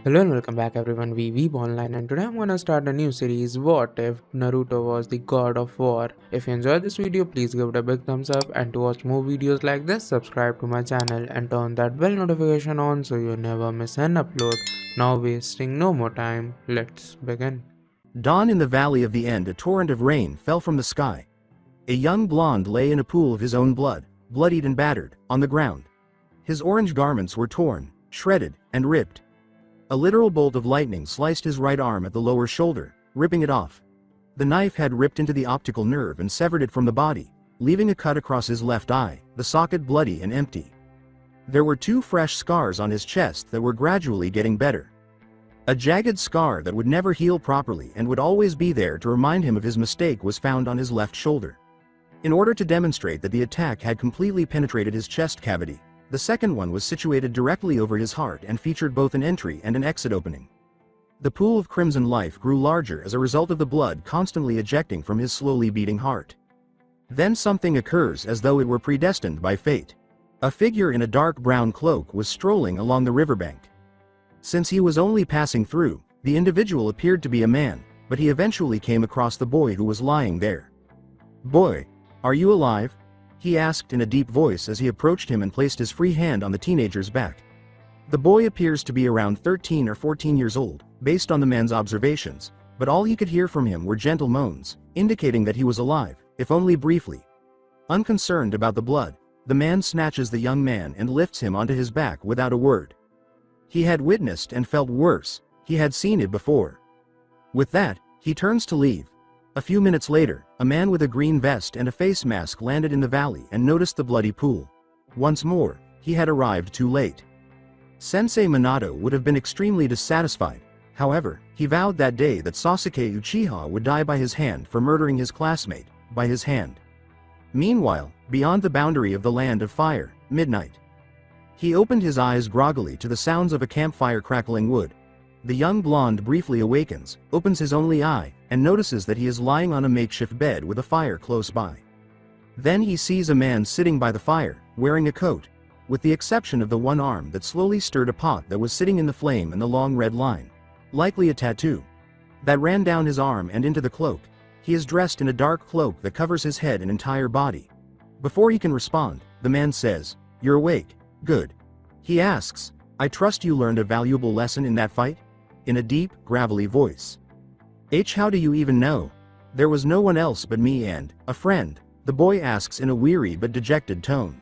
Hello and welcome back everyone, we Weeb Online, and today I'm gonna start a new series, What If Naruto Was the God of War. If you enjoyed this video, please give it a big thumbs up, and to watch more videos like this, subscribe to my channel and turn that bell notification on so you never miss an upload. Now wasting no more time, let's begin. Dawn in the Valley of the End. A torrent of rain fell from the sky. A young blonde lay in a pool of his own blood, bloodied and battered, on the ground. His orange garments were torn, shredded, and ripped. A literal bolt of lightning sliced his right arm at the lower shoulder, ripping it off. The knife had ripped into the optical nerve and severed it from the body, leaving a cut across his left eye, the socket bloody and empty. There were two fresh scars on his chest that were gradually getting better. A jagged scar that would never heal properly and would always be there to remind him of his mistake was found on his left shoulder. In order to demonstrate that the attack had completely penetrated his chest cavity, the second one was situated directly over his heart and featured both an entry and an exit opening. The pool of crimson life grew larger as a result of the blood constantly ejecting from his slowly beating heart. Then something occurs as though it were predestined by fate. A figure in a dark brown cloak was strolling along the riverbank. Since he was only passing through, the individual appeared to be a man, but he eventually came across the boy who was lying there. "Boy, are you alive?" he asked in a deep voice as he approached him and placed his free hand on the teenager's back. The boy appears to be around 13 or 14 years old, based on the man's observations, but all he could hear from him were gentle moans, indicating that he was alive, if only briefly. Unconcerned about the blood, the man snatches the young man and lifts him onto his back without a word. He had witnessed and felt worse, he had seen it before. With that, he turns to leave. A few minutes later, a man with a green vest and a face mask landed in the valley and noticed the bloody pool. Once more, he had arrived too late. Sensei Minato would have been extremely dissatisfied. However, he vowed that day that Sasuke Uchiha would die by his hand for murdering his classmate, by his hand. Meanwhile, beyond the boundary of the land of fire, midnight. He opened his eyes groggily to the sounds of a campfire crackling wood. The young blonde briefly awakens, opens his only eye, and notices that he is lying on a makeshift bed with a fire close by. Then he sees a man sitting by the fire, wearing a coat, with the exception of the one arm that slowly stirred a pot that was sitting in the flame and the long red line, likely a tattoo, that ran down his arm and into the cloak. He is dressed in a dark cloak that covers his head and entire body. Before he can respond, the man says, "You're awake, good." He asks, "I trust you learned a valuable lesson in that fight?" in a deep, gravelly voice. How do you even know?" "There was no one else but me and a friend," the boy asks in a weary but dejected tone.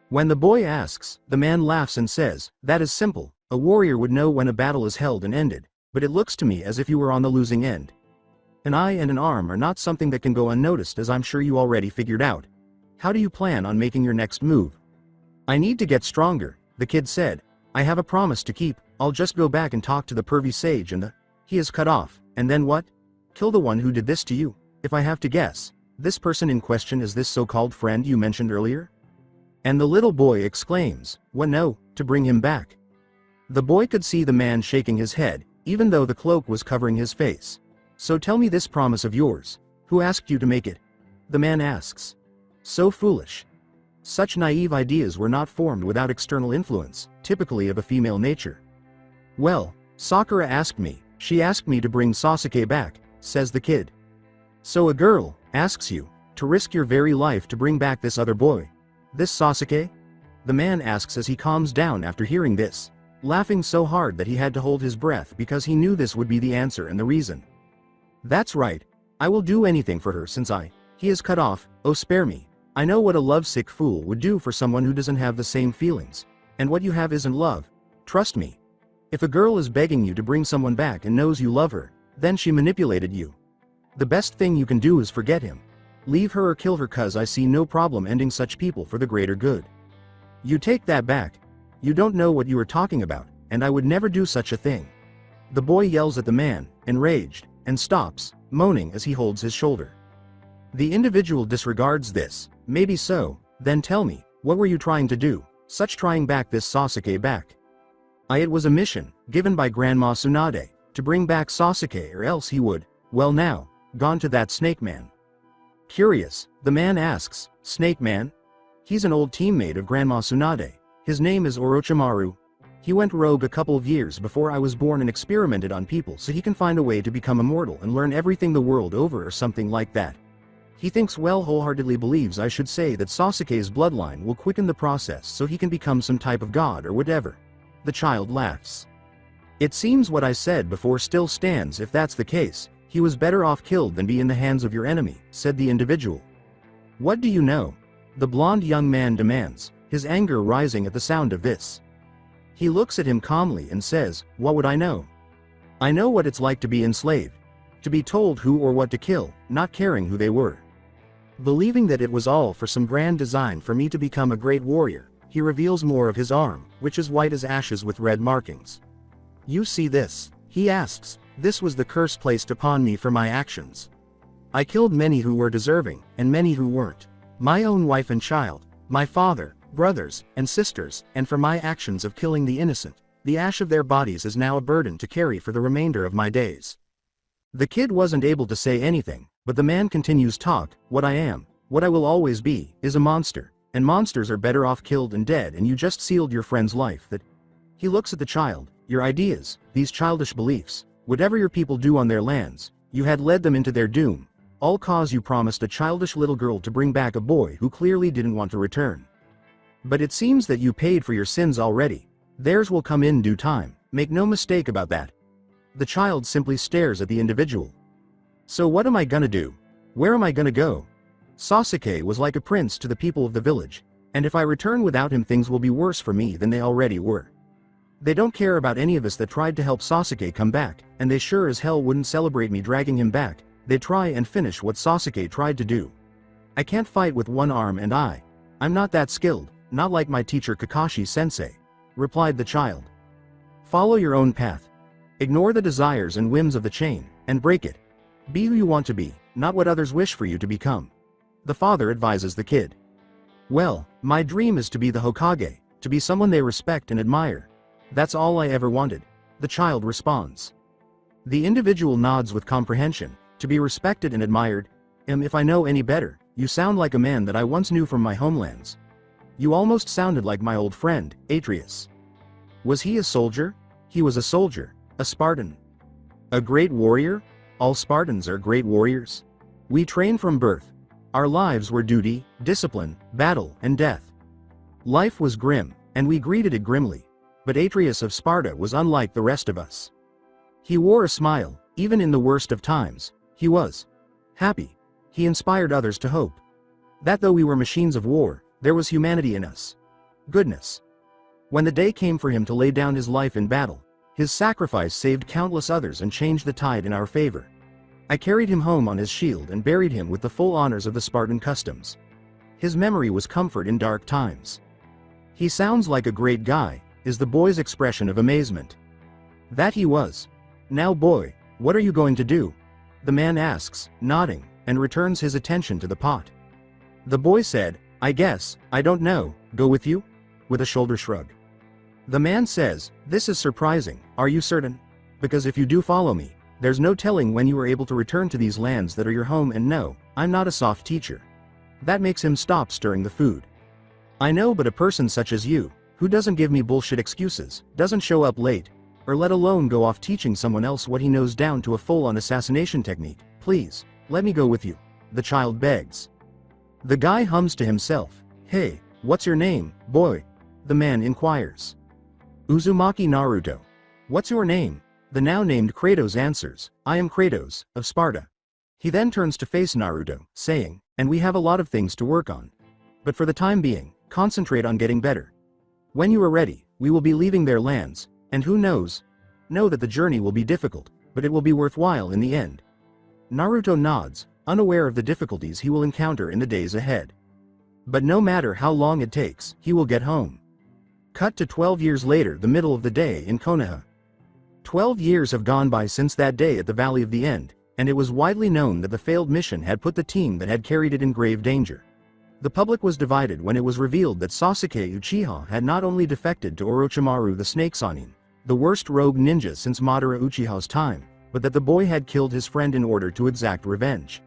When the boy asks, the man laughs and says, "That is simple. A warrior would know when a battle is held and ended, but it looks to me as if you were on the losing end. An eye and an arm are not something that can go unnoticed, as I'm sure you already figured out. How do you plan on making your next move?" "I need to get stronger," the kid said. "I have a promise to keep. I'll just go back and talk to the pervy sage and the—" He is cut off. "And then what?" "Kill the one who did this to you. If I have to guess, this person in question is this so-called friend you mentioned earlier?" And the little boy exclaims, "What, no, to bring him back." The boy could see the man shaking his head, even though the cloak was covering his face. "So tell me this promise of yours. Who asked you to make it?" the man asks. So foolish. Such naive ideas were not formed without external influence, typically of a female nature. "Well, Sakura asked me. She asked me to bring Sasuke back," says the kid. "So a girl asks you to risk your very life to bring back this other boy? This Sasuke?" the man asks as he calms down after hearing this, laughing so hard that he had to hold his breath because he knew this would be the answer and the reason. "That's right. I will do anything for her since He is cut off. "Oh, spare me. I know what a lovesick fool would do for someone who doesn't have the same feelings. And what you have isn't love. Trust me. If a girl is begging you to bring someone back and knows you love her, then she manipulated you. The best thing you can do is forget him. Leave her or kill her, cause I see no problem ending such people for the greater good. You take that back. You don't know what you are talking about, and I would never do such a thing." The boy yells at the man, enraged, and stops, moaning as he holds his shoulder. The individual disregards this. "Maybe so, then tell me, what were you trying to do, such trying back this Sasuke back?" It was a mission, given by Grandma Sunade, to bring back Sasuke or else he would, well now, gone to that snake man. Curious, the man asks, "Snake man?" He's an old teammate of Grandma Sunade. His name is Orochimaru. He went rogue a couple of years before I was born and experimented on people so he can find a way to become immortal and learn everything the world over or something like that. He thinks wholeheartedly believes I should say that Sasuke's bloodline will quicken the process so he can become some type of god or whatever. The child laughs. It seems what I said before still stands. If that's the case, he was better off killed than be in the hands of your enemy, said the individual. What do you know? The blonde young man demands, his anger rising at the sound of this. He looks at him calmly and says, what would I know? I know what it's like to be enslaved. To be told who or what to kill, not caring who they were. Believing that it was all for some grand design for me to become a great warrior, he reveals more of his arm, which is white as ashes with red markings. You see this? He asks. This was the curse placed upon me for my actions. I killed many who were deserving, and many who weren't. My own wife and child, my father, brothers, and sisters, and for my actions of killing the innocent, the ash of their bodies is now a burden to carry for the remainder of my days. The kid wasn't able to say anything, but the man continues talk. What I am, what I will always be, is a monster, and monsters are better off killed and dead, and you just sealed your friend's life. That. He looks at the child. Your ideas, these childish beliefs, whatever your people do on their lands, you had led them into their doom, all cause you promised a childish little girl to bring back a boy who clearly didn't want to return. But it seems that you paid for your sins already. Theirs will come in due time, make no mistake about that. The child simply stares at the individual. So what am I gonna do? Where am I gonna go? Sasuke was like a prince to the people of the village, and if I return without him things will be worse for me than they already were. They don't care about any of us that tried to help Sasuke come back, and they sure as hell wouldn't celebrate me dragging him back. They'd try and finish what Sasuke tried to do. I can't fight with one arm and I'm not that skilled, not like my teacher Kakashi-sensei, replied the child. Follow your own path. Ignore the desires and whims of the chain, and break it. Be who you want to be, not what others wish for you to become. The father advises the kid. Well, my dream is to be the Hokage, to be someone they respect and admire. That's all I ever wanted, the child responds. The individual nods with comprehension, to be respected and admired. If I know any better, you sound like a man that I once knew from my homelands. You almost sounded like my old friend, Atreus. Was he a soldier? He was a soldier, a Spartan. A great warrior? All Spartans are great warriors. We train from birth. Our lives were duty, discipline, battle, and death. Life was grim, and we greeted it grimly. But Atreus of Sparta was unlike the rest of us. He wore a smile, even in the worst of times. He was happy. He inspired others to hope. That though we were machines of war, there was humanity in us. Goodness. When the day came for him to lay down his life in battle, his sacrifice saved countless others and changed the tide in our favor. I carried him home on his shield and buried him with the full honors of the Spartan customs. His memory was comfort in dark times. He sounds like a great guy, is the boy's expression of amazement. That he was. Now boy, what are you going to do? The man asks, nodding, and returns his attention to the pot. The boy said, I guess, I don't know, go with you? With a shoulder shrug. The man says, this is surprising, are you certain? Because if you do follow me, there's no telling when you are able to return to these lands that are your home, and no, I'm not a soft teacher. That makes him stop stirring the food. I know, but a person such as you, who doesn't give me bullshit excuses, doesn't show up late, or let alone go off teaching someone else what he knows down to a full-on assassination technique, please, let me go with you, the child begs. The guy hums to himself, hey, what's your name, boy? The man inquires. Uzumaki Naruto. What's your name? The now named Kratos answers, I am Kratos, of Sparta. He then turns to face Naruto, saying, and we have a lot of things to work on. But for the time being, concentrate on getting better. When you are ready, we will be leaving their lands, and who knows? Know that the journey will be difficult, but it will be worthwhile in the end. Naruto nods, unaware of the difficulties he will encounter in the days ahead. But no matter how long it takes, he will get home. Cut to 12 years later, the middle of the day in Konoha. 12 years have gone by since that day at the Valley of the End, and it was widely known that the failed mission had put the team that had carried it in grave danger. The public was divided when it was revealed that Sasuke Uchiha had not only defected to Orochimaru the Snake Sanin, the worst rogue ninja since Madara Uchiha's time, but that the boy had killed his friend in order to exact revenge.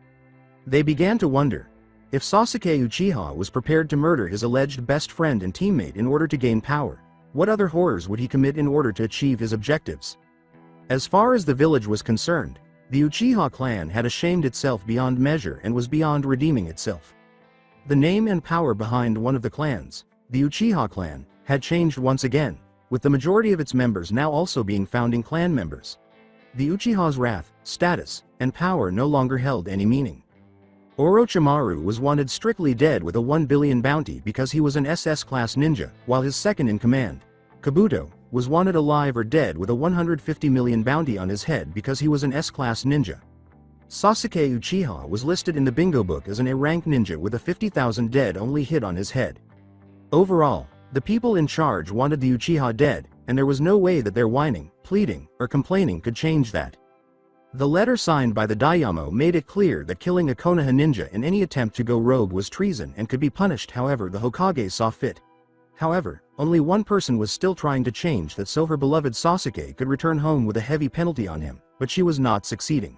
They began to wonder if Sasuke Uchiha was prepared to murder his alleged best friend and teammate in order to gain power. What other horrors would he commit in order to achieve his objectives? As far as the village was concerned, the Uchiha clan had ashamed itself beyond measure and was beyond redeeming itself. The name and power behind one of the clans, the Uchiha clan, had changed once again, with the majority of its members now also being founding clan members. The Uchiha's wrath, status, and power no longer held any meaning. Orochimaru was wanted strictly dead with a 1 billion bounty because he was an SS-class ninja, while his second-in-command, Kabuto, was wanted alive or dead with a 150 million bounty on his head because he was an S-class ninja. Sasuke Uchiha was listed in the bingo book as an A-rank ninja with a 50,000 dead-only hit on his head. Overall, the people in charge wanted the Uchiha dead, and there was no way that their whining, pleading, or complaining could change that. The letter signed by the Daimyo made it clear that killing a Konoha ninja in any attempt to go rogue was treason and could be punished however the Hokage saw fit. However, only one person was still trying to change that so her beloved Sasuke could return home with a heavy penalty on him, but she was not succeeding.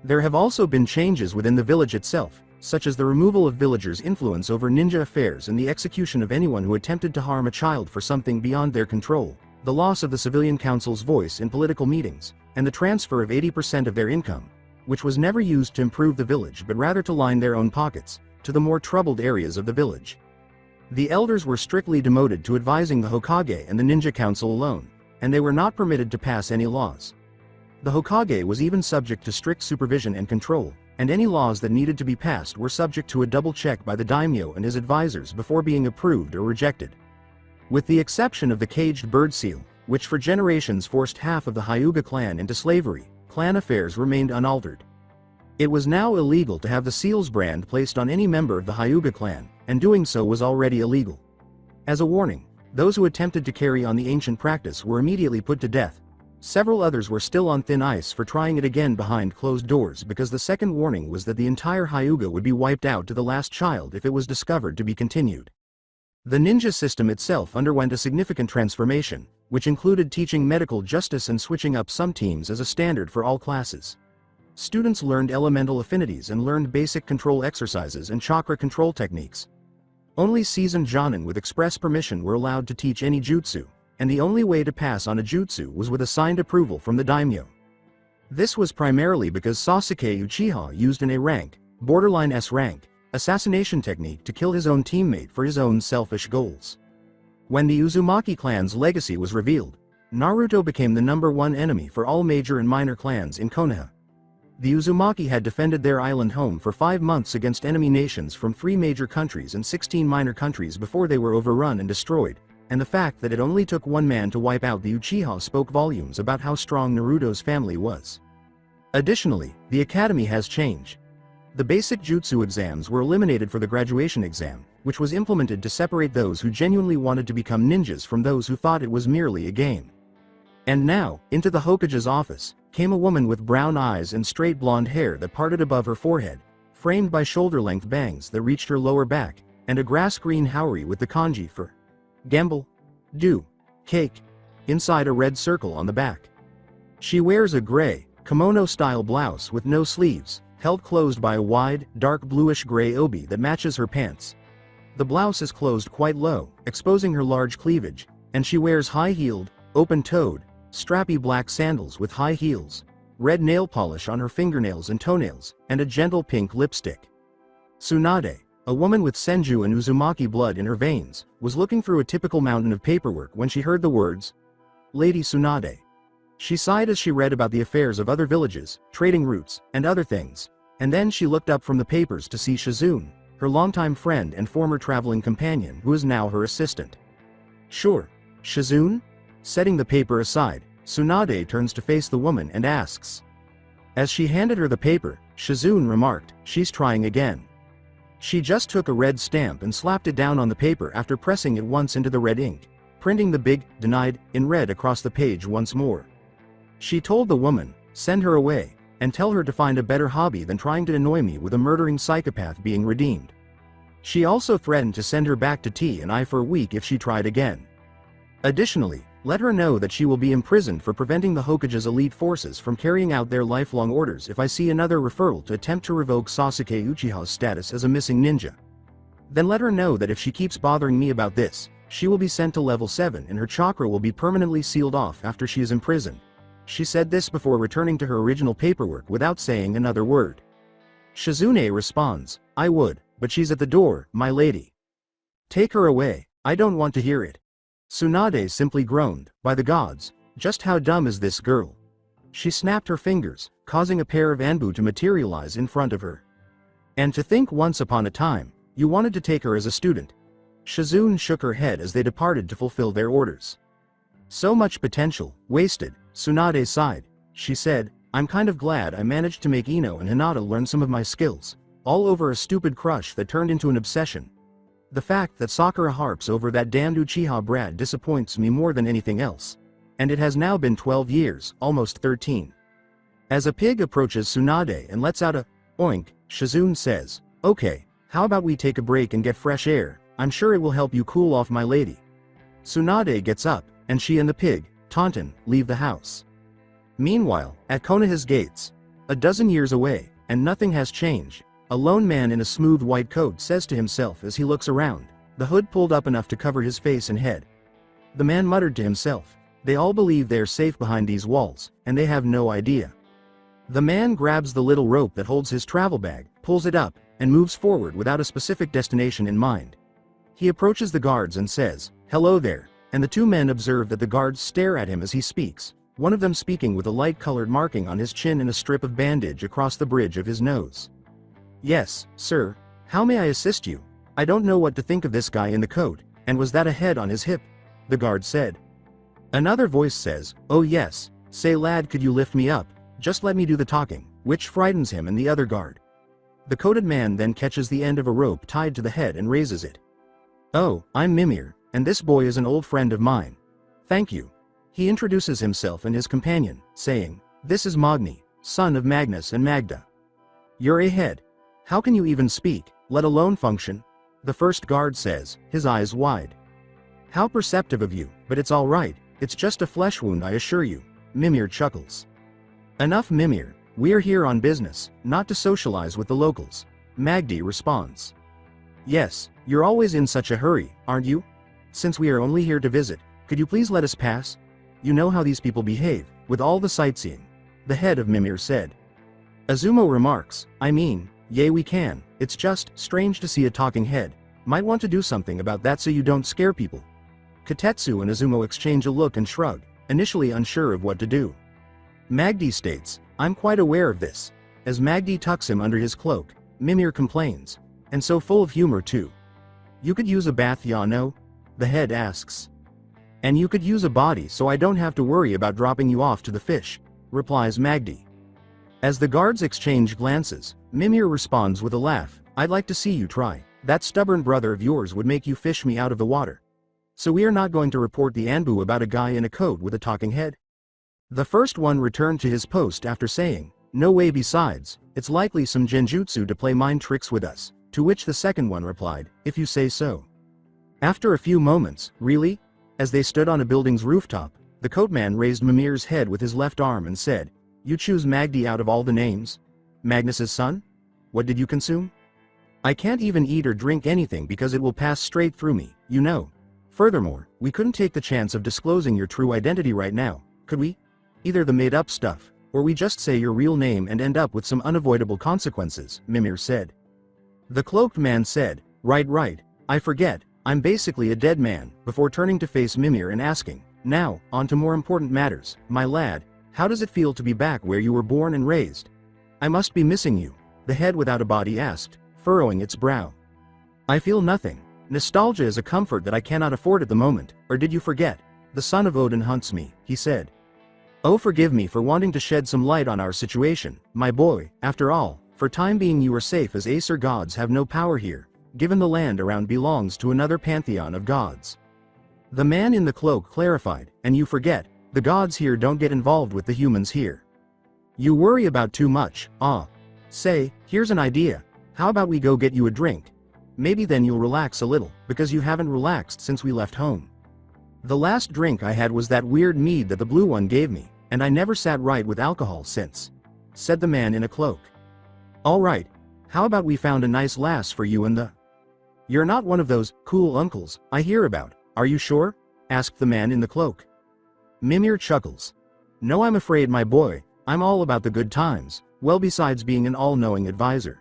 There have also been changes within the village itself, such as the removal of villagers' influence over ninja affairs and the execution of anyone who attempted to harm a child for something beyond their control, the loss of the civilian council's voice in political meetings, and the transfer of 80% of their income, which was never used to improve the village but rather to line their own pockets, to the more troubled areas of the village. The elders were strictly demoted to advising the Hokage and the Ninja Council alone, and they were not permitted to pass any laws. The Hokage was even subject to strict supervision and control, and any laws that needed to be passed were subject to a double check by the daimyo and his advisors before being approved or rejected. With the exception of the caged bird seal, which for generations forced half of the Hyuga clan into slavery, clan affairs remained unaltered. It was now illegal to have the seal's brand placed on any member of the Hyuga clan, and doing so was already illegal. As a warning, those who attempted to carry on the ancient practice were immediately put to death. Several others were still on thin ice for trying it again behind closed doors because the second warning was that the entire Hyuga would be wiped out to the last child if it was discovered to be continued. The ninja system itself underwent a significant transformation, which included teaching medical justice and switching up some teams as a standard for all classes. Students learned elemental affinities and learned basic control exercises and chakra control techniques. Only seasoned jonin with express permission were allowed to teach any jutsu, and the only way to pass on a jutsu was with a signed approval from the daimyo. This was primarily because Sasuke Uchiha used an A-rank, borderline S-rank, assassination technique to kill his own teammate for his own selfish goals. When the Uzumaki clan's legacy was revealed, Naruto became the #1 enemy for all major and minor clans in Konoha. The Uzumaki had defended their island home for 5 months against enemy nations from 3 major countries and 16 minor countries before they were overrun and destroyed, and the fact that it only took one man to wipe out the Uchiha spoke volumes about how strong Naruto's family was. Additionally, the academy has changed. The basic jutsu exams were eliminated for the graduation exam, which was implemented to separate those who genuinely wanted to become ninjas from those who thought it was merely a game. And now, into the Hokage's office, came a woman with brown eyes and straight blonde hair that parted above her forehead, framed by shoulder-length bangs that reached her lower back, and a grass-green haori with the kanji for gamble, do, cake, inside a red circle on the back. She wears a gray, kimono-style blouse with no sleeves, held closed by a wide, dark bluish-gray obi that matches her pants. The blouse is closed quite low, exposing her large cleavage, and she wears high-heeled, open-toed, strappy black sandals with high heels, red nail polish on her fingernails and toenails, and a gentle pink lipstick. Sunade, a woman with Senju and Uzumaki blood in her veins, was looking through a typical mountain of paperwork when she heard the words, "Lady Sunade." She sighed as she read about the affairs of other villages, trading routes, and other things, and then she looked up from the papers to see Shizune, her longtime friend and former traveling companion who is now her assistant. "Sure, Shizune?" Setting the paper aside, Sunade turns to face the woman and asks. As she handed her the paper, Shizune remarked, "She's trying again." She just took a red stamp and slapped it down on the paper after pressing it once into the red ink, printing the big, "Denied," in red across the page once more. She told the woman, "Send her away, and tell her to find a better hobby than trying to annoy me with a murdering psychopath being redeemed." She also threatened to send her back to T&I for a week if she tried again. Additionally, let her know that she will be imprisoned for preventing the Hokage's elite forces from carrying out their lifelong orders if I see another referral to attempt to revoke Sasuke Uchiha's status as a missing ninja. Then let her know that if she keeps bothering me about this, She will be sent to level 7 and her chakra will be permanently sealed off after she is imprisoned. She said this before returning to her original paperwork without saying another word. Shizune responds, I would, but she's at the door, my lady. Take her away, I don't want to hear it. Sunade simply groaned, by the gods, just how dumb is this girl? She snapped her fingers, causing a pair of Anbu to materialize in front of her. And to think once upon a time, you wanted to take her as a student. Shizune shook her head as they departed to fulfill their orders. So much potential, wasted, Sunade sighed. She said, I'm kind of glad I managed to make Ino and Hinata learn some of my skills, all over a stupid crush that turned into an obsession. The fact that Sakura harps over that damned Uchiha brat disappoints me more than anything else. And it has now been 12 years, almost 13. As a pig approaches Sunade and lets out a oink, Shizune says, okay, how about we take a break and get fresh air, I'm sure it will help you cool off my lady. Sunade gets up, and she and the pig, Taunton, leave the house. Meanwhile, at Konoha's gates, a dozen years away, and nothing has changed, a lone man in a smooth white coat says to himself as he looks around, the hood pulled up enough to cover his face and head. The man muttered to himself, they all believe they're safe behind these walls, and they have no idea. The man grabs the little rope that holds his travel bag, pulls it up, and moves forward without a specific destination in mind. He approaches the guards and says, hello there, and the two men observe that the guards stare at him as he speaks, one of them speaking with a light-colored marking on his chin and a strip of bandage across the bridge of his nose. Yes, sir, how may I assist you? I don't know what to think of this guy in the coat, and was that a head on his hip? The guard said. Another voice says, oh yes, say lad could you lift me up, just let me do the talking, which frightens him and the other guard. The coated man then catches the end of a rope tied to the head and raises it. Oh, I'm Mimir, and this boy is an old friend of mine. Thank you. He introduces himself and his companion, saying, this is Magni, son of Magnus and Magda. You're a head. How can you even speak, let alone function? The first guard says, his eyes wide. How perceptive of you, but it's all right, it's just a flesh wound I assure you. Mimir chuckles. Enough Mimir, we're here on business, not to socialize with the locals. Magdi responds. Yes, you're always in such a hurry, aren't you? Since we are only here to visit, could you please let us pass? You know how these people behave, with all the sightseeing. The head of Mimir said. Azumo remarks, I mean, yay we can, it's just strange to see a talking head. Might want to do something about that so you don't scare people. Katetsu and Azumo exchange a look and shrug, initially unsure of what to do. Magdi states, I'm quite aware of this. As Magdi tucks him under his cloak, Mimir complains. And so full of humor too. You could use a bath, ya no? The head asks. And you could use a body so I don't have to worry about dropping you off to the fish, replies Magdi. As the guards exchange glances, Mimir responds with a laugh, I'd like to see you try. That stubborn brother of yours would make you fish me out of the water. So we are not going to report the Anbu about a guy in a coat with a talking head? The first one returned to his post after saying, no way besides, it's likely some genjutsu to play mind tricks with us, to which the second one replied, if you say so. After a few moments, really? As they stood on a building's rooftop, the coatman raised Mimir's head with his left arm and said, you choose Magdi out of all the names? Magnus's son? What did you consume? I can't even eat or drink anything because it will pass straight through me, you know. Furthermore, we couldn't take the chance of disclosing your true identity right now, could we? Either the made-up stuff, or we just say your real name and end up with some unavoidable consequences, Mimir said. The cloaked man said, right, I forget, I'm basically a dead man, before turning to face Mimir and asking, now, on to more important matters, my lad, how does it feel to be back where you were born and raised? I must be missing you, the head without a body asked, furrowing its brow. I feel nothing. Nostalgia is a comfort that I cannot afford at the moment, or did you forget? The son of Odin hunts me, he said. Oh, forgive me for wanting to shed some light on our situation, my boy, after all, for time being you are safe as Aesir gods have no power here, given the land around belongs to another pantheon of gods. The man in the cloak clarified, and you forget, the gods here don't get involved with the humans here. You worry about too much, Say, here's an idea, how about we go get you a drink? Maybe then you'll relax a little, because you haven't relaxed since we left home. The last drink I had was that weird mead that the blue one gave me, and I never sat right with alcohol since, said the man in a cloak. All right, how about we found a nice lass for you and the... You're not one of those cool uncles I hear about, Are you sure? Asked the man in the cloak. Mimir chuckles. No, I'm afraid, my boy, I'm all about the good times, well, besides being an all-knowing advisor.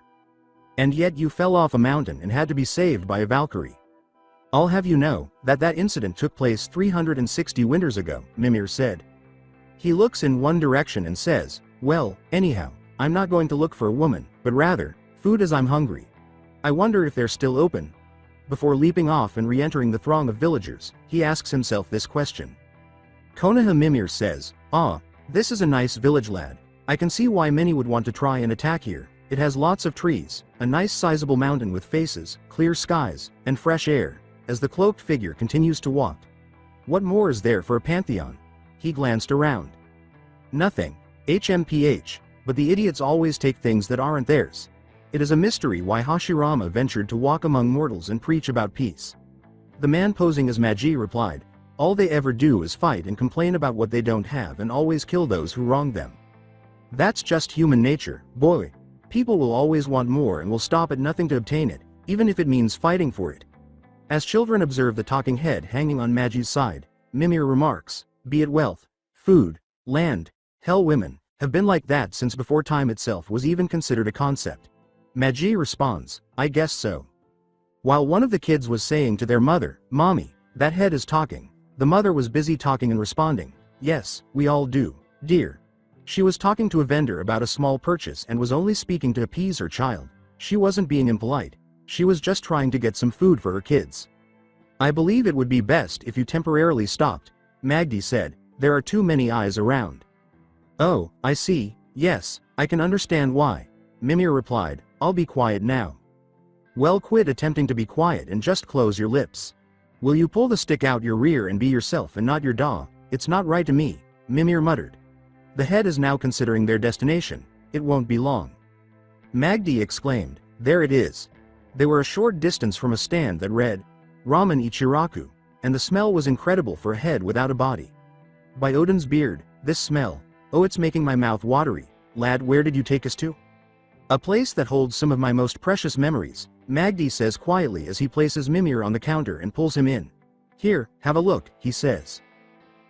And yet you fell off a mountain and had to be saved by a Valkyrie. I'll have you know that incident took place 360 winters ago, Mimir said. He looks in one direction and says, well, anyhow, I'm not going to look for a woman, but rather, food as I'm hungry. I wonder if they're still open. Before leaping off and re-entering the throng of villagers, he asks himself this question. Konoha. Mimir says, this is a nice village, lad. I can see why many would want to try and attack here. It has lots of trees, a nice sizable mountain with faces, clear skies, and fresh air. As the cloaked figure continues to walk. What more is there for a pantheon? He glanced around. Nothing. HMPH, but the idiots always take things that aren't theirs. It is a mystery why Hashirama ventured to walk among mortals and preach about peace. The man posing as Magi replied, all they ever do is fight and complain about what they don't have and always kill those who wrong them. That's just human nature, boy. People will always want more and will stop at nothing to obtain it, even if it means fighting for it. As children observe the talking head hanging on Magi's side, Mimir remarks, be it wealth, food, land, hell, women, have been like that since before time itself was even considered a concept. Magi responds, I guess so. While one of the kids was saying to their mother, Mommy, that head is talking, the mother was busy talking and responding, yes, we all do, dear. She was talking to a vendor about a small purchase and was only speaking to appease her child. She wasn't being impolite. She was just trying to get some food for her kids. I believe it would be best if you temporarily stopped, Magdi said, there are too many eyes around. Oh, I see, yes, I can understand why, Mimir replied, I'll be quiet now. Well, quit attempting to be quiet and just close your lips. Will you pull the stick out your rear and be yourself and not your daw? It's not right to me, Mimir muttered. The head is now considering their destination, it won't be long. Magdi exclaimed, there it is. They were a short distance from a stand that read, Ramen Ichiraku, and the smell was incredible for a head without a body. By Odin's beard, this smell, oh, it's making my mouth watery. Lad, where did you take us to? A place that holds some of my most precious memories, Magdi says quietly as he places Mimir on the counter and pulls him in. Here, have a look, he says.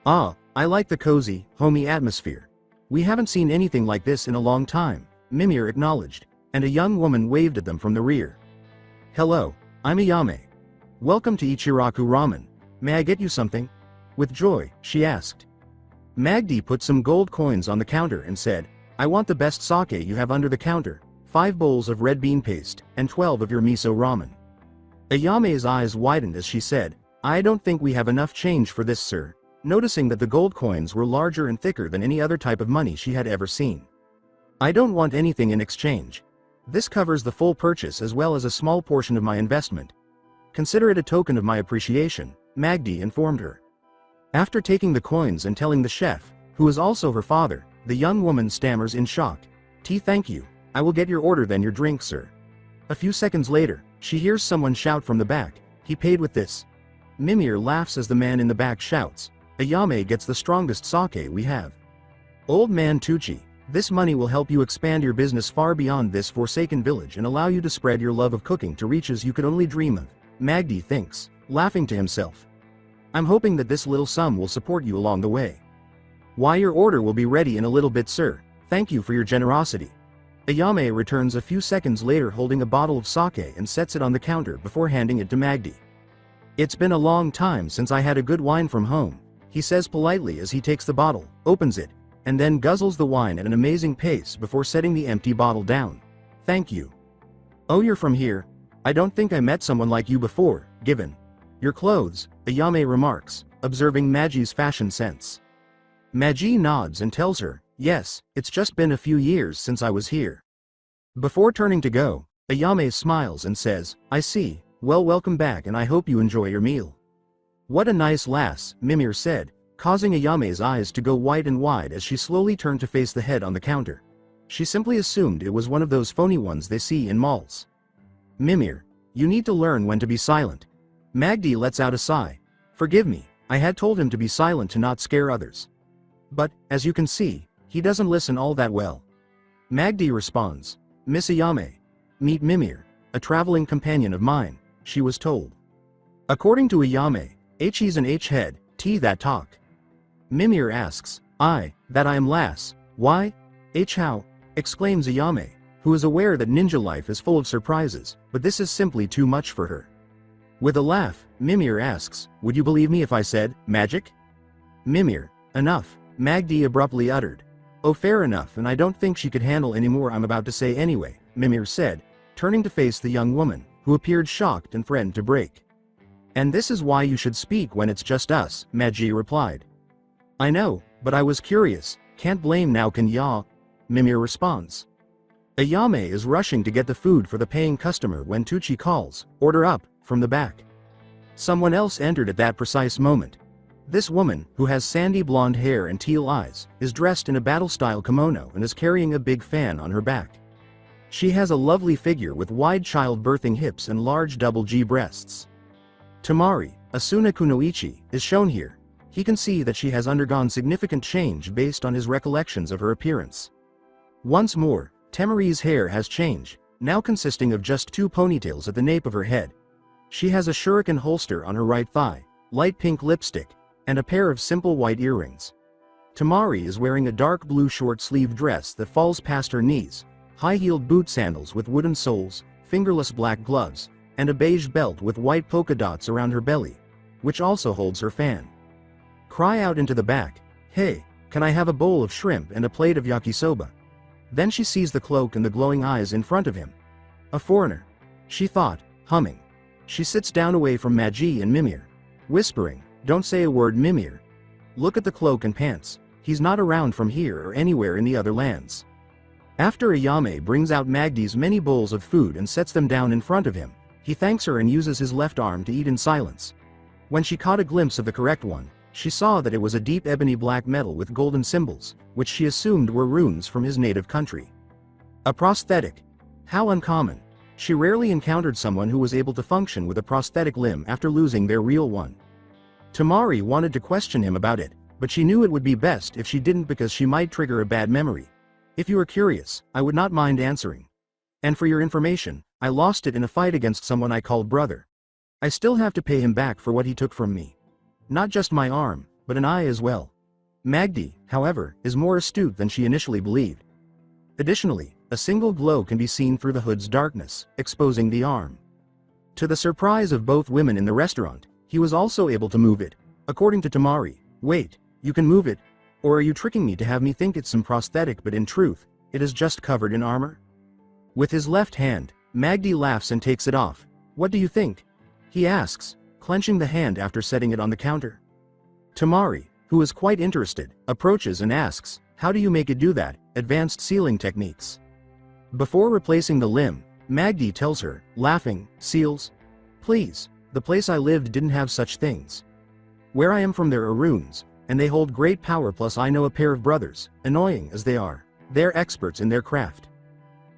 Ah, I like the cozy, homey atmosphere. We haven't seen anything like this in a long time, Mimir acknowledged, and a young woman waved at them from the rear. Hello, I'm Ayame. Welcome to Ichiraku Ramen. May I get you something? With joy, she asked. Magdi put some gold coins on the counter and said, I want the best sake you have under the counter, 5 bowls of red bean paste, and 12 of your miso ramen. Ayame's eyes widened as she said, I don't think we have enough change for this, sir, noticing that the gold coins were larger and thicker than any other type of money she had ever seen. I don't want anything in exchange. This covers the full purchase as well as a small portion of my investment. Consider it a token of my appreciation, Magdi informed her. After taking the coins and telling the chef, who is also her father, the young woman stammers in shock. Thank you. I will get your order then your drink, sir. A few seconds later, she hears someone shout from the back, he paid with this. Mimir laughs as the man in the back shouts, Ayame gets the strongest sake we have. Old man Tucci, this money will help you expand your business far beyond this forsaken village and allow you to spread your love of cooking to reaches you could only dream of, Magdi thinks, laughing to himself. I'm hoping that this little sum will support you along the way. Why, your order will be ready in a little bit, sir. Thank you for your generosity. Ayame returns a few seconds later holding a bottle of sake and sets it on the counter before handing it to Magdi. It's been a long time since I had a good wine from home, he says politely as he takes the bottle, opens it, and then guzzles the wine at an amazing pace before setting the empty bottle down. Thank you. Oh, you're from here? I don't think I met someone like you before, given your clothes, Ayame remarks, observing Magi's fashion sense. Magi nods and tells her, yes, it's just been a few years since I was here. Before turning to go, Ayame smiles and says, I see, well, welcome back and I hope you enjoy your meal. What a nice lass, Mimir said, causing Ayame's eyes to go wide and wide as she slowly turned to face the head on the counter. She simply assumed it was one of those phony ones they see in malls. Mimir, you need to learn when to be silent. Magdi lets out a sigh. Forgive me, I had told him to be silent to not scare others. But, as you can see, he doesn't listen all that well. Magdi responds, Miss Ayame. Meet Mimir, a traveling companion of mine, she was told. According to Ayame, H's an H-head, T that talk. Mimir asks, that I am lass, why? H how? Exclaims Ayame, who is aware that ninja life is full of surprises, but this is simply too much for her. With a laugh, Mimir asks, would you believe me if I said, magic? Mimir, enough, Magdi abruptly uttered. Oh fair enough, and I don't think she could handle any more I'm about to say anyway, Mimir said, turning to face the young woman, who appeared shocked and threatened to break. And this is why you should speak when it's just us, Magi replied. I know, but I was curious, can't blame now can ya? Mimir responds. Ayame is rushing to get the food for the paying customer when Tucci calls, order up, from the back. Someone else entered at that precise moment. This woman, who has sandy blonde hair and teal eyes, is dressed in a battle-style kimono and is carrying a big fan on her back. She has a lovely figure with wide child-birthing hips and large double G breasts. Tamari, Asuna Kunoichi, is shown here. He can see that she has undergone significant change based on his recollections of her appearance. Once more, Tamari's hair has changed, now consisting of just 2 ponytails at the nape of her head. She has a shuriken holster on her right thigh, light pink lipstick, and a pair of simple white earrings. Tamari is wearing a dark blue short-sleeved dress that falls past her knees, high-heeled boot sandals with wooden soles, fingerless black gloves, and a beige belt with white polka dots around her belly, which also holds her fan. Cry out into the back, hey, can I have a bowl of shrimp and a plate of yakisoba? Then she sees the cloak and the glowing eyes in front of him. A foreigner, she thought, humming. She sits down away from Magi and Mimir, whispering, don't say a word Mimir. Look at the cloak and pants, he's not around from here or anywhere in the other lands. After Ayame brings out Magdi's many bowls of food and sets them down in front of him, he thanks her and uses his left arm to eat in silence. When she caught a glimpse of the correct one, she saw that it was a deep ebony black metal with golden symbols, which she assumed were runes from his native country. A prosthetic. How uncommon. She rarely encountered someone who was able to function with a prosthetic limb after losing their real one. Tamari wanted to question him about it, but she knew it would be best if she didn't because she might trigger a bad memory. If you are curious, I would not mind answering. And for your information, I lost it in a fight against someone I called brother. I still have to pay him back for what he took from me. Not just my arm, but an eye as well. Magdi, however, is more astute than she initially believed. Additionally, a single glow can be seen through the hood's darkness, exposing the arm. To the surprise of both women in the restaurant, he was also able to move it. According to Tamari, wait, you can move it? Or are you tricking me to have me think it's some prosthetic but in truth, it is just covered in armor? With his left hand, Magdi laughs and takes it off. What do you think? He asks, clenching the hand after setting it on the counter. Tamari, who is quite interested, approaches and asks, how do you make it do that, advanced sealing techniques? Before replacing the limb, Magdi tells her, laughing, seals? Please, the place I lived didn't have such things. Where I am from there are runes, and they hold great power plus I know a pair of brothers, annoying as they are, they're experts in their craft.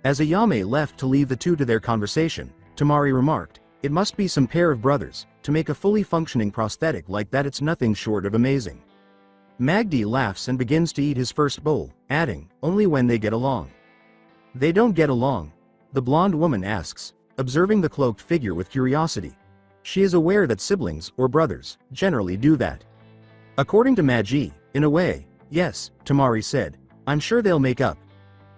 As Ayame left to leave the two to their conversation, Tamari remarked, it must be some pair of brothers, to make a fully functioning prosthetic like that it's nothing short of amazing. Magdi laughs and begins to eat his first bowl, adding, only when they get along. They don't get along? The blonde woman asks, observing the cloaked figure with curiosity. She is aware that siblings, or brothers, generally do that. According to Magi, in a way, yes, Tamari said, I'm sure they'll make up.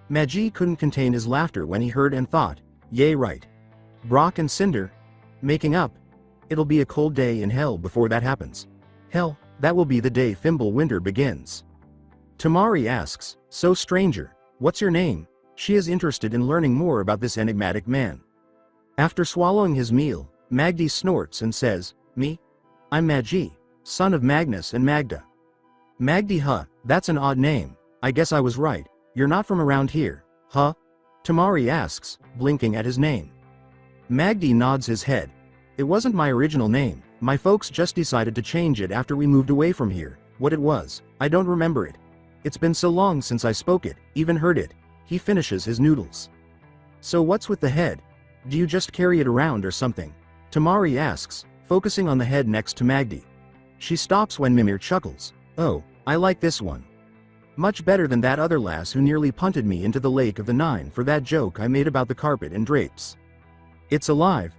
Magi couldn't contain his laughter when he heard and thought, yay right. Brock and Cinder? Making up? It'll be a cold day in hell before that happens. Hell, that will be the day Fimble Winter begins. Tamari asks, so stranger, what's your name? She is interested in learning more about this enigmatic man. After swallowing his meal, Magdi snorts and says, me? I'm Magi, son of Magnus and Magda. Magdi huh, that's an odd name, I guess I was right, you're not from around here, huh? Tamari asks, blinking at his name. Magdi nods his head. It wasn't my original name, my folks just decided to change it after we moved away from here. What it was, I don't remember it. It's been so long since I spoke it, even heard it. He finishes his noodles. So what's with the head? Do you just carry it around or something? Tamari asks, focusing on the head next to Magdi. She stops when Mimir chuckles. Oh, I like this one. Much better than that other lass who nearly punted me into the lake of the Nine for that joke I made about the carpet and drapes. It's alive.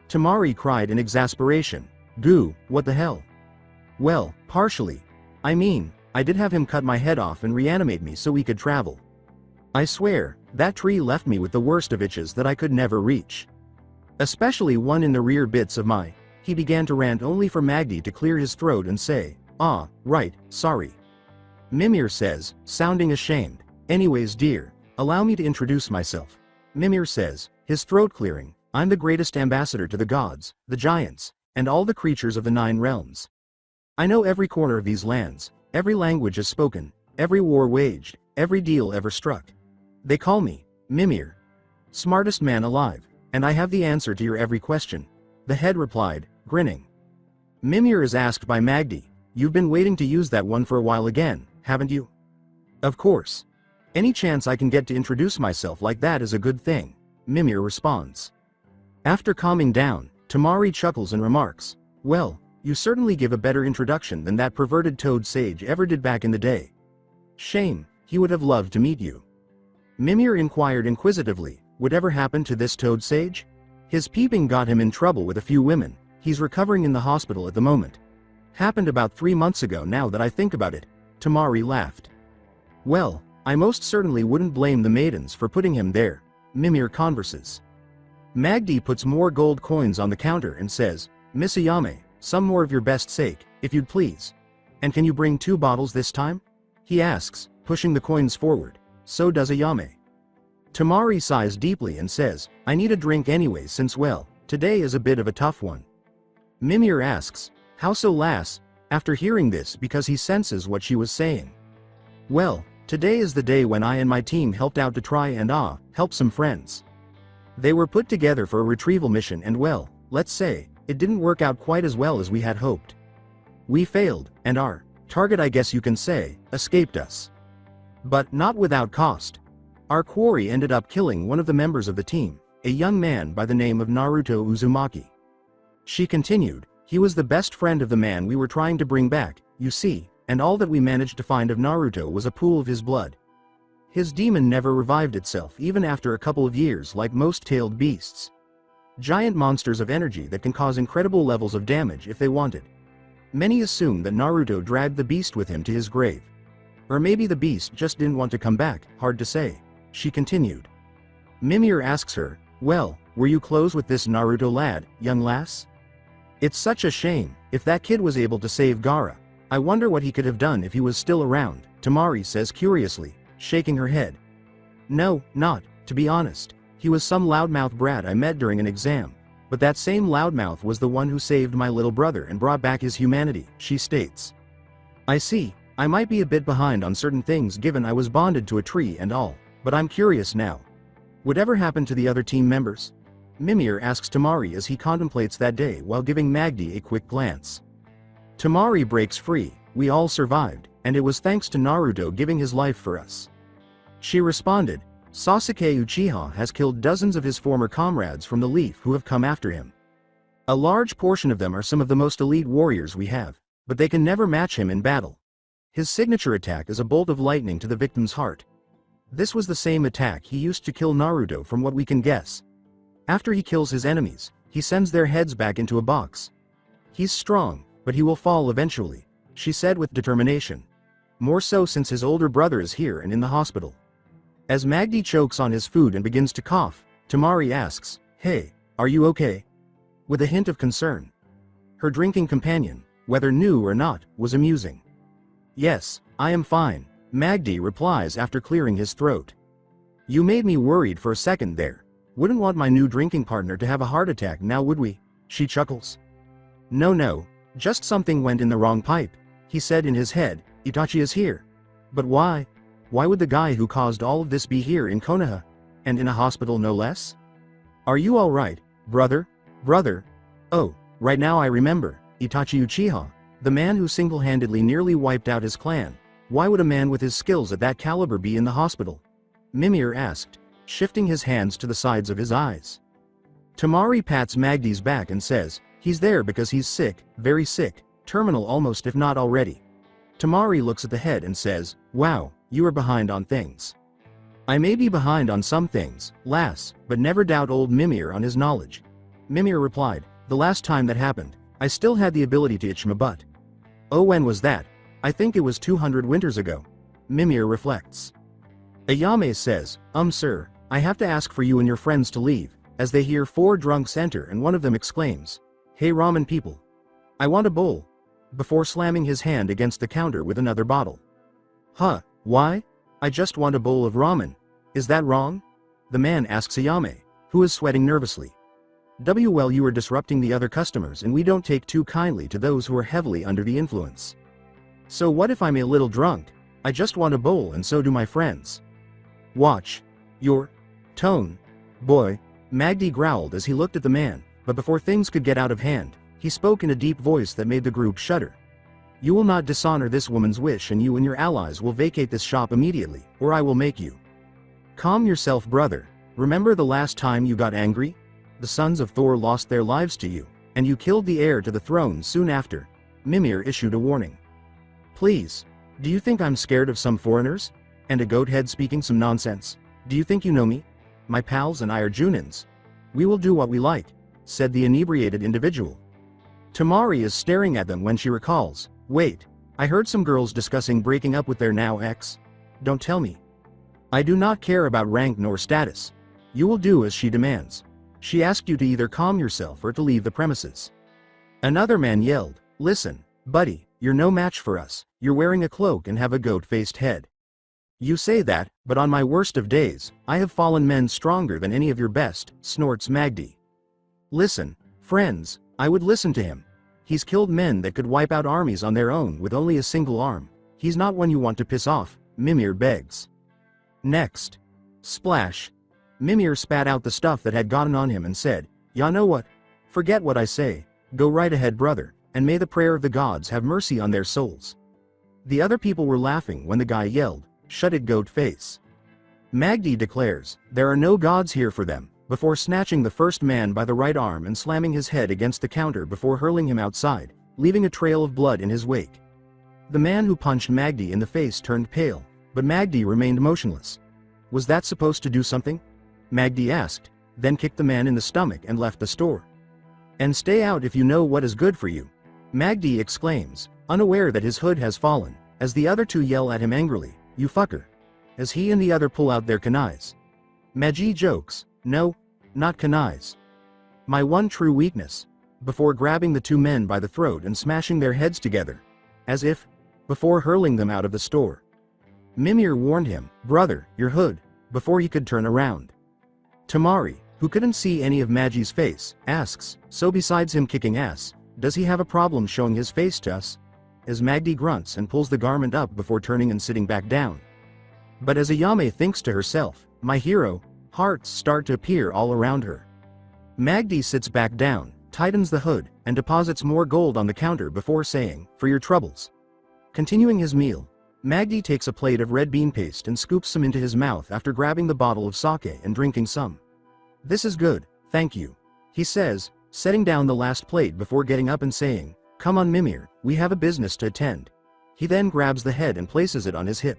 Tamari cried in exasperation. Goo, what the hell? Well, partially. I mean, I did have him cut my head off and reanimate me so we could travel. I swear, that tree left me with the worst of itches that I could never reach. Especially one in the rear bits of my. He began to rant only for Magdi to clear his throat and say, "Ah, right, sorry." Mimir says, sounding ashamed, "Anyways dear, allow me to introduce myself." Mimir says, his throat clearing, "I'm the greatest ambassador to the gods, the giants, and all the creatures of the 9 realms. I know every corner of these lands, every language is spoken, every war waged, every deal ever struck. They call me Mimir, smartest man alive, and I have the answer to your every question," the head replied, grinning. Mimir is asked by Magdi, "You've been waiting to use that one for a while again, haven't you?" "Of course. Any chance I can get to introduce myself like that is a good thing," Mimir responds. After calming down, Tamari chuckles and remarks, "Well, you certainly give a better introduction than that perverted toad sage ever did back in the day. Shame, he would have loved to meet you." Mimir inquired inquisitively, "Whatever happened to this toad sage? His peeping got him in trouble with a few women, he's recovering in the hospital at the moment. Happened about 3 months ago now that I think about it," Tamari laughed. "Well, I most certainly wouldn't blame the maidens for putting him there," Mimir converses. Magdi puts more gold coins on the counter and says, "Miss Ayame, some more of your best sake, if you'd please. And can you bring 2 bottles this time?" he asks, pushing the coins forward. So does Ayame. Tamari sighs deeply and says, "I need a drink anyway since well, today is a bit of a tough one." Mimir asks, "How so lass?" after hearing this because he senses what she was saying. "Well, today is the day when I and my team helped out to try and help some friends. They were put together for a retrieval mission and well, let's say, it didn't work out quite as well as we had hoped. We failed, and our target, I guess you can say, escaped us. But not without cost. Our quarry ended up killing one of the members of the team, a young man by the name of Naruto Uzumaki." She continued, "He was the best friend of the man we were trying to bring back, you see, and all that we managed to find of Naruto was a pool of his blood. His demon never revived itself even after a couple of years like most tailed beasts. Giant monsters of energy that can cause incredible levels of damage if they wanted. Many assume that Naruto dragged the beast with him to his grave. Or maybe the beast just didn't want to come back, hard to say," she continued. Mimir asks her, "Well, were you close with this Naruto lad, young lass? It's such a shame, if that kid was able to save Gaara. I wonder what he could have done if he was still around," Tamari says curiously, shaking her head. "No, not, to be honest. He was some loudmouth brat I met during an exam, but that same loudmouth was the one who saved my little brother and brought back his humanity," she states. "I see, I might be a bit behind on certain things given I was bonded to a tree and all, but I'm curious now. Whatever happened to the other team members?" Mimir asks Tamari as he contemplates that day while giving Magdi a quick glance. Tamari breaks free, "We all survived, and it was thanks to Naruto giving his life for us." She responded, "Sasuke Uchiha has killed dozens of his former comrades from the Leaf who have come after him. A large portion of them are some of the most elite warriors we have, but they can never match him in battle. His signature attack is a bolt of lightning to the victim's heart. This was the same attack he used to kill Naruto from what we can guess. After he kills his enemies, he sends their heads back into a box. He's strong, but he will fall eventually," she said with determination. "More so since his older brother is here and in the hospital." As Magdi chokes on his food and begins to cough, Tamari asks, "Hey, are you okay?" with a hint of concern. Her drinking companion, whether new or not, was amusing. "Yes, I am fine," Magdi replies after clearing his throat. "You made me worried for a second there. Wouldn't want my new drinking partner to have a heart attack now, would we?" she chuckles. No, just something went in the wrong pipe," he said in his head. "Itachi is here. But why? Why would the guy who caused all of this be here in Konoha? And in a hospital no less? Are you alright, brother? Brother? Oh, right now I remember, Itachi Uchiha, the man who single-handedly nearly wiped out his clan. Why would a man with his skills at that caliber be in the hospital?" Mimir asked, shifting his hands to the sides of his eyes. Tamari pats Magdi's back and says, "He's there because he's sick, very sick, terminal almost if not already." Tamari looks at the head and says, "Wow, you are behind on things." "I may be behind on some things, lass, but never doubt old Mimir on his knowledge." Mimir replied, "The last time that happened, I still had the ability to itch my butt." Oh, when was that? I think it was 200 winters ago. Mimir reflects. Ayame says, sir, I have to ask for you and your friends to leave, as they hear 4 drunks enter and one of them exclaims, "Hey ramen people. I want a bowl," before slamming his hand against the counter with another bottle. Huh, why? I just want a bowl of ramen. Is that wrong? The man asks Ayame, who is sweating nervously. Well, you are disrupting the other customers and we don't take too kindly to those who are heavily under the influence. So what if I'm a little drunk? I just want a bowl and so do my friends. Watch your tone, boy, Magdi growled as he looked at the man, but before things could get out of hand, he spoke in a deep voice that made the group shudder. You will not dishonor this woman's wish and you and your allies will vacate this shop immediately, or I will make you. Calm yourself, brother. Remember the last time you got angry? The sons of Thor lost their lives to you, and you killed the heir to the throne soon after. Mimir issued a warning. Please. Do you think I'm scared of some foreigners? And a goat head speaking some nonsense? Do you think you know me? My pals and I are Junins. We will do what we like, said the inebriated individual. Tamari is staring at them when she recalls, wait, I heard some girls discussing breaking up with their now ex. Don't tell me. I do not care about rank nor status. You will do as she demands. She asked you to either calm yourself or to leave the premises. Another man yelled, listen, buddy, you're no match for us, you're wearing a cloak and have a goat-faced head. You say that, but on my worst of days, I have fallen men stronger than any of your best, snorts Magdi. Listen, friends, I would listen to him. He's killed men that could wipe out armies on their own with only a single arm. He's not one you want to piss off, Mimir begs. Next. Splash. Mimir spat out the stuff that had gotten on him and said, ya know what? Forget what I say, go right ahead brother, and may the prayer of the gods have mercy on their souls. The other people were laughing when the guy yelled, shut it goat face. Magdi declares, there are no gods here for them, before snatching the first man by the right arm and slamming his head against the counter before hurling him outside, leaving a trail of blood in his wake. The man who punched Magdi in the face turned pale, but Magdi remained motionless. Was that supposed to do something? Magdi asked, then kicked the man in the stomach and left the store. And stay out if you know what is good for you. Magdi exclaims, unaware that his hood has fallen, as the other two yell at him angrily, you fucker. As he and the other pull out their kunais. Magi jokes, no, not kunais. My one true weakness. Before grabbing the two men by the throat and smashing their heads together. As if, before hurling them out of the store. Mimir warned him, brother, your hood, before he could turn around. Tamari, who couldn't see any of Magi's face, asks, so besides him kicking ass, does he have a problem showing his face to us? As Magdi grunts and pulls the garment up before turning and sitting back down. But as Ayame thinks to herself, my hero, hearts start to appear all around her. Magdi sits back down, tightens the hood, and deposits more gold on the counter before saying, for your troubles. Continuing his meal, Magdi takes a plate of red bean paste and scoops some into his mouth after grabbing the bottle of sake and drinking some. This is good, thank you, he says, setting down the last plate before getting up and saying, come on Mimir, we have a business to attend. He then grabs the head and places it on his hip.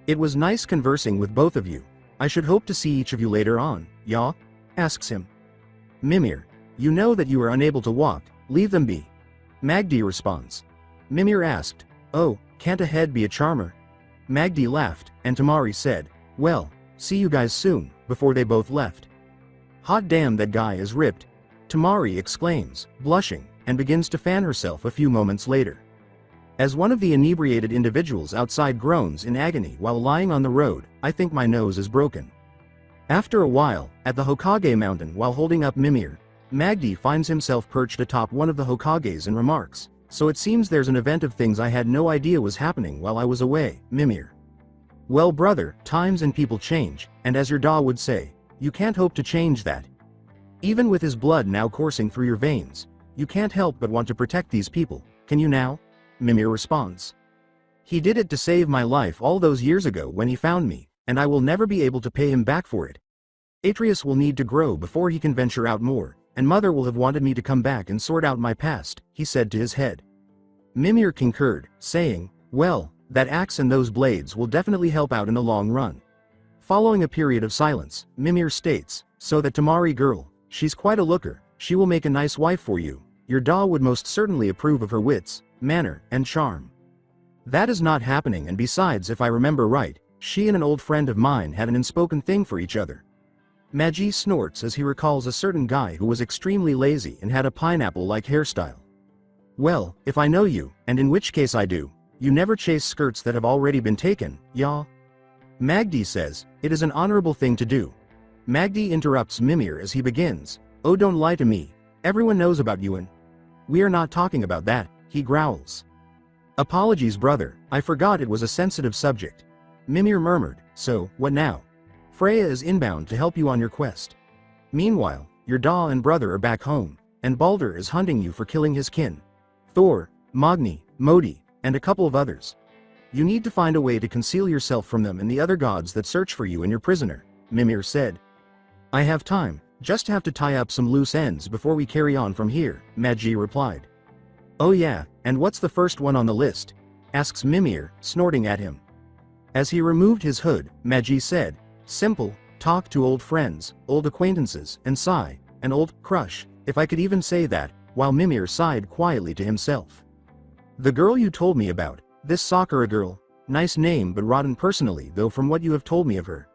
It was nice conversing with both of you. I should hope to see each of you later on, ya? Asks him. Mimir, you know that you are unable to walk, leave them be. Magdi responds. Mimir asked, oh, can't a head be a charmer? Magdi laughed, and Tamari said, well, see you guys soon, before they both left. Hot damn, that guy is ripped. Tamari exclaims, blushing, and begins to fan herself a few moments later. As one of the inebriated individuals outside groans in agony while lying on the road, I think my nose is broken. After a while, at the Hokage mountain while holding up Mimir, Magdi finds himself perched atop one of the Hokages and remarks, so it seems there's an event of things I had no idea was happening while I was away, Mimir. Well brother, times and people change, and as your Da would say, you can't hope to change that. Even with his blood now coursing through your veins, you can't help but want to protect these people, can you now? Mimir responds. He did it to save my life all those years ago when he found me, and I will never be able to pay him back for it. Atreus will need to grow before he can venture out more, and mother will have wanted me to come back and sort out my past, he said to his head. Mimir concurred, saying, well, that axe and those blades will definitely help out in the long run. Following a period of silence, Mimir states, so that Tamari girl, she's quite a looker, she will make a nice wife for you, your Da would most certainly approve of her wits, manner, and charm. That is not happening, and besides, if I remember right, she and an old friend of mine had an unspoken thing for each other. Magi snorts as he recalls a certain guy who was extremely lazy and had a pineapple-like hairstyle. Well, if I know you, and in which case I do, you never chase skirts that have already been taken, ya? Magdi says, it is an honorable thing to do. Magdi interrupts Mimir as he begins, oh, don't lie to me, everyone knows about you and… We are not talking about that, he growls. Apologies, brother, I forgot it was a sensitive subject. Mimir murmured, so, what now? Freya is inbound to help you on your quest. Meanwhile, your Da and brother are back home, and Baldur is hunting you for killing his kin. Thor, Magni, Modi, and a couple of others. You need to find a way to conceal yourself from them and the other gods that search for you and your prisoner, Mimir said. I have time, just have to tie up some loose ends before we carry on from here, Magi replied. Oh yeah, and what's the first one on the list? Asks Mimir, snorting at him. As he removed his hood, Magi said, simple, talk to old friends, old acquaintances, and sigh, an old crush, if I could even say that, while Mimir sighed quietly to himself. The girl you told me about, this Sakura girl, nice name but rotten personally though from what you have told me of her.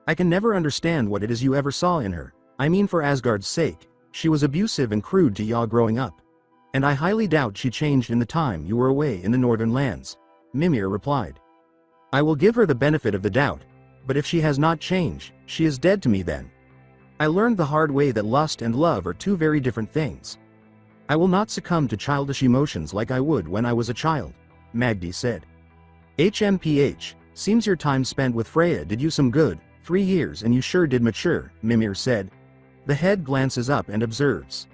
I can never understand what it is you ever saw in her, I mean for Asgard's sake, she was abusive and crude to ya growing up. And I highly doubt she changed in the time you were away in the northern lands, Mimir replied. I will give her the benefit of the doubt, but if she has not changed, she is dead to me then. I learned the hard way that lust and love are two very different things. I will not succumb to childish emotions like I would when I was a child, Magdi said. HMPH, seems your time spent with Freya did you some good, 3 years and you sure did mature, Mimir said. The head glances up and observes.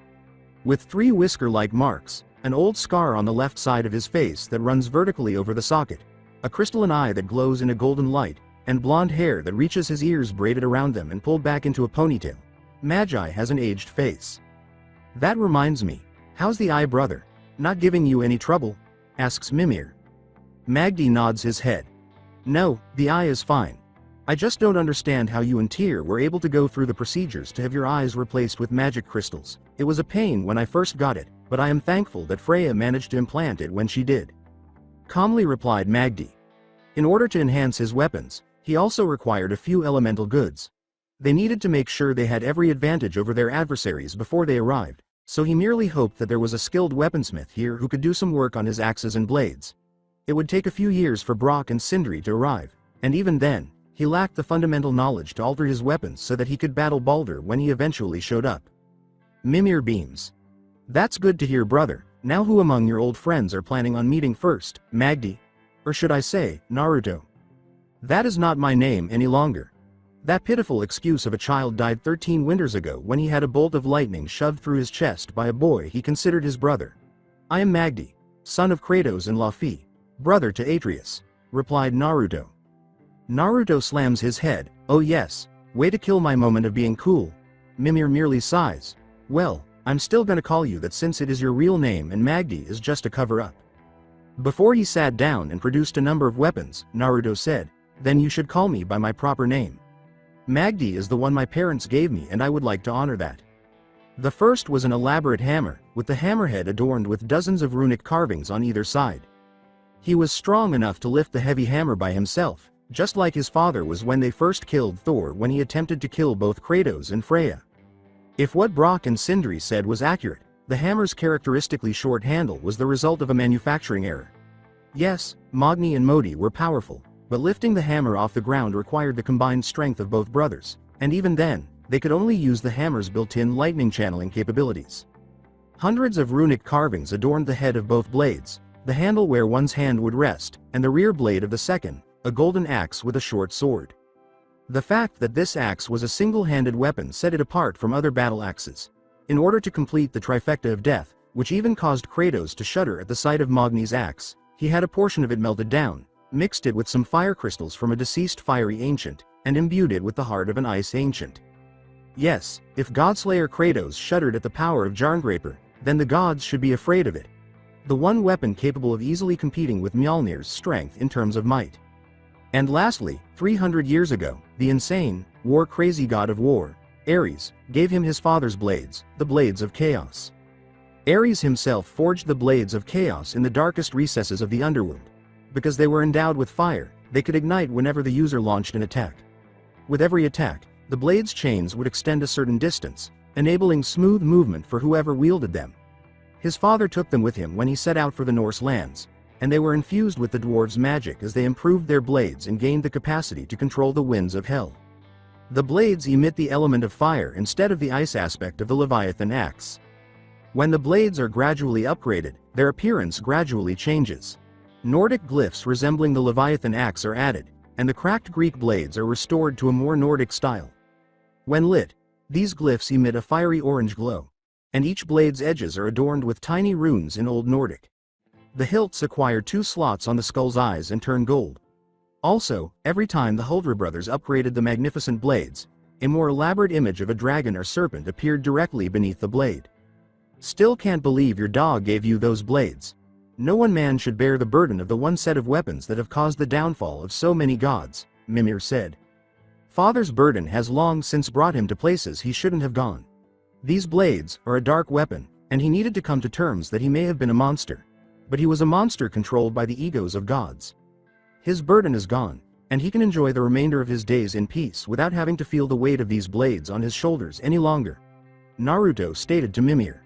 With 3 whisker-like marks, an old scar on the left side of his face that runs vertically over the socket, a crystalline eye that glows in a golden light, and blonde hair that reaches his ears braided around them and pulled back into a ponytail. Magi has an aged face. That reminds me, how's the eye, brother? Not giving you any trouble? Asks Mimir. Magdi nods his head. No, the eye is fine. I just don't understand how you and Tyr were able to go through the procedures to have your eyes replaced with magic crystals. It was a pain when I first got it, but I am thankful that Freya managed to implant it when she did. Calmly replied Magdi. In order to enhance his weapons, he also required a few elemental goods. They needed to make sure they had every advantage over their adversaries before they arrived, so he merely hoped that there was a skilled weaponsmith here who could do some work on his axes and blades. It would take a few years for Brock and Sindri to arrive, and even then, he lacked the fundamental knowledge to alter his weapons so that he could battle Baldur when he eventually showed up. Mimir beams. That's good to hear, brother. Now who among your old friends are planning on meeting first, Magdi? Or should I say, Naruto? That is not my name any longer. That pitiful excuse of a child died 13 winters ago when he had a bolt of lightning shoved through his chest by a boy he considered his brother. I am Magdi, son of Kratos and Laufey, brother to Atreus, replied Naruto. Naruto slams his head. Oh yes, way to kill my moment of being cool. Mimir merely sighs. Well, I'm still gonna call you that since it is your real name and Magdi is just a cover-up. Before he sat down and produced a number of weapons, Naruto said, then you should call me by my proper name. Magdi is the one my parents gave me and I would like to honor that. The first was an elaborate hammer, with the hammerhead adorned with dozens of runic carvings on either side. He was strong enough to lift the heavy hammer by himself, just like his father was when they first killed Thor when he attempted to kill both Kratos and Freya. If what Brock and Sindri said was accurate, the hammer's characteristically short handle was the result of a manufacturing error. Yes, Magni and Modi were powerful, but lifting the hammer off the ground required the combined strength of both brothers, and even then, they could only use the hammer's built-in lightning channeling capabilities. Hundreds of runic carvings adorned the head of both blades, the handle where one's hand would rest, and the rear blade of the second, a golden axe with a short sword. The fact that this axe was a single-handed weapon set it apart from other battle axes. In order to complete the trifecta of death, which even caused Kratos to shudder at the sight of Magni's axe, he had a portion of it melted down, mixed it with some fire crystals from a deceased fiery ancient, and imbued it with the heart of an ice ancient. Yes, if Godslayer Kratos shuddered at the power of Jarngraper, then the gods should be afraid of it. The one weapon capable of easily competing with Mjolnir's strength in terms of might. And lastly, 300 years ago, the insane, war-crazy god of war, Ares, gave him his father's blades, the blades of chaos. Ares himself forged the blades of chaos in the darkest recesses of the underworld. Because they were endowed with fire, they could ignite whenever the user launched an attack. With every attack, the blades' chains would extend a certain distance, enabling smooth movement for whoever wielded them. His father took them with him when he set out for the Norse lands, and they were infused with the dwarves' magic as they improved their blades and gained the capacity to control the winds of hell. The blades emit the element of fire instead of the ice aspect of the Leviathan axe. When the blades are gradually upgraded, their appearance gradually changes. Nordic glyphs resembling the Leviathan axe are added, and the cracked Greek blades are restored to a more Nordic style. When lit, these glyphs emit a fiery orange glow, and each blade's edges are adorned with tiny runes in Old Nordic. The hilts acquire 2 slots on the skull's eyes and turn gold. Also, every time the Huldra brothers upgraded the magnificent blades, a more elaborate image of a dragon or serpent appeared directly beneath the blade. Still can't believe your dog gave you those blades. No one man should bear the burden of the one set of weapons that have caused the downfall of so many gods, Mimir said. Father's burden has long since brought him to places he shouldn't have gone. These blades are a dark weapon, and he needed to come to terms that he may have been a monster. But he was a monster controlled by the egos of gods. His burden is gone, and he can enjoy the remainder of his days in peace without having to feel the weight of these blades on his shoulders any longer, Naruto stated to Mimir.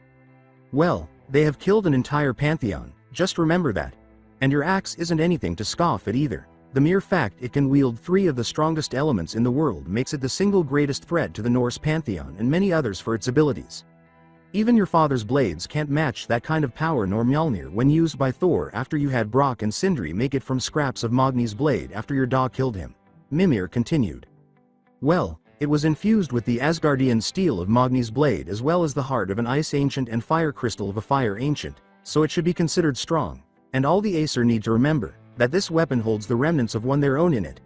Well, they have killed an entire pantheon, just remember that. And your axe isn't anything to scoff at either. The mere fact it can wield 3 of the strongest elements in the world makes it the single greatest threat to the Norse pantheon and many others for its abilities. Even your father's blades can't match that kind of power nor Mjolnir when used by Thor after you had Brock and Sindri make it from scraps of Magni's blade after your dog killed him, Mimir continued. Well, it was infused with the Asgardian steel of Magni's blade as well as the heart of an ice ancient and fire crystal of a fire ancient, so it should be considered strong, and all the Aesir need to remember that this weapon holds the remnants of one their own in it.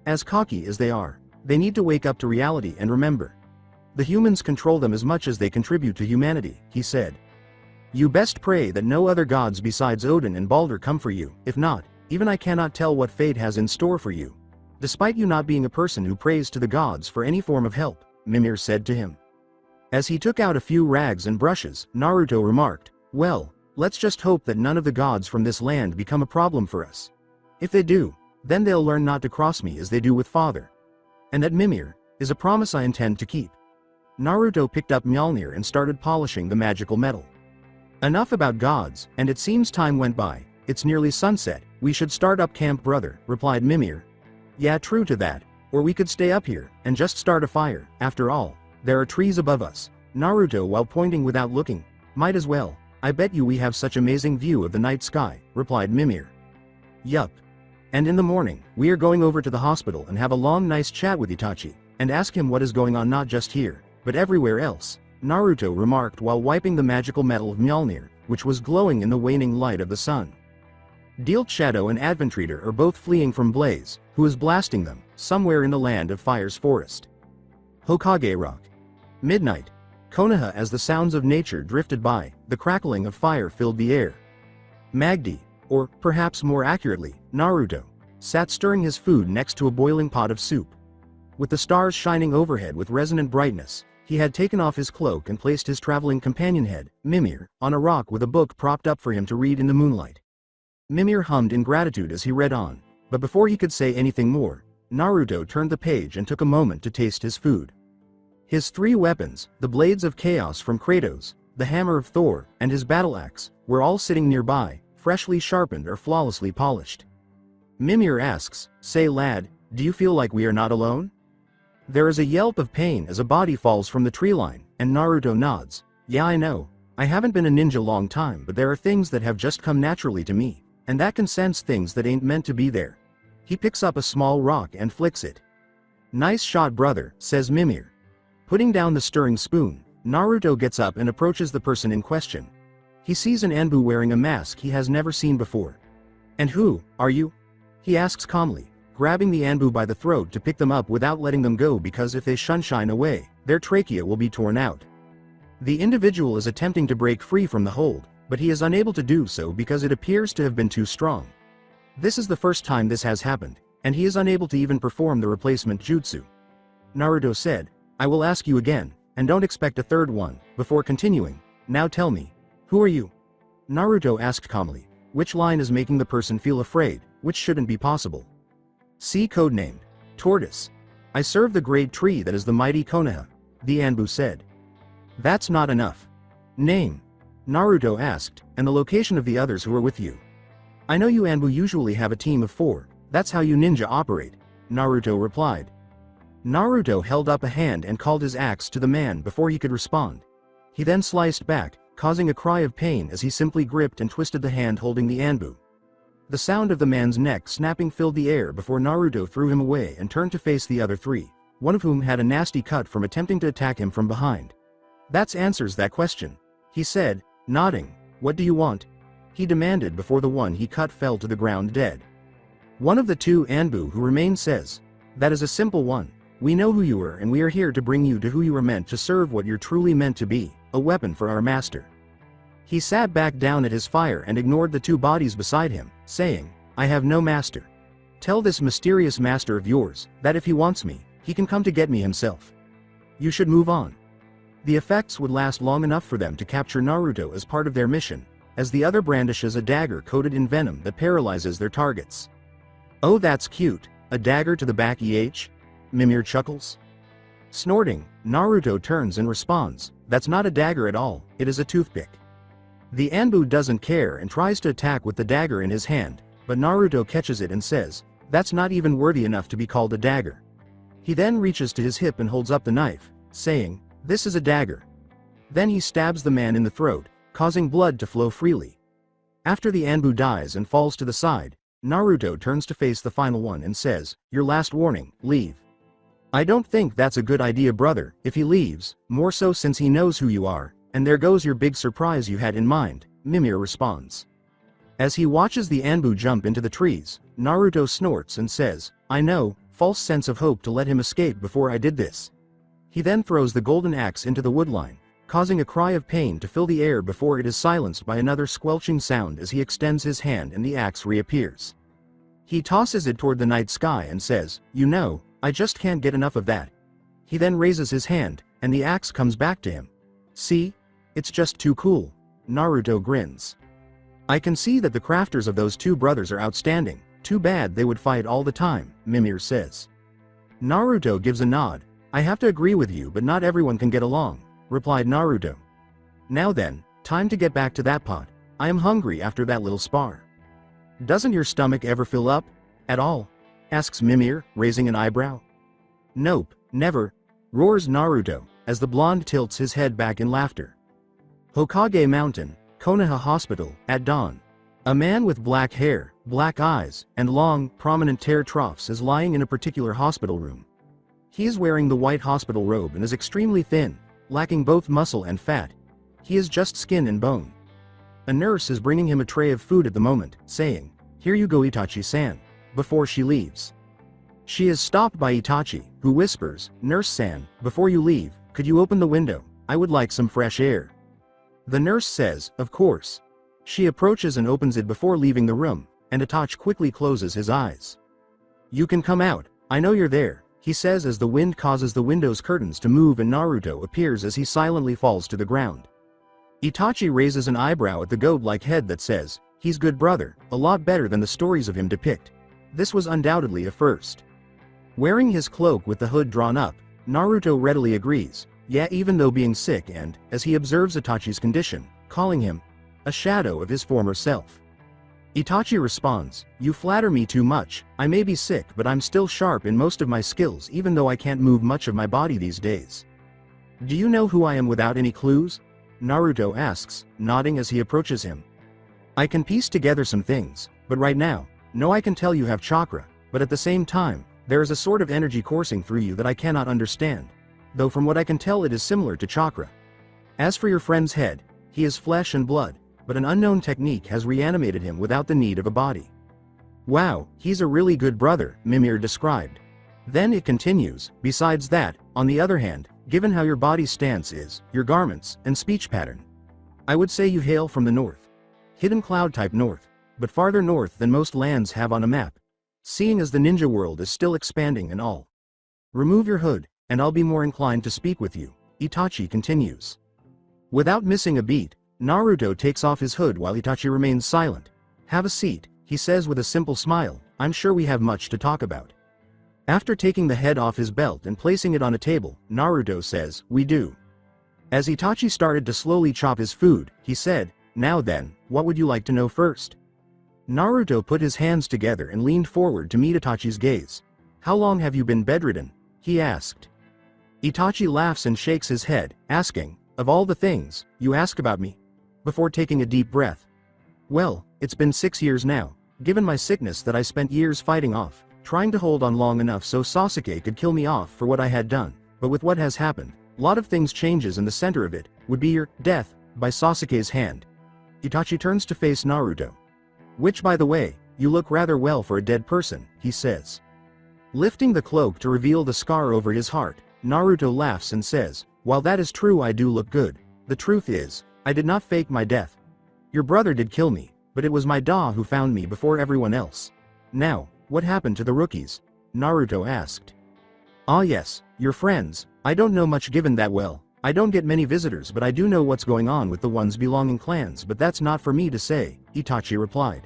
As cocky as they are, they need to wake up to reality and remember. The humans control them as much as they contribute to humanity, he said. You best pray that no other gods besides Odin and Balder come for you, if not, even I cannot tell what fate has in store for you. Despite you not being a person who prays to the gods for any form of help, Mimir said to him. As he took out a few rags and brushes, Naruto remarked, well, let's just hope that none of the gods from this land become a problem for us. If they do, then they'll learn not to cross me as they do with father. And that Mimir is a promise I intend to keep. Naruto picked up Mjolnir and started polishing the magical metal. Enough about gods, and it seems time went by. It's nearly sunset, we should start up camp, brother, replied Mimir. Yeah, true to that, or we could stay up here and just start a fire. After all, there are trees above us. Naruto, while pointing without looking, might as well. I bet you we have such amazing view of the night sky, replied Mimir. Yup. And in the morning, we are going over to the hospital and have a long nice chat with Itachi, and ask him what is going on not just here, but everywhere else, Naruto remarked while wiping the magical metal of Mjolnir, which was glowing in the waning light of the sun. Dealt Shadow and Adventreader are both fleeing from Blaze, who is blasting them, somewhere in the land of Fire's forest. Hokage Rock. Midnight. Konoha. As the sounds of nature drifted by, the crackling of fire filled the air. Magdi, or, perhaps more accurately, Naruto, sat stirring his food next to a boiling pot of soup. With the stars shining overhead with resonant brightness, he had taken off his cloak and placed his traveling companion head, Mimir, on a rock with a book propped up for him to read in the moonlight. Mimir hummed in gratitude as he read on, but before he could say anything more, Naruto turned the page and took a moment to taste his food. His 3 weapons, the blades of chaos from Kratos, the hammer of Thor, and his battle axe, were all sitting nearby, freshly sharpened or flawlessly polished. Mimir asks, say lad, do you feel like we are not alone? There is a yelp of pain as a body falls from the tree line, and Naruto nods. Yeah, I know. I haven't been a ninja long time, but there are things that have just come naturally to me, and that can sense things that ain't meant to be there. He picks up a small rock and flicks it. Nice shot, brother, says Mimir. Putting down the stirring spoon, Naruto gets up and approaches the person in question. He sees an Anbu wearing a mask he has never seen before. And who are you? He asks calmly, grabbing the Anbu by the throat to pick them up without letting them go, because if they shine away, their trachea will be torn out. The individual is attempting to break free from the hold, but he is unable to do so because it appears to have been too strong. This is the first time this has happened, and he is unable to even perform the replacement jutsu. Naruto said, I will ask you again, and don't expect a third one, before continuing. Now tell me, Who are you? Naruto asked calmly. Which line is making the person feel afraid, which shouldn't be possible? See codenamed Tortoise. I serve the great tree that is the mighty Konoha, the Anbu said. That's not enough. Name? Naruto asked, and the location of the others who are with you. I know you Anbu usually have a team of 4, that's how you ninja operate, Naruto replied. Naruto held up a hand and called his axe to the man before he could respond. He then sliced back, causing a cry of pain as he simply gripped and twisted the hand holding the Anbu. The sound of the man's neck snapping filled the air before Naruto threw him away and turned to face the other 3, one of whom had a nasty cut from attempting to attack him from behind. That answers that question, he said, nodding. What do you want? He demanded before the one he cut fell to the ground dead. One of the 2 Anbu who remained says, that is a simple one. We know who you are and we are here to bring you to who you are meant to serve, what you're truly meant to be, a weapon for our master. He sat back down at his fire and ignored the 2 bodies beside him, saying, I have no master. Tell this mysterious master of yours, that if he wants me, he can come to get me himself. You should move on. The effects would last long enough for them to capture Naruto as part of their mission, as the other brandishes a dagger coated in venom that paralyzes their targets. Oh, that's cute, a dagger to the back Mimir chuckles. Snorting, Naruto turns and responds, that's not a dagger at all, it is a toothpick. The Anbu doesn't care and tries to attack with the dagger in his hand, but Naruto catches it and says, that's not even worthy enough to be called a dagger. He then reaches to his hip and holds up the knife, saying, this is a dagger. Then he stabs the man in the throat, causing blood to flow freely. After the Anbu dies and falls to the side, Naruto turns to face the final one and says, your last warning, leave. I don't think that's a good idea, brother, if he leaves, more so since he knows who you are, and there goes your big surprise you had in mind, Mimir responds. As he watches the Anbu jump into the trees, Naruto snorts and says, I know, false sense of hope to let him escape before I did this. He then throws the golden axe into the woodline, causing a cry of pain to fill the air before it is silenced by another squelching sound as he extends his hand and the axe reappears. He tosses it toward the night sky and says, you know, I just can't get enough of that. He then raises his hand, and the axe comes back to him. See? It's just too cool. Naruto grins. I can see that the crafters of those 2 brothers are outstanding, too bad they would fight all the time, Mimir says. Naruto gives a nod. I have to agree with you, but not everyone can get along, replied Naruto. Now then, time to get back to that pot. I am hungry after that little spar. Doesn't your stomach ever fill up? At all? Asks Mimir, raising an eyebrow. Nope, never, roars Naruto, as the blonde tilts his head back in laughter. Hokage Mountain, Konoha Hospital, at dawn. A man with black hair, black eyes, and long, prominent tear troughs is lying in a particular hospital room. He is wearing the white hospital robe and is extremely thin, lacking both muscle and fat. He is just skin and bone. A nurse is bringing him a tray of food at the moment, saying, here you go Itachi-san, before she leaves. She is stopped by Itachi, who whispers, Nurse-san, before you leave, could you open the window? I would like some fresh air. The nurse says, of course. She approaches and opens it before leaving the room, and Itachi quickly closes his eyes. You can come out, I know you're there, he says as the wind causes the window's curtains to move and Naruto appears as he silently falls to the ground. Itachi raises an eyebrow at the goat-like head that says, he's good brother, a lot better than the stories of him depict. This was undoubtedly a first. Wearing his cloak with the hood drawn up, Naruto readily agrees, yeah, even though being sick and, as he observes Itachi's condition, calling him a shadow of his former self. Itachi responds, you flatter me too much, I may be sick but I'm still sharp in most of my skills even though I can't move much of my body these days. Do you know who I am without any clues? Naruto asks, nodding as he approaches him. I can piece together some things, but right now, no, I can tell you have chakra, but at the same time, there is a sort of energy coursing through you that I cannot understand. Though from what I can tell it is similar to chakra. As for your friend's head, he is flesh and blood, but an unknown technique has reanimated him without the need of a body. Wow, he's a really good brother, Mimir described. Then it continues, besides that, on the other hand, given how your body's stance is, your garments, and speech pattern. I would say you hail from the north. Hidden cloud type north, but farther north than most lands have on a map. Seeing as the ninja world is still expanding and all. Remove your hood, and I'll be more inclined to speak with you, Itachi continues. Without missing a beat, Naruto takes off his hood while Itachi remains silent. "Have a seat," he says with a simple smile, "I'm sure we have much to talk about." After taking the head off his belt and placing it on a table, Naruto says, "We do." As Itachi started to slowly chop his food, he said, "Now then, what would you like to know first?" Naruto put his hands together and leaned forward to meet Itachi's gaze. "How long have you been bedridden?" he asked. Itachi laughs and shakes his head, asking, "Of all the things you ask about me?" Before taking a deep breath. "Well, it's been 6 years now, given my sickness that I spent years fighting off, trying to hold on long enough so Sasuke could kill me off for what I had done, but with what has happened, a lot of things changes and the center of it would be your death by Sasuke's hand." Itachi turns to face Naruto. "Which, by the way, you look rather well for a dead person," he says. Lifting the cloak to reveal the scar over his heart, Naruto laughs and says, "While that is true, I do look good. The truth is, I did not fake my death. Your brother did kill me, but it was my Da who found me before everyone else." "Now, what happened to the rookies?" Naruto asked. "Ah yes, your friends, I don't know much given that well. I don't get many visitors, but I do know what's going on with the ones belonging clans, but that's not for me to say," Itachi replied.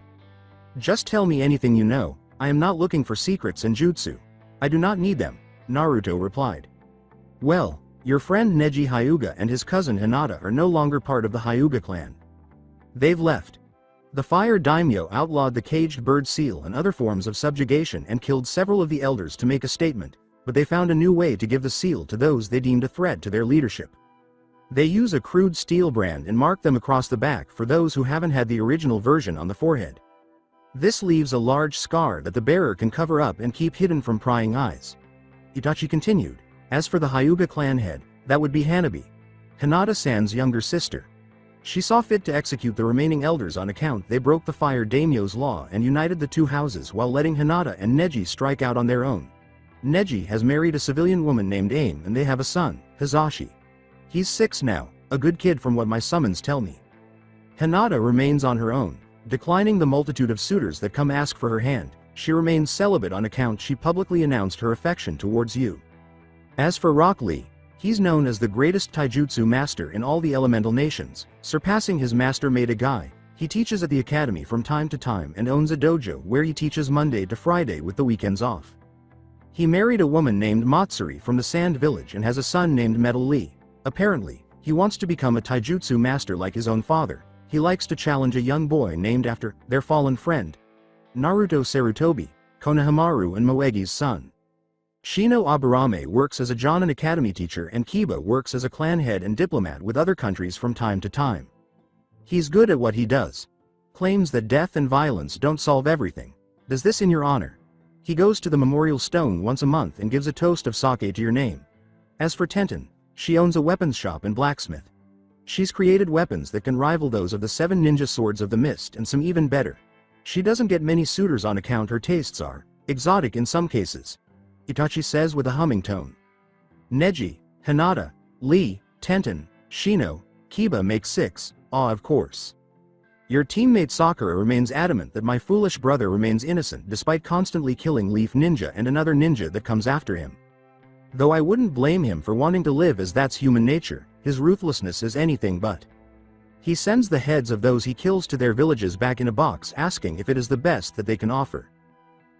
"Just tell me anything you know, I am not looking for secrets and jutsu. I do not need them," Naruto replied. "Well, your friend Neji Hyuga and his cousin Hinata are no longer part of the Hyuga clan. They've left. The fire daimyo outlawed the caged bird seal and other forms of subjugation and killed several of the elders to make a statement, but they found a new way to give the seal to those they deemed a threat to their leadership. They use a crude steel brand and mark them across the back for those who haven't had the original version on the forehead. This leaves a large scar that the bearer can cover up and keep hidden from prying eyes." Itachi continued, "As for the Hyuga clan head, that would be Hanabi, Hinata-san's younger sister. She saw fit to execute the remaining elders on account they broke the fire daimyo's law and united the two houses while letting Hinata and Neji strike out on their own. Neji has married a civilian woman named Aim and they have a son, Hizashi. He's 6 now, a good kid from what my summons tell me. Hinata remains on her own, declining the multitude of suitors that come ask for her hand. She remains celibate on account she publicly announced her affection towards you. As for Rock Lee, he's known as the greatest taijutsu master in all the elemental nations, surpassing his master-made Agai. He teaches at the academy from time to time and owns a dojo where he teaches Monday to Friday with the weekends off. He married a woman named Matsuri from the Sand Village and has a son named Metal Lee. Apparently, he wants to become a taijutsu master like his own father. He likes to challenge a young boy named after their fallen friend, Naruto Sarutobi, Konohamaru and Moegi's son. Shino Aburame works as a Jonin Academy teacher and Kiba works as a clan head and diplomat with other countries from time to time. He's good at what he does. Claims that death and violence don't solve everything. Does this in your honor. He goes to the memorial stone once a month and gives a toast of sake to your name. As for Tenten, she owns a weapons shop and blacksmith. She's created weapons that can rival those of the 7 ninja swords of the mist and some even better. She doesn't get many suitors on account her tastes are exotic in some cases," Itachi says with a humming tone. "Neji, Hinata, Lee, Tenten, Shino, Kiba make 6, of course. Your teammate Sakura remains adamant that my foolish brother remains innocent despite constantly killing Leaf Ninja and another ninja that comes after him. Though I wouldn't blame him for wanting to live as that's human nature, his ruthlessness is anything but. He sends the heads of those he kills to their villages back in a box asking if it is the best that they can offer.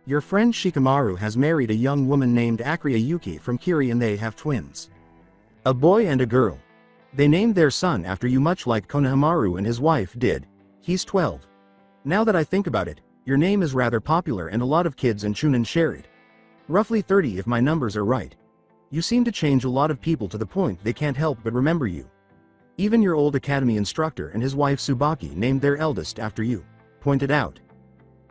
Your friend Shikamaru has married a young woman named Akria Yuki from Kiri and they have twins. A boy and a girl. They named their son after you much like Konohamaru and his wife did. He's 12. Now that I think about it, your name is rather popular and a lot of kids in Chunin share it. Roughly 30 if my numbers are right. You seem to change a lot of people to the point they can't help but remember you. Even your old academy instructor and his wife Tsubaki named their eldest after you," pointed out.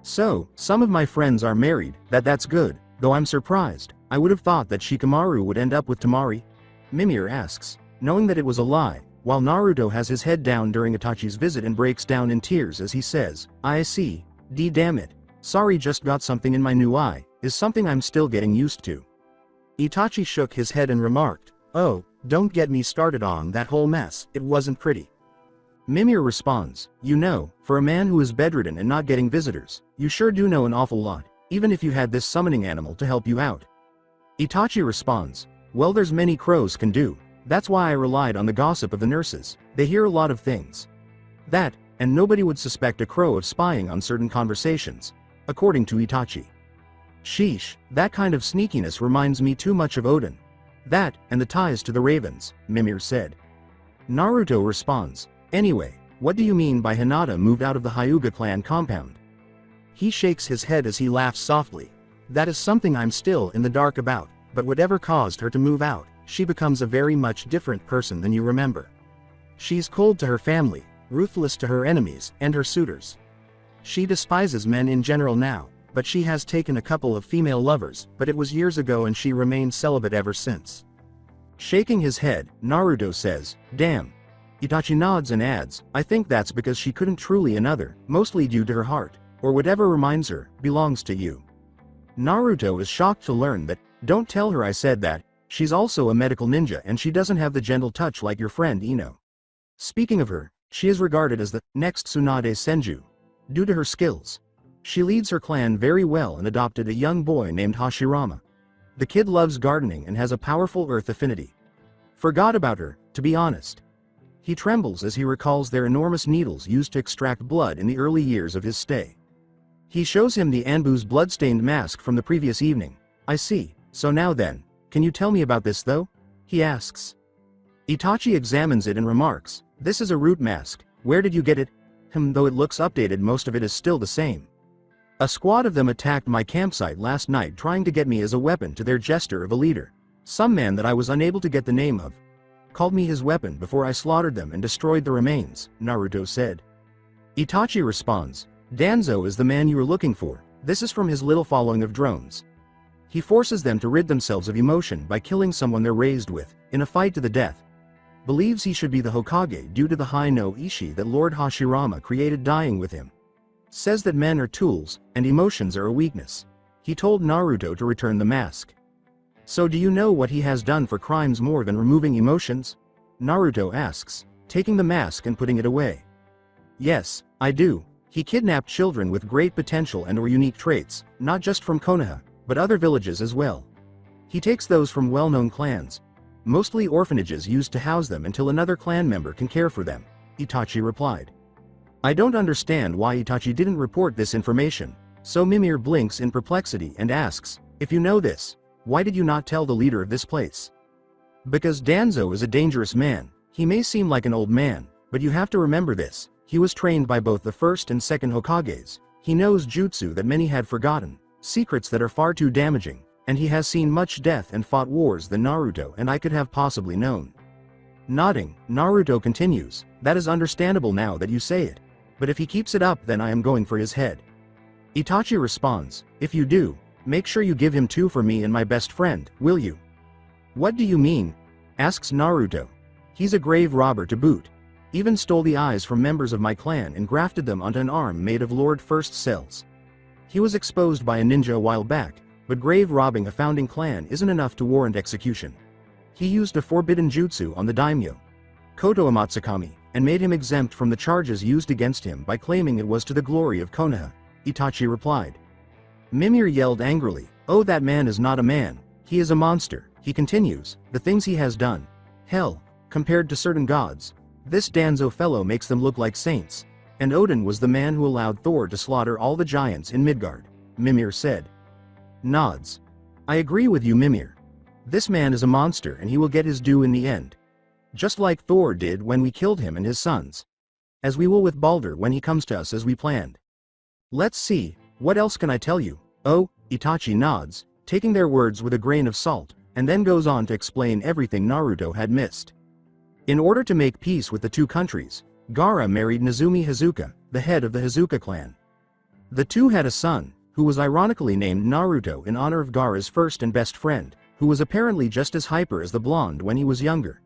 "So, some of my friends are married, that's good, though I'm surprised. I would have thought that Shikamaru would end up with Tamari?" Mimir asks, knowing that it was a lie, while Naruto has his head down during Itachi's visit and breaks down in tears as he says, "I see, damn it. Sorry, just got something in my new eye, is something I'm still getting used to." Itachi shook his head and remarked, "Oh, don't get me started on that whole mess, it wasn't pretty." Mimir responds, "You know, for a man who is bedridden and not getting visitors, you sure do know an awful lot, even if you had this summoning animal to help you out." Itachi responds, "Well, there's many crows can do, that's why I relied on the gossip of the nurses, they hear a lot of things. That, and nobody would suspect a crow of spying on certain conversations, according to Itachi. Sheesh, that kind of sneakiness reminds me too much of Odin. That, and the ties to the ravens, Mimir said. Naruto responds, anyway, what do you mean by Hinata moved out of the Hyuga clan compound? He shakes his head as he laughs softly. That is something I'm still in the dark about, but whatever caused her to move out, she becomes a very much different person than you remember. She's cold to her family, ruthless to her enemies and her suitors. She despises men in general now, but she has taken a couple of female lovers, but it was years ago and she remained celibate ever since. Shaking his head, Naruto says, damn. Itachi nods and adds, I think that's because she couldn't truly another, mostly due to her heart, or whatever reminds her, belongs to you. Naruto is shocked to learn that, don't tell her I said that, she's also a medical ninja and she doesn't have the gentle touch like your friend Ino. Speaking of her, she is regarded as the next Sunade Senju. Due to her skills. She leads her clan very well and adopted a young boy named Hashirama. The kid loves gardening and has a powerful earth affinity. Forgot about her, to be honest. He trembles as he recalls their enormous needles used to extract blood in the early years of his stay. He shows him the Anbu's blood-stained mask from the previous evening. I see, so now then, can you tell me about this though? He asks. Itachi examines it and remarks, this is a root mask, where did you get it? Though it looks updated, most of it is still the same. A squad of them attacked my campsite last night trying to get me as a weapon to their jester of a leader. Some man that I was unable to get the name of. Called me his weapon before I slaughtered them and destroyed the remains, Naruto said. Itachi responds, Danzo is the man you were looking for, this is from his little following of drones. He forces them to rid themselves of emotion by killing someone they're raised with, in a fight to the death. Believes he should be the Hokage due to the high no ishi that Lord Hashirama created dying with him. Says that men are tools, and emotions are a weakness. He told Naruto to return the mask. So do you know what he has done for crimes more than removing emotions? Naruto asks, taking the mask and putting it away. Yes, I do. He kidnapped children with great potential and or unique traits, not just from Konoha, but other villages as well. He takes those from well-known clans. Mostly orphanages used to house them until another clan member can care for them, Itachi replied. I don't understand why Itachi didn't report this information, so Mimir blinks in perplexity and asks, if you know this, why did you not tell the leader of this place? Because Danzo is a dangerous man. He may seem like an old man, but you have to remember this, he was trained by both the first and second Hokages. He knows jutsu that many had forgotten, secrets that are far too damaging, and he has seen much death and fought wars than Naruto and I could have possibly known. Nodding, Naruto continues, that is understandable now that you say it. But if he keeps it up then I am going for his head. Itachi responds, if you do, make sure you give him 2 for me and my best friend, will you? What do you mean? Asks Naruto. He's a grave robber to boot. Even stole the eyes from members of my clan and grafted them onto an arm made of Lord First cells. He was exposed by a ninja a while back, but grave robbing a founding clan isn't enough to warrant execution. He used a forbidden jutsu on the daimyo, Koto Amatsukami, and made him exempt from the charges used against him by claiming it was to the glory of Konoha, Itachi replied. Mimir yelled angrily, oh that man is not a man, he is a monster, he continues, the things he has done. Hell, compared to certain gods, this Danzo fellow makes them look like saints. And Odin was the man who allowed Thor to slaughter all the giants in Midgard, Mimir said. Nods. I agree with you Mimir. This man is a monster and he will get his due in the end. Just like Thor did when we killed him and his sons. As we will with Balder when he comes to us as we planned. Let's see, what else can I tell you? Oh, Itachi nods, taking their words with a grain of salt, and then goes on to explain everything Naruto had missed. In order to make peace with the 2 countries, Gaara married Nezumi Hazuka, the head of the Hazuka clan. The 2 had a son, who was ironically named Naruto in honor of Gaara's first and best friend, who was apparently just as hyper as the blonde when he was younger.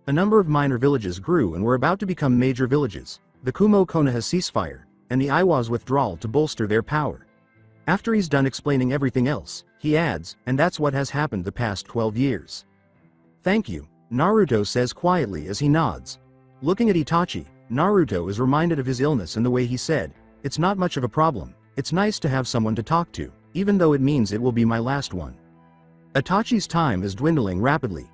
A number of minor villages grew and were about to become major villages, the Kumo Konoha ceasefire, and the Iwa's withdrawal to bolster their power. After he's done explaining everything else, he adds, and that's what has happened the past 12 years. Thank you, Naruto says quietly as he nods. Looking at Itachi, Naruto is reminded of his illness and the way he said, it's not much of a problem, it's nice to have someone to talk to, even though it means it will be my last one. Itachi's time is dwindling rapidly.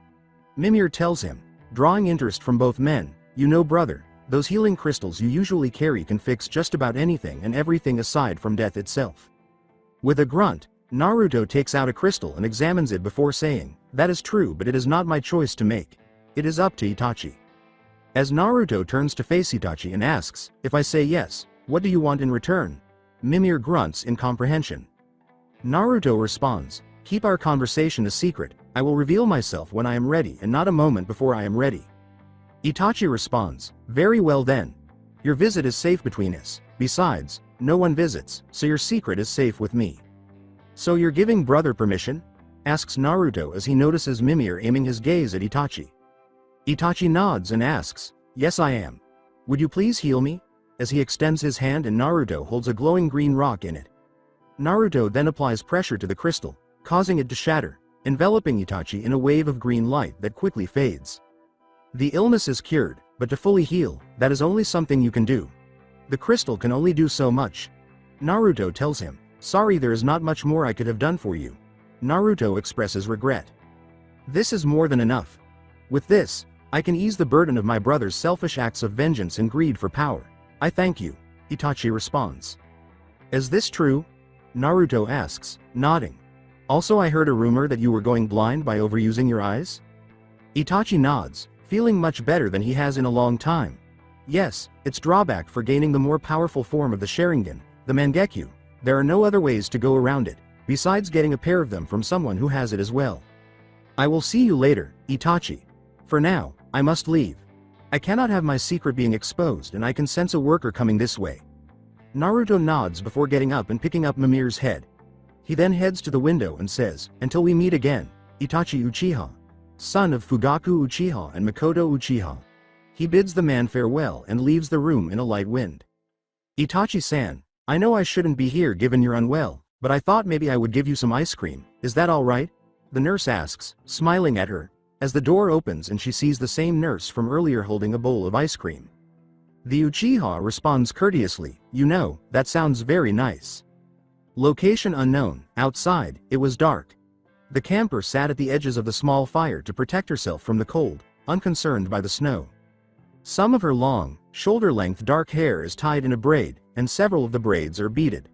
Mimir tells him, drawing interest from both men, you know brother, Those healing crystals you usually carry can fix just about anything and everything aside from death itself. With a grunt, Naruto takes out a crystal and examines it before saying, "That is true, but it is not my choice to make. It is up to Itachi." As Naruto turns to face Itachi and asks, "If I say yes, what do you want in return?" Mimir grunts in comprehension. Naruto responds, "Keep our conversation a secret. I will reveal myself when I am ready and not a moment before I am ready." Itachi responds, "Very well then. Your visit is safe between us. Besides, no one visits, so your secret is safe with me." "So you're giving brother permission?" asks Naruto as he notices Mimir aiming his gaze at Itachi. Itachi nods and asks, "Yes I am. Would you please heal me?" as he extends his hand and Naruto holds a glowing green rock in it. Naruto then applies pressure to the crystal, causing it to shatter, enveloping Itachi in a wave of green light that quickly fades. The illness is cured, but to fully heal, that is only something you can do. The crystal can only do so much. Naruto tells him, "Sorry, there is not much more I could have done for you." Naruto expresses regret. "This is more than enough. With this, I can ease the burden of my brother's selfish acts of vengeance and greed for power. I thank you," Itachi responds. "Is this true?" Naruto asks, nodding. "Also, I heard a rumor that you were going blind by overusing your eyes?" Itachi nods, feeling much better than he has in a long time. "Yes, its drawback for gaining the more powerful form of the Sharingan, the Mangekyo. There are no other ways to go around it, besides getting a pair of them from someone who has it as well. I will see you later, Itachi. For now, I must leave. I cannot have my secret being exposed and I can sense a worker coming this way." Naruto nods before getting up and picking up Mimir's head. He then heads to the window and says, "Until we meet again, Itachi Uchiha, son of Fugaku Uchiha and Makoto Uchiha." He bids the man farewell and leaves the room in a light wind. "Itachi-san, I know I shouldn't be here given you're unwell, but I thought maybe I would give you some ice cream. Is that alright?" The nurse asks, smiling at her, as the door opens and she sees the same nurse from earlier holding a bowl of ice cream. The Uchiha responds courteously, "You know, that sounds very nice." Location unknown. Outside, it was dark. The camper sat at the edges of the small fire to protect herself from the cold, unconcerned by the snow. Some of her long, shoulder-length dark hair is tied in a braid, and several of the braids are beaded.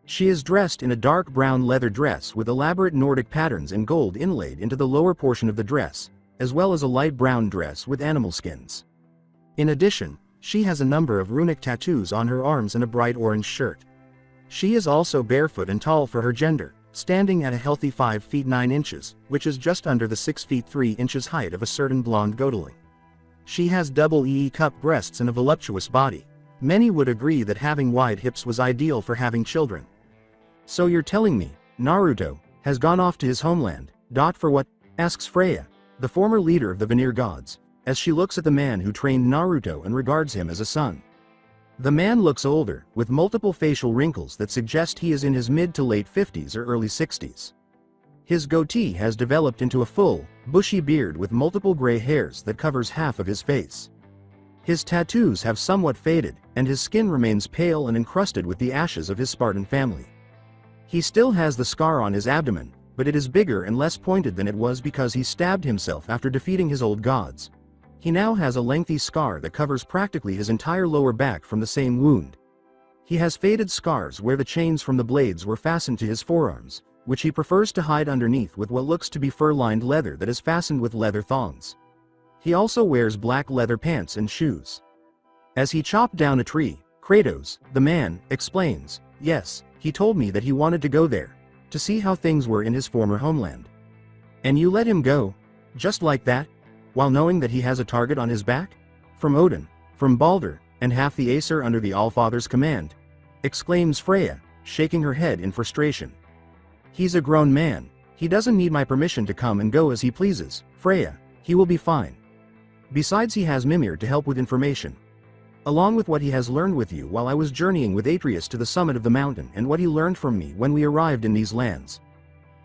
She is dressed in a dark brown leather dress with elaborate Nordic patterns and gold inlaid into the lower portion of the dress, as well as a light brown dress with animal skins. In addition, she has a number of runic tattoos on her arms and a bright orange shirt. She is also barefoot and tall for her gender, standing at a healthy 5 feet 9 inches, which is just under the 6 feet 3 inches height of a certain blonde Godeling. She has double cup breasts and a voluptuous body. Many would agree that having wide hips was ideal for having children. "So you're telling me, Naruto has gone off to his homeland, for what?" asks Freya, the former leader of the Vanir gods, as she looks at the man who trained Naruto and regards him as a son. The man looks older, with multiple facial wrinkles that suggest he is in his mid to late 50s or early 60s. His goatee has developed into a full, bushy beard with multiple gray hairs that covers half of his face. His tattoos have somewhat faded, and his skin remains pale and encrusted with the ashes of his Spartan family. He still has the scar on his abdomen, but it is bigger and less pointed than it was because he stabbed himself after defeating his old gods. He now has a lengthy scar that covers practically his entire lower back from the same wound. He has faded scars where the chains from the blades were fastened to his forearms, which he prefers to hide underneath with what looks to be fur-lined leather that is fastened with leather thongs. He also wears black leather pants and shoes. As he chopped down a tree, Kratos, the man, explains, "Yes, he told me that he wanted to go there, to see how things were in his former homeland. And you let him go? Just like that? While knowing that he has a target on his back? From Odin, from Balder, and half the Aesir under the Allfather's command," exclaims Freya, shaking her head in frustration. "He's a grown man. He doesn't need my permission to come and go as he pleases, Freya. He will be fine. Besides, he has Mimir to help with information. Along with what he has learned with you while I was journeying with Atreus to the summit of the mountain and what he learned from me when we arrived in these lands.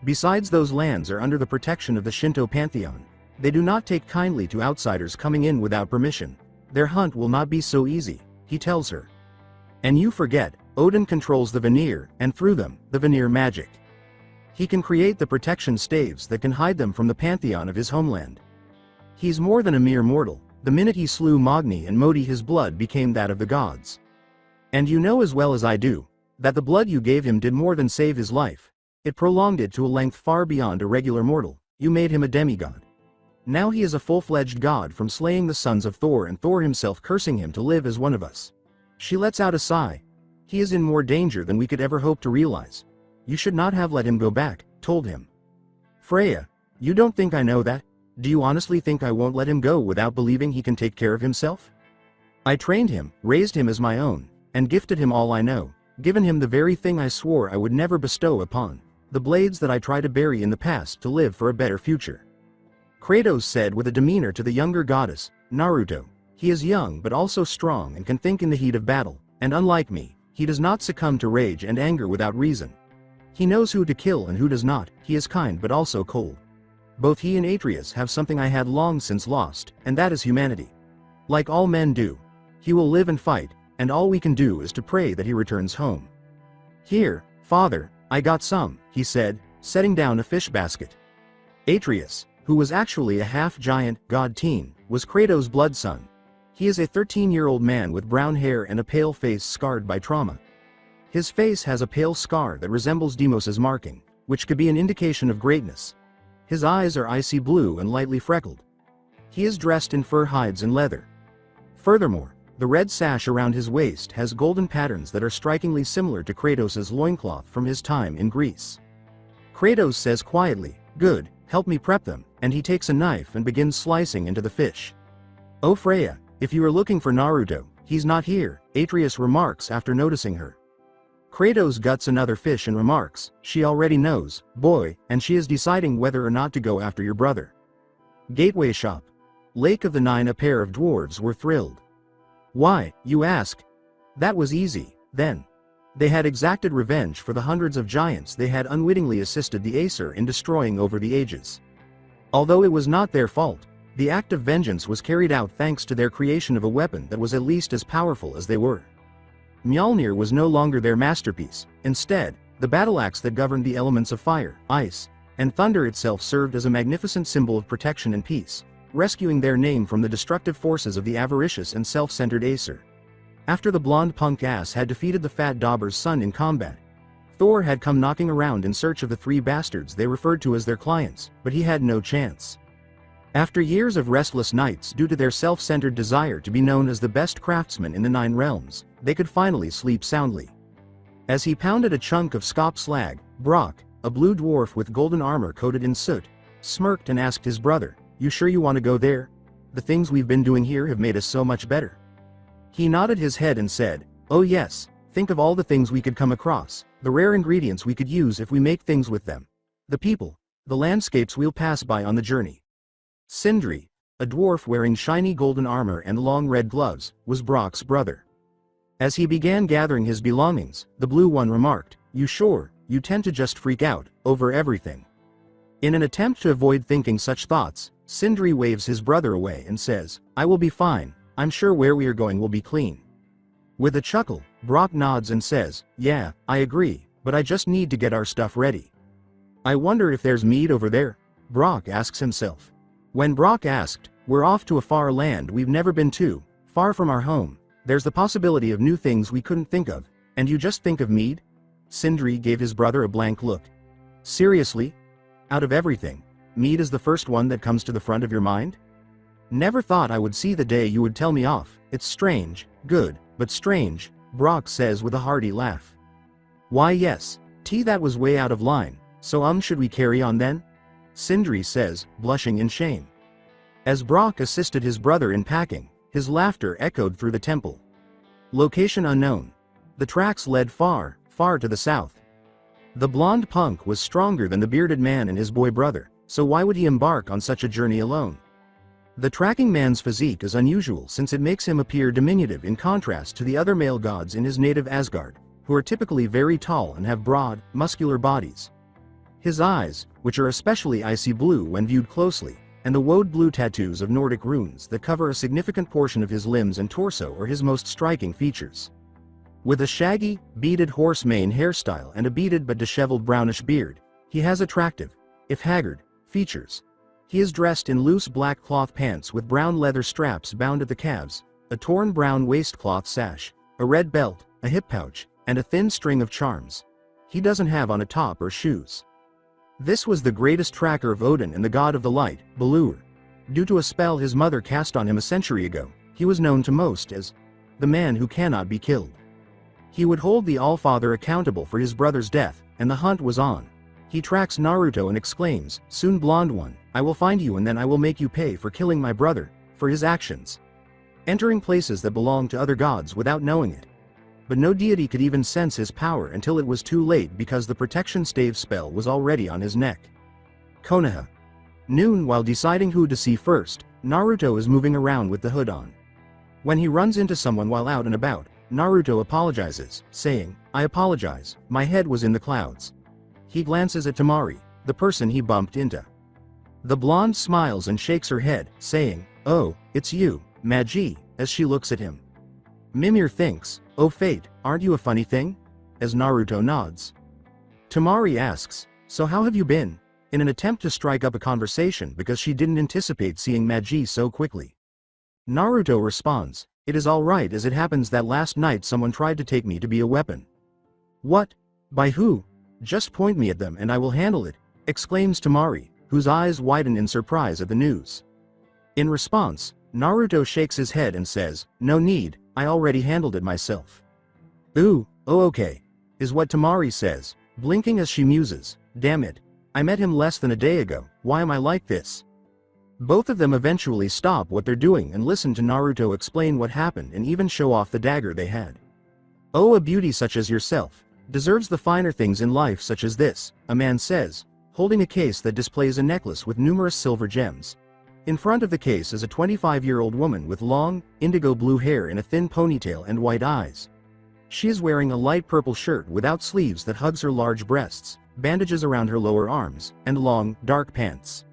Besides, those lands are under the protection of the Shinto pantheon. They do not take kindly to outsiders coming in without permission. Their hunt will not be so easy," he tells her. "And you forget, Odin controls the Vanir, and through them, the Vanir magic. He can create the protection staves that can hide them from the pantheon of his homeland. He's more than a mere mortal. The minute he slew Magni and Modi, his blood became that of the gods. And you know as well as I do, that the blood you gave him did more than save his life. It prolonged it to a length far beyond a regular mortal. You made him a demigod. Now he is a full-fledged god from slaying the sons of Thor, and Thor himself cursing him to live as one of us. She lets out a sigh. He is in more danger than we could ever hope to realize. You should not have let him go back, told him. Freya, you don't think I know that? Do you honestly think I won't let him go without believing he can take care of himself? I trained him, raised him as my own, and gifted him all I know, given him the very thing I swore I would never bestow upon, the blades that I try to bury in the past to live for a better future. Kratos said with a demeanor to the younger goddess, Naruto. He is young but also strong and can think in the heat of battle, and unlike me, he does not succumb to rage and anger without reason. He knows who to kill and who does not. He is kind but also cold. Both he and Atreus have something I had long since lost, and that is humanity. Like all men do. He will live and fight, and all we can do is to pray that he returns home. Here, father, I got some, he said, setting down a fish basket. Atreus, who was actually a half-giant, god-teen, was Kratos' blood son. He is a 13-year-old man with brown hair and a pale face scarred by trauma. His face has a pale scar that resembles Deimos' marking, which could be an indication of greatness. His eyes are icy blue and lightly freckled. He is dressed in fur, hides and leather. Furthermore, the red sash around his waist has golden patterns that are strikingly similar to Kratos' loincloth from his time in Greece. Kratos says quietly, "Good, help me prep them," and he takes a knife and begins slicing into the fish. "Oh Freya, if you are looking for Naruto, he's not here," Atreus remarks after noticing her. Kratos guts another fish and remarks, "She already knows, boy, and she is deciding whether or not to go after your brother." Gateway shop. Lake of the Nine. A pair of dwarves were thrilled. Why, you ask? That was easy, then. They had exacted revenge for the hundreds of giants they had unwittingly assisted the Aesir in destroying over the ages. Although it was not their fault, the act of vengeance was carried out thanks to their creation of a weapon that was at least as powerful as they were. Mjolnir was no longer their masterpiece. Instead, the battle axe that governed the elements of fire, ice, and thunder itself served as a magnificent symbol of protection and peace, rescuing their name from the destructive forces of the avaricious and self-centered Aesir. After the blonde punk ass had defeated the fat dauber's son in combat, Thor had come knocking around in search of the three bastards they referred to as their clients, but he had no chance. After years of restless nights due to their self-centered desire to be known as the best craftsmen in the Nine Realms, they could finally sleep soundly. As he pounded a chunk of scop slag, Brock, a blue dwarf with golden armor coated in soot, smirked and asked his brother, "You sure you want to go there? The things we've been doing here have made us so much better." He nodded his head and said, "Oh yes, think of all the things we could come across, the rare ingredients we could use if we make things with them. The people, the landscapes we'll pass by on the journey." Sindri, a dwarf wearing shiny golden armor and long red gloves, was Brock's brother. As he began gathering his belongings, the blue one remarked, "You sure, you tend to just freak out over everything." In an attempt to avoid thinking such thoughts, Sindri waves his brother away and says, "I will be fine, I'm sure where we are going will be clean." With a chuckle, Brock nods and says, "Yeah, I agree, but I just need to get our stuff ready." "I wonder if there's mead over there?" Brock asks himself. When Brock asked, "We're off to a far land we've never been to, far from our home. There's the possibility of new things we couldn't think of, and you just think of mead?" Sindri gave his brother a blank look. "Seriously? Out of everything, mead is the first one that comes to the front of your mind? Never thought I would see the day you would tell me off. It's strange, good, but strange," Brock says with a hearty laugh. "Why yes, that was way out of line, so should we carry on then?" Sindri says, blushing in shame. As Brock assisted his brother in packing, his laughter echoed through the temple. Location unknown. The tracks led far, far to the south. The blonde punk was stronger than the bearded man and his boy brother, so why would he embark on such a journey alone? The tracking man's physique is unusual since it makes him appear diminutive in contrast to the other male gods in his native Asgard, who are typically very tall and have broad, muscular bodies. His eyes, which are especially icy blue when viewed closely, and the woad blue tattoos of Nordic runes that cover a significant portion of his limbs and torso are his most striking features. With a shaggy, beaded horse mane hairstyle and a beaded but disheveled brownish beard, he has attractive, if haggard, features. He is dressed in loose black cloth pants with brown leather straps bound at the calves, a torn brown waistcloth sash, a red belt, a hip pouch, and a thin string of charms. He doesn't have on a top or shoes. This was the greatest tracker of Odin and the god of the light, Balur. Due to a spell his mother cast on him a century ago, he was known to most as the man who cannot be killed. He would hold the Allfather accountable for his brother's death, and the hunt was on. He tracks Naruto and exclaims, "Soon, blonde one, I will find you and then I will make you pay for killing my brother," for his actions. Entering places that belong to other gods without knowing it. But no deity could even sense his power until it was too late because the protection stave spell was already on his neck. Konoha. Noon. While deciding who to see first, Naruto is moving around with the hood on. When he runs into someone while out and about, Naruto apologizes, saying, "I apologize, my head was in the clouds." He glances at Tamari, the person he bumped into. The blonde smiles and shakes her head, saying, "Oh, it's you, Magi," as she looks at him. Mimir thinks, "Oh fate, aren't you a funny thing?" as Naruto nods. Tamari asks, "So how have you been?" in an attempt to strike up a conversation because she didn't anticipate seeing Magi so quickly. Naruto responds, "It is all right, as it happens that last night someone tried to take me to be a weapon." "What? By who? Just point me at them and I will handle it," exclaims Tamari, whose eyes widen in surprise at the news. In response, Naruto shakes his head and says, "No need, I already handled it myself." "Ooh, oh okay," is what Tamari says, blinking as she muses, "Damn it. I met him less than a day ago, why am I like this?" Both of them eventually stop what they're doing and listen to Naruto explain what happened and even show off the dagger they had. "Oh, a beauty such as yourself deserves the finer things in life such as this," a man says, holding a case that displays a necklace with numerous silver gems. In front of the case is a 25-year-old woman with long, indigo blue hair in a thin ponytail and white eyes. She is wearing a light purple shirt without sleeves that hugs her large breasts, bandages around her lower arms, and long, dark pants.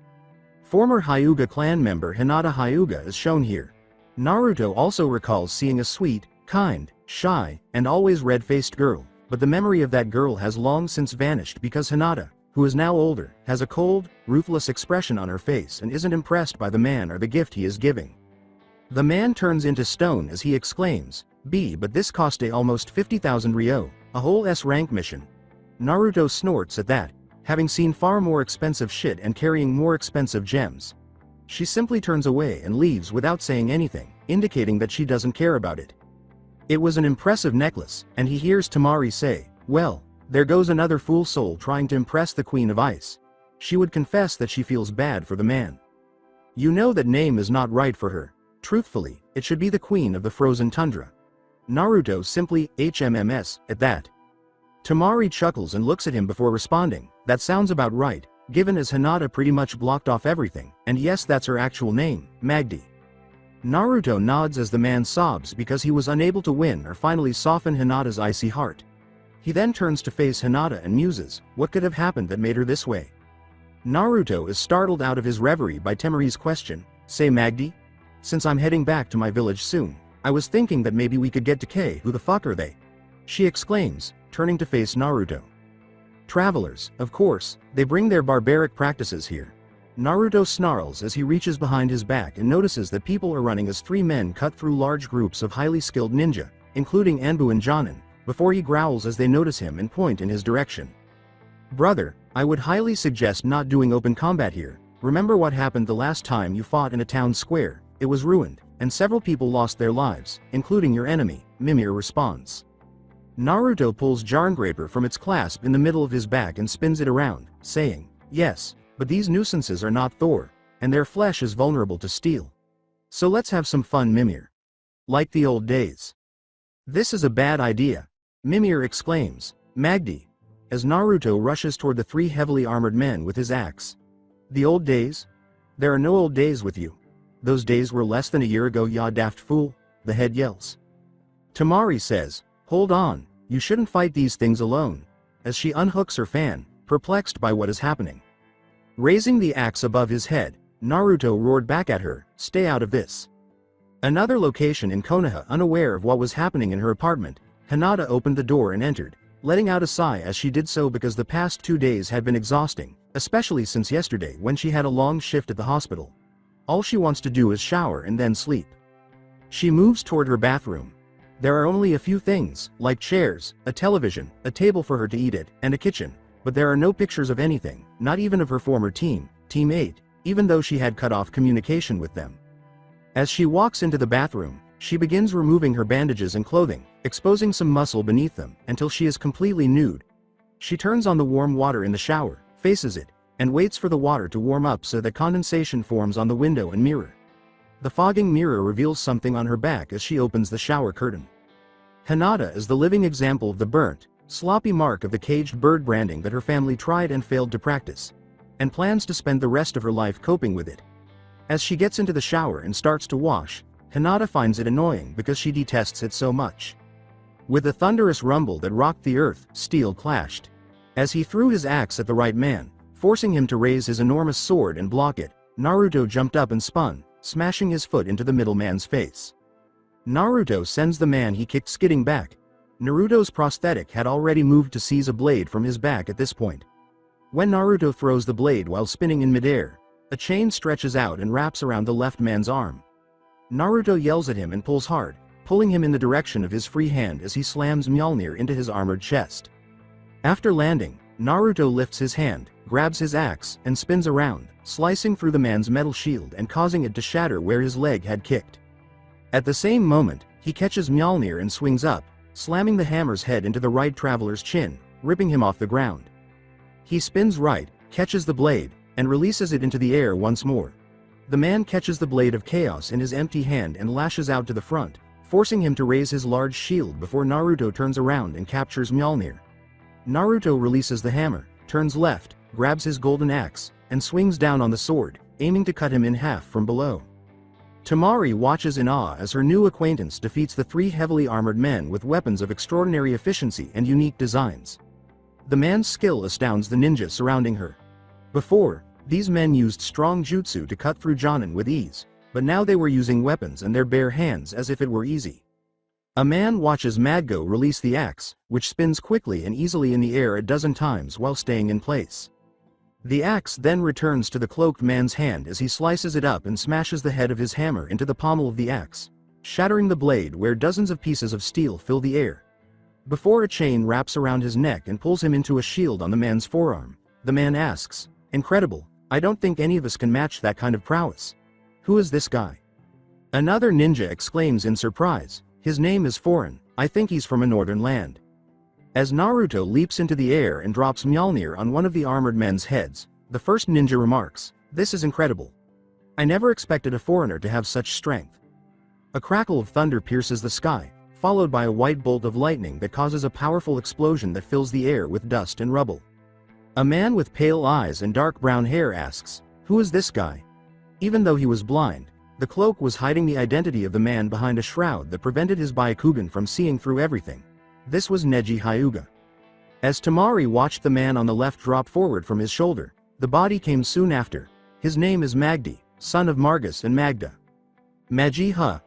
Former Hyuga clan member Hinata Hyuga is shown here. Naruto also recalls seeing a sweet, kind, shy, and always red-faced girl, but the memory of that girl has long since vanished because Hinata, who is now older, has a cold, ruthless expression on her face and isn't impressed by the man or the gift he is giving. The man turns into stone as he exclaims, but this cost almost 50,000 ryo, a whole S-rank mission." Naruto snorts at that, having seen far more expensive shit and carrying more expensive gems. She simply turns away and leaves without saying anything, indicating that she doesn't care about it. It was an impressive necklace, and he hears Tamari say, "Well, there goes another fool soul trying to impress the Queen of Ice." She would confess that she feels bad for the man. You know that name is not right for her. Truthfully, it should be the Queen of the Frozen Tundra. Naruto simply HMMS at that. Tamari chuckles and looks at him before responding, "That sounds about right, given as Hinata pretty much blocked off everything, and yes, that's her actual name, Magdi." Naruto nods as the man sobs because he was unable to win or finally soften Hinata's icy heart. He then turns to face Hinata and muses, what could have happened that made her this way? Naruto is startled out of his reverie by Tamari's question, "Say Magdi? Since I'm heading back to my village soon, I was thinking that maybe we could get to K. Who the fuck are they?" she exclaims, turning to face Naruto. "Travelers, of course, they bring their barbaric practices here." Naruto snarls as he reaches behind his back and notices that people are running as three men cut through large groups of highly skilled ninja, including Anbu and Jonin, before he growls as they notice him and point in his direction. "Brother, I would highly suggest not doing open combat here. Remember what happened the last time you fought in a town square? It was ruined, and several people lost their lives, including your enemy," Mimir responds. Naruto pulls Jarngraper from its clasp in the middle of his back and spins it around, saying, "Yes, but these nuisances are not Thor, and their flesh is vulnerable to steel. So let's have some fun, Mimir. Like the old days." "This is a bad idea," Mimir exclaims, "Magdi," as Naruto rushes toward the three heavily armored men with his axe. "The old days? There are no old days with you. Those days were less than a year ago, ya daft fool," the head yells. Tamari says, "Hold on, you shouldn't fight these things alone," as she unhooks her fan, perplexed by what is happening. Raising the axe above his head, Naruto roared back at her, "Stay out of this." Another location in Konoha, unaware of what was happening in her apartment, Hinata opened the door and entered, letting out a sigh as she did so because the past 2 days had been exhausting, especially since yesterday when she had a long shift at the hospital. All she wants to do is shower and then sleep. She moves toward her bathroom. There are only a few things, like chairs, a television, a table for her to eat at, and a kitchen, but there are no pictures of anything, not even of her former team, Team 8, even though she had cut off communication with them. As she walks into the bathroom, she begins removing her bandages and clothing, exposing some muscle beneath them, until she is completely nude. She turns on the warm water in the shower, faces it, and waits for the water to warm up so that condensation forms on the window and mirror. The fogging mirror reveals something on her back as she opens the shower curtain. Hinata is the living example of the burnt, sloppy mark of the caged bird branding that her family tried and failed to practice, and plans to spend the rest of her life coping with it. As she gets into the shower and starts to wash, Hinata finds it annoying because she detests it so much. With a thunderous rumble that rocked the earth, steel clashed. As he threw his axe at the right man, forcing him to raise his enormous sword and block it, Naruto jumped up and spun, smashing his foot into the middle man's face. Naruto sends the man he kicked skidding back. Naruto's prosthetic had already moved to seize a blade from his back at this point. When Naruto throws the blade while spinning in midair, a chain stretches out and wraps around the left man's arm. Naruto yells at him and pulls hard, pulling him in the direction of his free hand as he slams Mjolnir into his armored chest. After landing, Naruto lifts his hand, grabs his axe, and spins around, slicing through the man's metal shield and causing it to shatter where his leg had kicked. At the same moment, he catches Mjolnir and swings up, slamming the hammer's head into the right traveler's chin, ripping him off the ground. He spins right, catches the blade, and releases it into the air once more. The man catches the blade of chaos in his empty hand and lashes out to the front, forcing him to raise his large shield before Naruto turns around and captures Mjolnir. Naruto releases the hammer, turns left, grabs his golden axe, and swings down on the sword, aiming to cut him in half from below. Tamari watches in awe as her new acquaintance defeats the three heavily armored men with weapons of extraordinary efficiency and unique designs. The man's skill astounds the ninja surrounding her. Before, these men used strong jutsu to cut through Jonin with ease, but now they were using weapons and their bare hands as if it were easy. A man watches Madgo release the axe, which spins quickly and easily in the air a dozen times while staying in place. The axe then returns to the cloaked man's hand as he slices it up and smashes the head of his hammer into the pommel of the axe, shattering the blade where dozens of pieces of steel fill the air. Before a chain wraps around his neck and pulls him into a shield on the man's forearm, the man asks, "Incredible, I don't think any of us can match that kind of prowess. Who is this guy?" Another ninja exclaims in surprise, "His name is Foreign, I think he's from a northern land." As Naruto leaps into the air and drops Mjolnir on one of the armored men's heads, the first ninja remarks, "This is incredible. I never expected a foreigner to have such strength." A crackle of thunder pierces the sky, followed by a white bolt of lightning that causes a powerful explosion that fills the air with dust and rubble. A man with pale eyes and dark brown hair asks, "Who is this guy?" Even though he was blind, the cloak was hiding the identity of the man behind a shroud that prevented his Byakugan from seeing through everything. This was Neji Hyuga. As Tamari watched the man on the left drop forward from his shoulder, the body came soon after. His name is Magdi, son of Margus and Magda. Magi huh?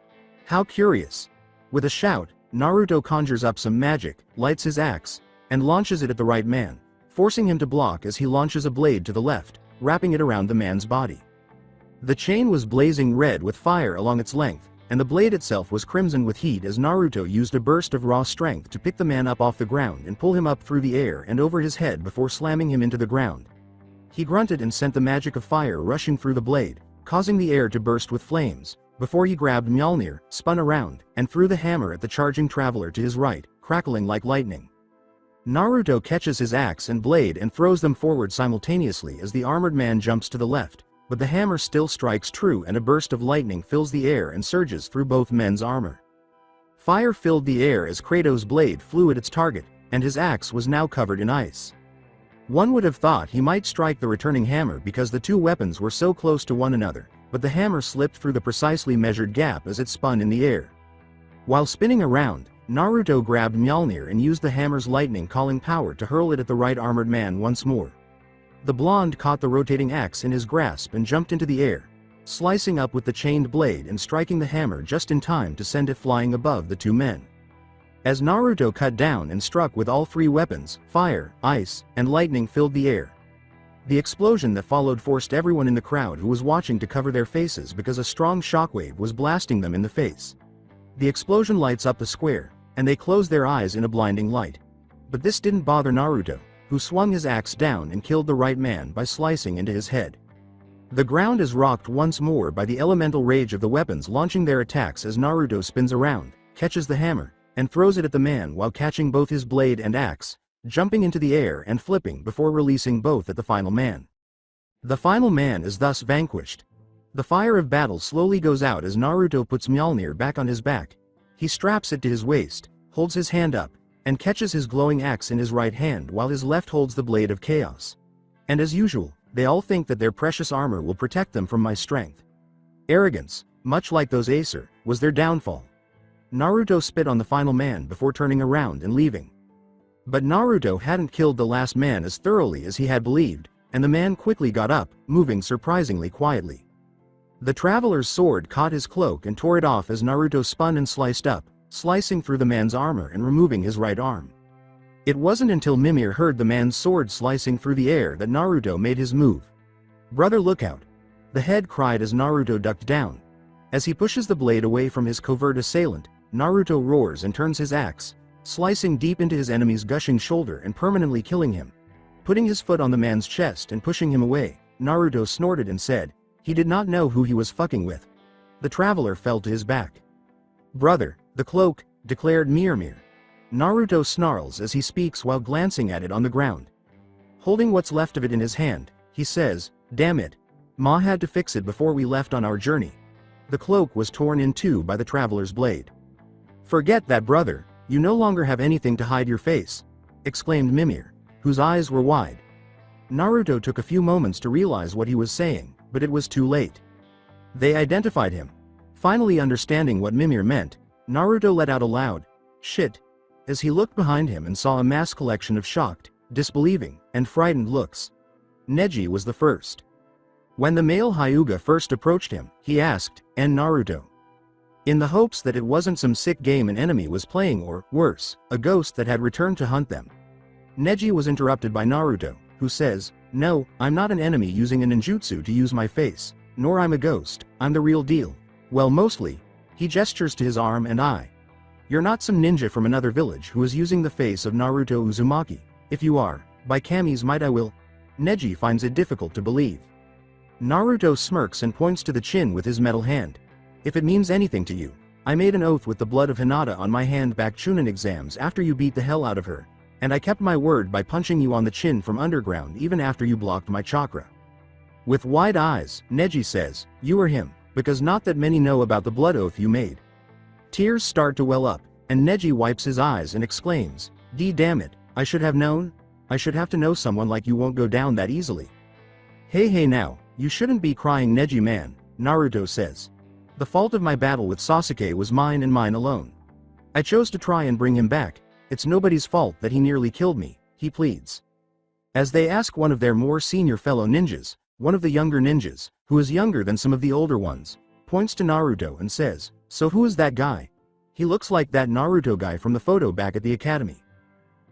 How curious. With a shout, Naruto conjures up some magic, lights his axe, and launches it at the right man, forcing him to block as he launches a blade to the left, wrapping it around the man's body. The chain was blazing red with fire along its length, and the blade itself was crimson with heat as Naruto used a burst of raw strength to pick the man up off the ground and pull him up through the air and over his head before slamming him into the ground. He grunted and sent the magic of fire rushing through the blade, causing the air to burst with flames, before he grabbed Mjolnir, spun around, and threw the hammer at the charging traveler to his right, crackling like lightning. Naruto catches his axe and blade and throws them forward simultaneously as the armored man jumps to the left, but the hammer still strikes true and a burst of lightning fills the air and surges through both men's armor. Fire filled the air as Kratos' blade flew at its target, and his axe was now covered in ice. One would have thought he might strike the returning hammer because the two weapons were so close to one another, but the hammer slipped through the precisely measured gap as it spun in the air. While spinning around, Naruto grabbed Mjolnir and used the hammer's lightning-calling power to hurl it at the right armored man once more. The blonde caught the rotating axe in his grasp and jumped into the air, slicing up with the chained blade and striking the hammer just in time to send it flying above the two men. As Naruto cut down and struck with all three weapons, fire, ice, and lightning filled the air. The explosion that followed forced everyone in the crowd who was watching to cover their faces because a strong shockwave was blasting them in the face. The explosion lights up the square, and they close their eyes in a blinding light. But this didn't bother Naruto, who swung his axe down and killed the right man by slicing into his head. The ground is rocked once more by the elemental rage of the weapons launching their attacks as Naruto spins around, catches the hammer, and throws it at the man while catching both his blade and axe, jumping into the air and flipping before releasing both at the final man. The final man is thus vanquished. The fire of battle slowly goes out as Naruto puts Mjolnir back on his back. He straps it to his waist, holds his hand up, and catches his glowing axe in his right hand while his left holds the blade of chaos. And as usual, they all think that their precious armor will protect them from my strength. Arrogance, much like those Acer, was their downfall. Naruto spit on the final man before turning around and leaving. But Naruto hadn't killed the last man as thoroughly as he had believed, and the man quickly got up, moving surprisingly quietly. The traveler's sword caught his cloak and tore it off as Naruto spun and sliced up, slicing through the man's armor and removing his right arm. It wasn't until Mimir heard the man's sword slicing through the air that Naruto made his move. "Brother, look out!" the head cried as Naruto ducked down. As he pushes the blade away from his covert assailant, Naruto roars and turns his axe, slicing deep into his enemy's gushing shoulder and permanently killing him. Putting his foot on the man's chest and pushing him away, Naruto snorted and said, he did not know who he was fucking with. The traveler fell to his back. "Brother, the cloak," declared Mimir. Naruto snarls as he speaks while glancing at it on the ground. Holding what's left of it in his hand, he says, "Damn it. Ma had to fix it before we left on our journey." The cloak was torn in two by the traveler's blade. "Forget that, brother, you no longer have anything to hide your face," exclaimed Mimir, whose eyes were wide. Naruto took a few moments to realize what he was saying, but it was too late. They identified him. Finally understanding what Mimir meant, Naruto let out a loud, "Shit," as he looked behind him and saw a mass collection of shocked, disbelieving, and frightened looks. Neji was the first. When the male Hyuga first approached him, he asked, "And Naruto?" in the hopes that it wasn't some sick game an enemy was playing or, worse, a ghost that had returned to hunt them. Neji was interrupted by Naruto, who says, "No, I'm not an enemy using a ninjutsu to use my face, nor I'm a ghost, I'm the real deal. Well, mostly." He gestures to his arm and eye. "You're not some ninja from another village who is using the face of Naruto Uzumaki. If you are, by Kami's might I will." Neji finds it difficult to believe. Naruto smirks and points to the chin with his metal hand. "If it means anything to you, I made an oath with the blood of Hinata on my hand back Chunin exams after you beat the hell out of her, and I kept my word by punching you on the chin from underground even after you blocked my chakra." With wide eyes, Neji says, "You are him, because not that many know about the blood oath you made." Tears start to well up, and Neji wipes his eyes and exclaims, Damn it, I should have known? I should have to know someone like you won't go down that easily." Hey now, you shouldn't be crying, Neji man," Naruto says. "The fault of my battle with Sasuke was mine and mine alone. I chose to try and bring him back. It's nobody's fault that he nearly killed me," he pleads. As they ask one of their more senior fellow ninjas, one of the younger ninjas, who is younger than some of the older ones, points to Naruto and says, "So who is that guy? He looks like that Naruto guy from the photo back at the academy."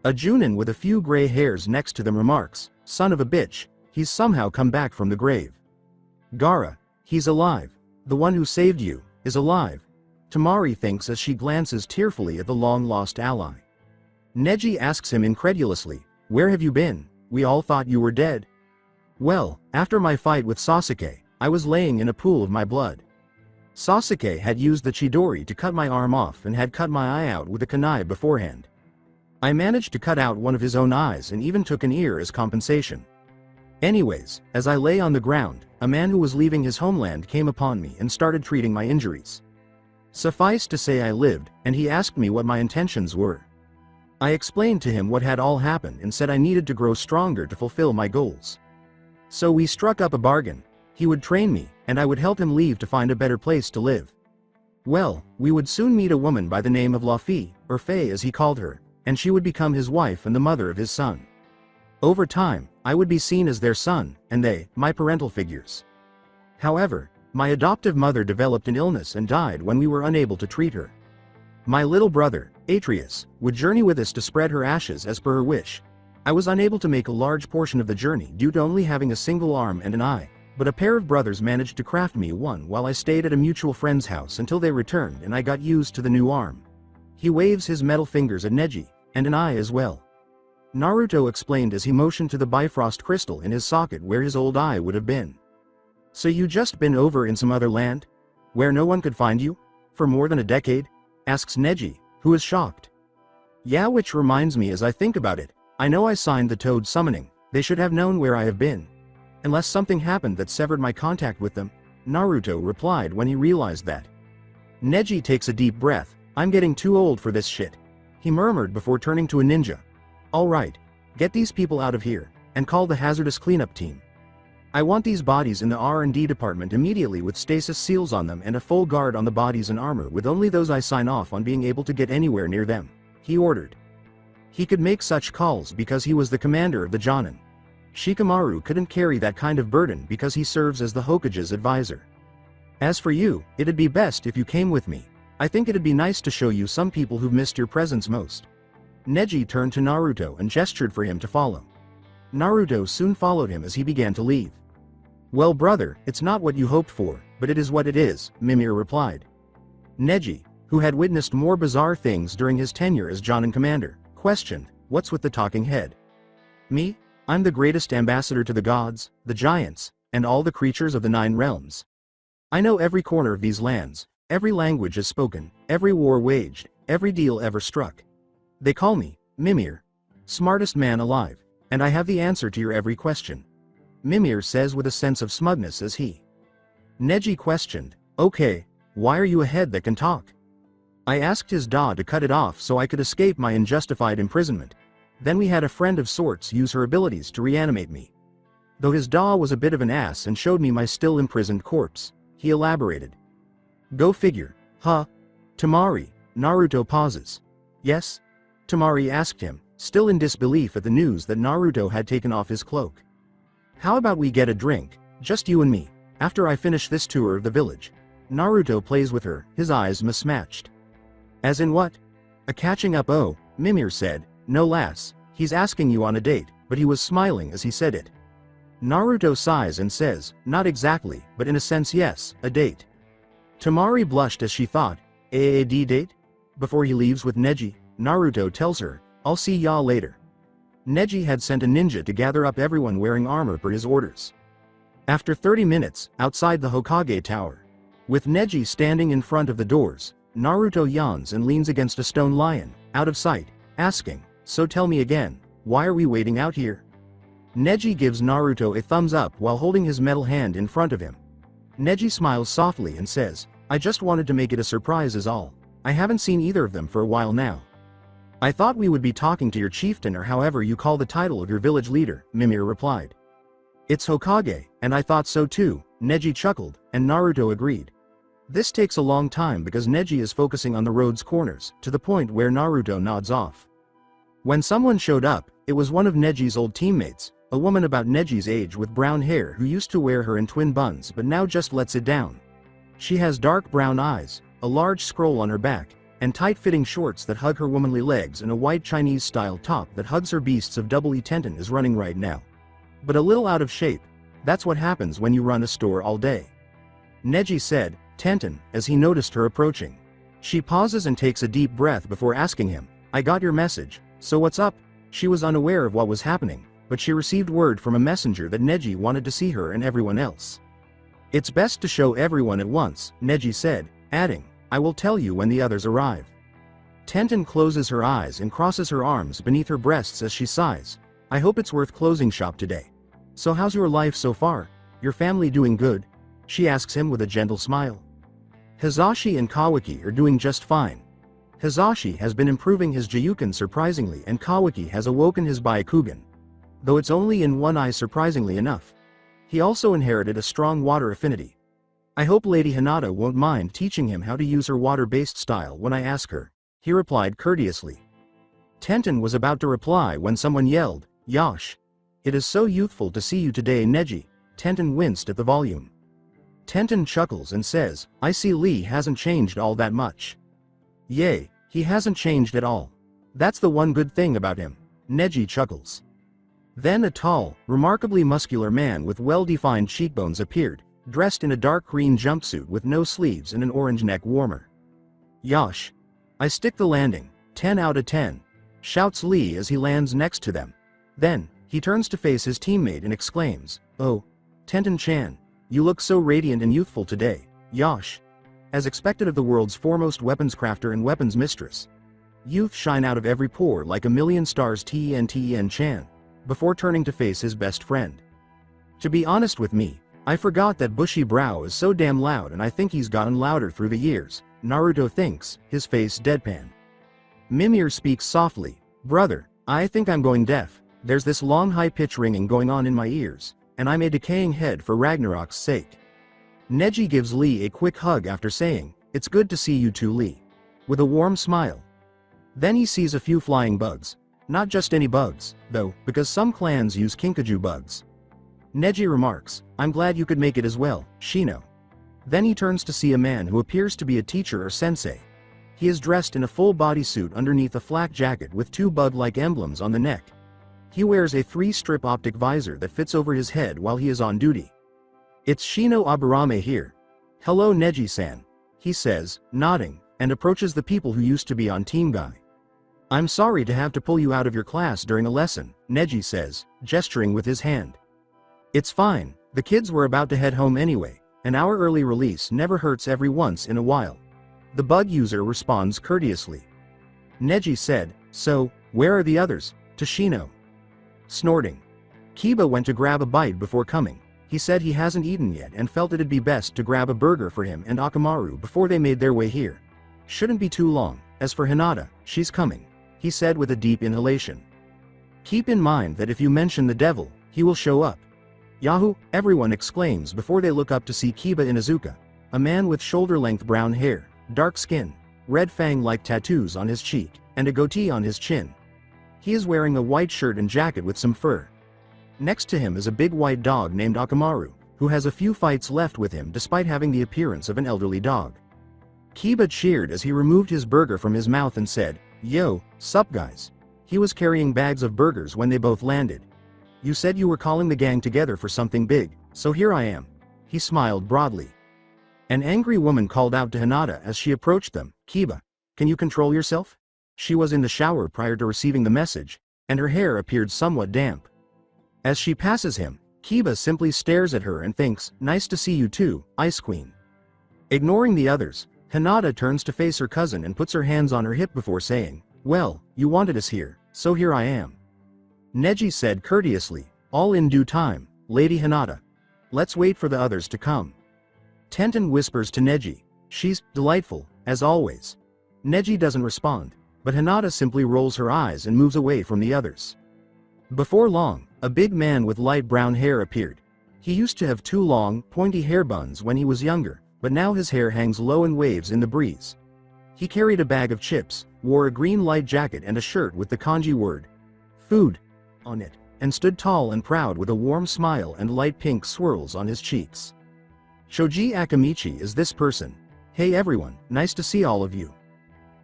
A Junin with a few gray hairs next to them remarks, "Son of a bitch, he's somehow come back from the grave. Gaara, he's alive. The one who saved you, is alive," Tamari thinks as she glances tearfully at the long-lost ally. Neji asks him incredulously, "Where have you been? We all thought you were dead." "Well, after my fight with Sasuke, I was laying in a pool of my blood. Sasuke had used the Chidori to cut my arm off and had cut my eye out with a kunai beforehand. I managed to cut out one of his own eyes and even took an ear as compensation. Anyways, as I lay on the ground, a man who was leaving his homeland came upon me and started treating my injuries. Suffice to say I lived, and he asked me what my intentions were. I explained to him what had all happened and said I needed to grow stronger to fulfill my goals. So we struck up a bargain. He would train me, and I would help him leave to find a better place to live. Well, we would soon meet a woman by the name of Lafi, or Faye as he called her, and she would become his wife and the mother of his son. Over time, I would be seen as their son, and they, my parental figures. However, my adoptive mother developed an illness and died when we were unable to treat her. My little brother, Atreus, would journey with us to spread her ashes as per her wish. I was unable to make a large portion of the journey due to only having a single arm and an eye, but a pair of brothers managed to craft me one while I stayed at a mutual friend's house until they returned and I got used to the new arm. He waves his metal fingers at Neji, and an eye as well. Naruto explained as he motioned to the Bifrost crystal in his socket where his old eye would have been. So you just been over in some other land? Where no one could find you? For more than a decade? Asks Neji, who is shocked. Yeah, which reminds me as I think about it, I know I signed the Toad summoning, they should have known where I have been. Unless something happened that severed my contact with them, Naruto replied when he realized that. Neji takes a deep breath, I'm getting too old for this shit. He murmured before turning to a ninja. Alright, get these people out of here, and call the hazardous cleanup team. I want these bodies in the R&D department immediately with stasis seals on them and a full guard on the bodies and armor with only those I sign off on being able to get anywhere near them, he ordered. He could make such calls because he was the commander of the Jonin. Shikamaru couldn't carry that kind of burden because he serves as the Hokage's advisor. As for you, it'd be best if you came with me. I think it'd be nice to show you some people who've missed your presence most. Neji turned to Naruto and gestured for him to follow. Naruto soon followed him as he began to leave. Well brother, it's not what you hoped for, but it is what it is, Mimir replied. Neji, who had witnessed more bizarre things during his tenure as Jonin commander, questioned, what's with the talking head? Me? I'm the greatest ambassador to the gods, the giants, and all the creatures of the 9 realms. I know every corner of these lands, every language is spoken, every war waged, every deal ever struck. They call me, Mimir, smartest man alive, and I have the answer to your every question. Mimir says with a sense of smugness as he. Neji questioned, okay, why are you a head that can talk? I asked his Da to cut it off so I could escape my unjustified imprisonment. Then we had a friend of sorts use her abilities to reanimate me. Though his Da was a bit of an ass and showed me my still imprisoned corpse, he elaborated. Go figure, huh? Tamari, Naruto pauses. Yes? Tamari asked him, still in disbelief at the news that Naruto had taken off his cloak. How about we get a drink, just you and me, after I finish this tour of the village? Naruto plays with her, his eyes mismatched. As in what? A catching up? Oh, Mimir said, no lass, he's asking you on a date, but he was smiling as he said it. Naruto sighs and says, not exactly, but in a sense yes, a date. Tamari blushed as she thought, AAD date? Before he leaves with Neji, Naruto tells her, I'll see ya later. Neji had sent a ninja to gather up everyone wearing armor per his orders. After 30 minutes, outside the Hokage tower, with Neji standing in front of the doors, Naruto yawns and leans against a stone lion, out of sight, asking, so tell me again, why are we waiting out here? Neji gives Naruto a thumbs up while holding his metal hand in front of him. Neji smiles softly and says, I just wanted to make it a surprise is all. I haven't seen either of them for a while now. I thought we would be talking to your chieftain or however you call the title of your village leader, Mimir replied. It's Hokage, and I thought so too, Neji chuckled, and Naruto agreed. This takes a long time because Neji is focusing on the road's corners, to the point where Naruto nods off. When someone showed up, it was one of Neji's old teammates, a woman about Neji's age with brown hair who used to wear her in twin buns but now just lets it down. She has dark brown eyes, a large scroll on her back, and tight-fitting shorts that hug her womanly legs and a white Chinese-style top that hugs her beasts of double E. Tenten is running right now. But a little out of shape. That's what happens when you run a store all day. Neji said, Tenten, as he noticed her approaching. She pauses and takes a deep breath before asking him, I got your message, so what's up? She was unaware of what was happening, but she received word from a messenger that Neji wanted to see her and everyone else. It's best to show everyone at once, Neji said, adding, I will tell you when the others arrive. Tenten closes her eyes and crosses her arms beneath her breasts as she sighs. I hope it's worth closing shop today. So how's your life so far? Your family doing good? She asks him with a gentle smile. Hizashi and Kawaki are doing just fine. Hizashi has been improving his Jiyuken surprisingly and Kawaki has awoken his Byakugan. Though it's only in one eye surprisingly enough. He also inherited a strong water affinity. I hope Lady Hinata won't mind teaching him how to use her water-based style when I ask her, he replied courteously. Tenten was about to reply when someone yelled, Yosh! It is so youthful to see you today, Neji. Tenten winced at the volume. Tenten chuckles and says, I see Lee hasn't changed all that much. Yay, he hasn't changed at all. That's the one good thing about him. Neji chuckles. Then a tall, remarkably muscular man with well-defined cheekbones appeared, dressed in a dark green jumpsuit with no sleeves and an orange neck warmer. "Yosh! I stick the landing, 10 out of 10, shouts Lee as he lands next to them. Then, he turns to face his teammate and exclaims, "Oh, Tenten-chan, you look so radiant and youthful today, Yosh." As expected of the world's foremost weapons crafter and weapons mistress. Youth shine out of every pore like a million stars Tenten-chan, before turning to face his best friend. "To be honest with me, I forgot that bushy brow is so damn loud and I think he's gotten louder through the years," Naruto thinks, his face deadpan. Mimir speaks softly, "Brother, I think I'm going deaf, there's this long high-pitch ringing going on in my ears, and I'm a decaying head for Ragnarok's sake." Neji gives Lee a quick hug after saying, "It's good to see you too, Lee," with a warm smile. Then he sees a few flying bugs. Not just any bugs, though, because some clans use kinkajou bugs. Neji remarks, "I'm glad you could make it as well, Shino." Then he turns to see a man who appears to be a teacher or sensei. He is dressed in a full bodysuit underneath a flak jacket with two bug-like emblems on the neck. He wears a 3-strip optic visor that fits over his head while he is on duty. "It's Shino Aburame here. Hello Neji-san," he says, nodding, and approaches the people who used to be on Team Guy. "I'm sorry to have to pull you out of your class during a lesson," Neji says, gesturing with his hand. "It's fine, the kids were about to head home anyway, and our early release never hurts every once in a while." The bug user responds courteously. Neji said, "So, where are the others?" to Shino. Snorting. "Kiba went to grab a bite before coming. He said he hasn't eaten yet and felt it'd be best to grab a burger for him and Akamaru before they made their way here. Shouldn't be too long. As for Hinata, she's coming," he said with a deep inhalation. "Keep in mind that if you mention the devil, he will show up." "Yahoo!" everyone exclaims before they look up to see Kiba Inuzuka, a man with shoulder-length brown hair, dark skin, red fang-like tattoos on his cheek, and a goatee on his chin. He is wearing a white shirt and jacket with some fur. Next to him is a big white dog named Akamaru, who has a few fights left with him despite having the appearance of an elderly dog. Kiba cheered as he removed his burger from his mouth and said, "Yo, sup guys." He was carrying bags of burgers when they both landed. "You said you were calling the gang together for something big, so here I am." He smiled broadly. An angry woman called out to Hinata as she approached them, "Kiba, can you control yourself?" She was in the shower prior to receiving the message, and her hair appeared somewhat damp. As she passes him, Kiba simply stares at her and thinks, "Nice to see you too, Ice Queen." Ignoring the others, Hinata turns to face her cousin and puts her hands on her hip before saying, "Well, you wanted us here, so here I am." Neji said courteously, "All in due time, Lady Hinata. Let's wait for the others to come." Tenten whispers to Neji, "She's delightful, as always." Neji doesn't respond, but Hinata simply rolls her eyes and moves away from the others. Before long, a big man with light brown hair appeared. He used to have 2 long, pointy hair buns when he was younger, but now his hair hangs low and waves in the breeze. He carried a bag of chips, wore a green light jacket and a shirt with the kanji word, "food," on it, and stood tall and proud with a warm smile and light pink swirls on his cheeks. Shoji Akamichi is this person. "Hey everyone, nice to see all of you.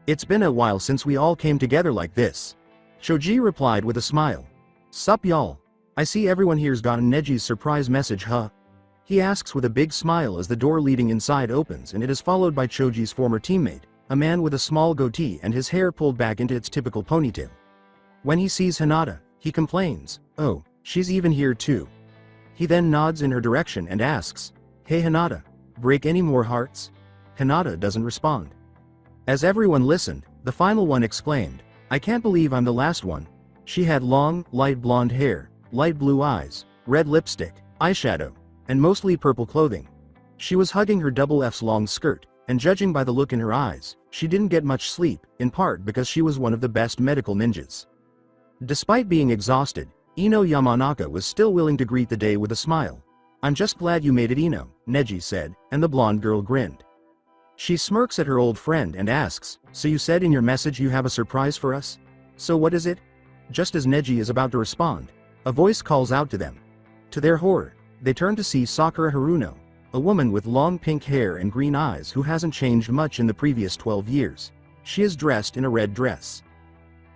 It's been a while since we all came together like this." Shoji replied with a smile. "Sup y'all? I see everyone here's gotten Neji's surprise message, huh?" He asks with a big smile as the door leading inside opens and it is followed by Choji's former teammate, a man with a small goatee and his hair pulled back into its typical ponytail. When he sees Hinata, he complains, "Oh, she's even here too." He then nods in her direction and asks, "Hey Hinata, break any more hearts?" Hinata doesn't respond. As everyone listened, the final one exclaimed, "I can't believe I'm the last one." She had long, light blonde hair, light blue eyes, red lipstick, eyeshadow, and mostly purple clothing. She was hugging her double F's long skirt, and judging by the look in her eyes, she didn't get much sleep, in part because she was one of the best medical ninjas. Despite being exhausted, Ino Yamanaka was still willing to greet the day with a smile. "I'm just glad you made it, Ino," Neji said, and the blonde girl grinned. She smirks at her old friend and asks, "So you said in your message you have a surprise for us? So what is it?" Just as Neji is about to respond, a voice calls out to them. To their horror, they turn to see Sakura Haruno, a woman with long pink hair and green eyes who hasn't changed much in the previous 12 years. She is dressed in a red dress.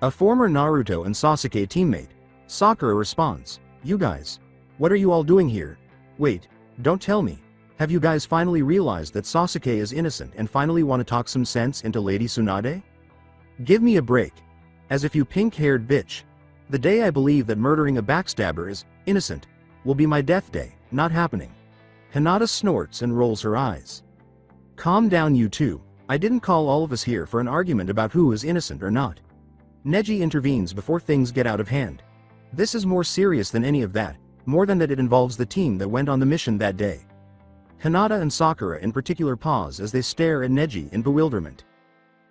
A former Naruto and Sasuke teammate, Sakura responds, "You guys. What are you all doing here? Wait, don't tell me. Have you guys finally realized that Sasuke is innocent and finally want to talk some sense into Lady Sunade? Give me a break. As if you pink-haired bitch. The day I believe that murdering a backstabber is innocent will be my death day, not happening." Hinata snorts and rolls her eyes. "Calm down you two. I didn't call all of us here for an argument about who is innocent or not." Neji intervenes before things get out of hand. "This is more serious than any of that, more than that it involves the team that went on the mission that day." Hinata and Sakura in particular pause as they stare at Neji in bewilderment.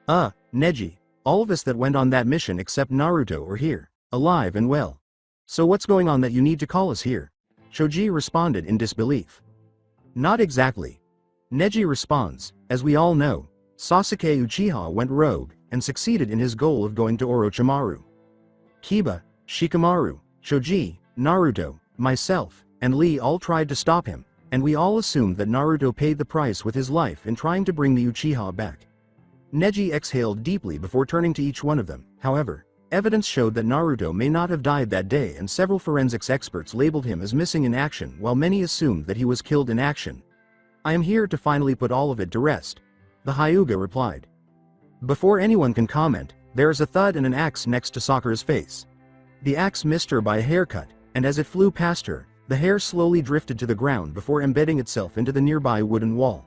Neji, all of us that went on that mission except Naruto are here, alive and well. So what's going on that you need to call us here?" Choji responded in disbelief. "Not exactly." Neji responds, "As we all know, Sasuke Uchiha went rogue and succeeded in his goal of going to Orochimaru. Kiba, Shikamaru, Choji, Naruto, myself, and Lee all tried to stop him, and we all assumed that Naruto paid the price with his life in trying to bring the Uchiha back." Neji exhaled deeply before turning to each one of them. However, evidence showed that Naruto may not have died that day, and several forensics experts labeled him as missing in action while many assumed that he was killed in action. "I am here to finally put all of it to rest," the Hyuga replied. Before anyone can comment, there is a thud and an axe next to Sakura's face. The axe missed her by a haircut, and as it flew past her, the hair slowly drifted to the ground before embedding itself into the nearby wooden wall.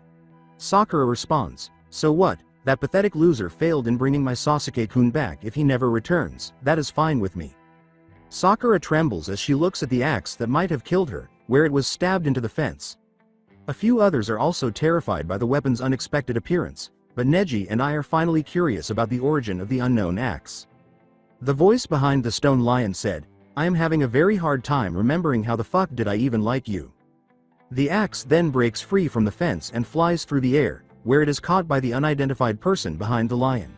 Sakura responds, "So what? That pathetic loser failed in bringing my Sasuke-kun back. If he never returns, that is fine with me." Sakura trembles as she looks at the axe that might have killed her, where it was stabbed into the fence. A few others are also terrified by the weapon's unexpected appearance, but Neji and I are finally curious about the origin of the unknown axe. The voice behind the stone lion said, "I am having a very hard time remembering how the fuck did I even like you." The axe then breaks free from the fence and flies through the air, where it is caught by the unidentified person behind the lion.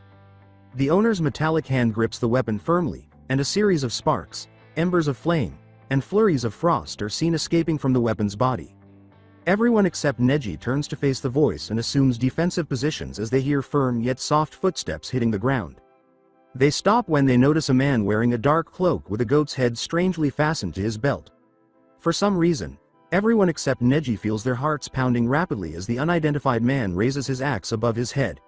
The owner's metallic hand grips the weapon firmly, and a series of sparks, embers of flame, and flurries of frost are seen escaping from the weapon's body. Everyone except Neji turns to face the voice and assumes defensive positions as they hear firm yet soft footsteps hitting the ground. They stop when they notice a man wearing a dark cloak with a goat's head strangely fastened to his belt. For some reason, everyone except Neji feels their hearts pounding rapidly as the unidentified man raises his axe above his head.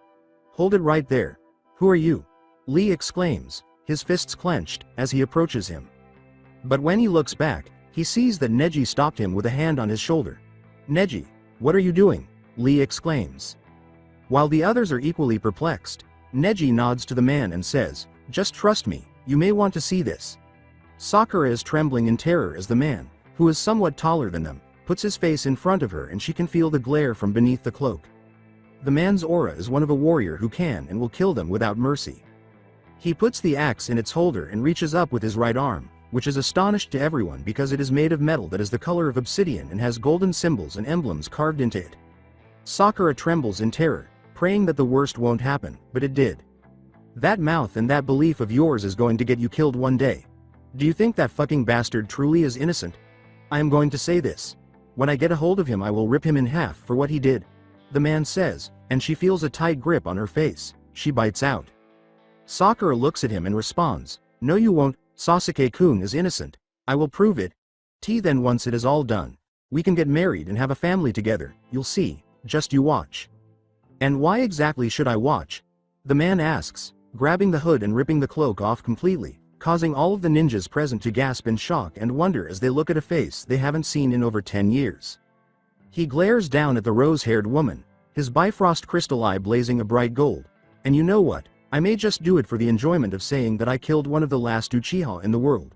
"Hold it right there. Who are you?" Lee exclaims, his fists clenched, as he approaches him. But when he looks back, he sees that Neji stopped him with a hand on his shoulder. "Neji, what are you doing?" Lee exclaims. While the others are equally perplexed, Neji nods to the man and says, "Just trust me, you may want to see this." Sakura is trembling in terror as the man, who is somewhat taller than them, puts his face in front of her and she can feel the glare from beneath the cloak. The man's aura is one of a warrior who can and will kill them without mercy. He puts the axe in its holder and reaches up with his right arm, which is astonished to everyone because it is made of metal that is the color of obsidian and has golden symbols and emblems carved into it. Sakura trembles in terror, praying that the worst won't happen, but it did. "That mouth and that belief of yours is going to get you killed one day. Do you think that fucking bastard truly is innocent? I am going to say this. When I get a hold of him I will rip him in half for what he did," the man says, and she feels a tight grip on her face. She bites out. Sakura looks at him and responds, "No you won't, Sasuke-kun is innocent. I will prove it. Then once it is all done, we can get married and have a family together, you'll see, just you watch." "And why exactly should I watch?" the man asks, grabbing the hood and ripping the cloak off completely, causing all of the ninjas present to gasp in shock and wonder as they look at a face they haven't seen in over 10 years. He glares down at the rose-haired woman, his Bifrost crystal eye blazing a bright gold. "And you know what? I may just do it for the enjoyment of saying that I killed one of the last Uchiha in the world."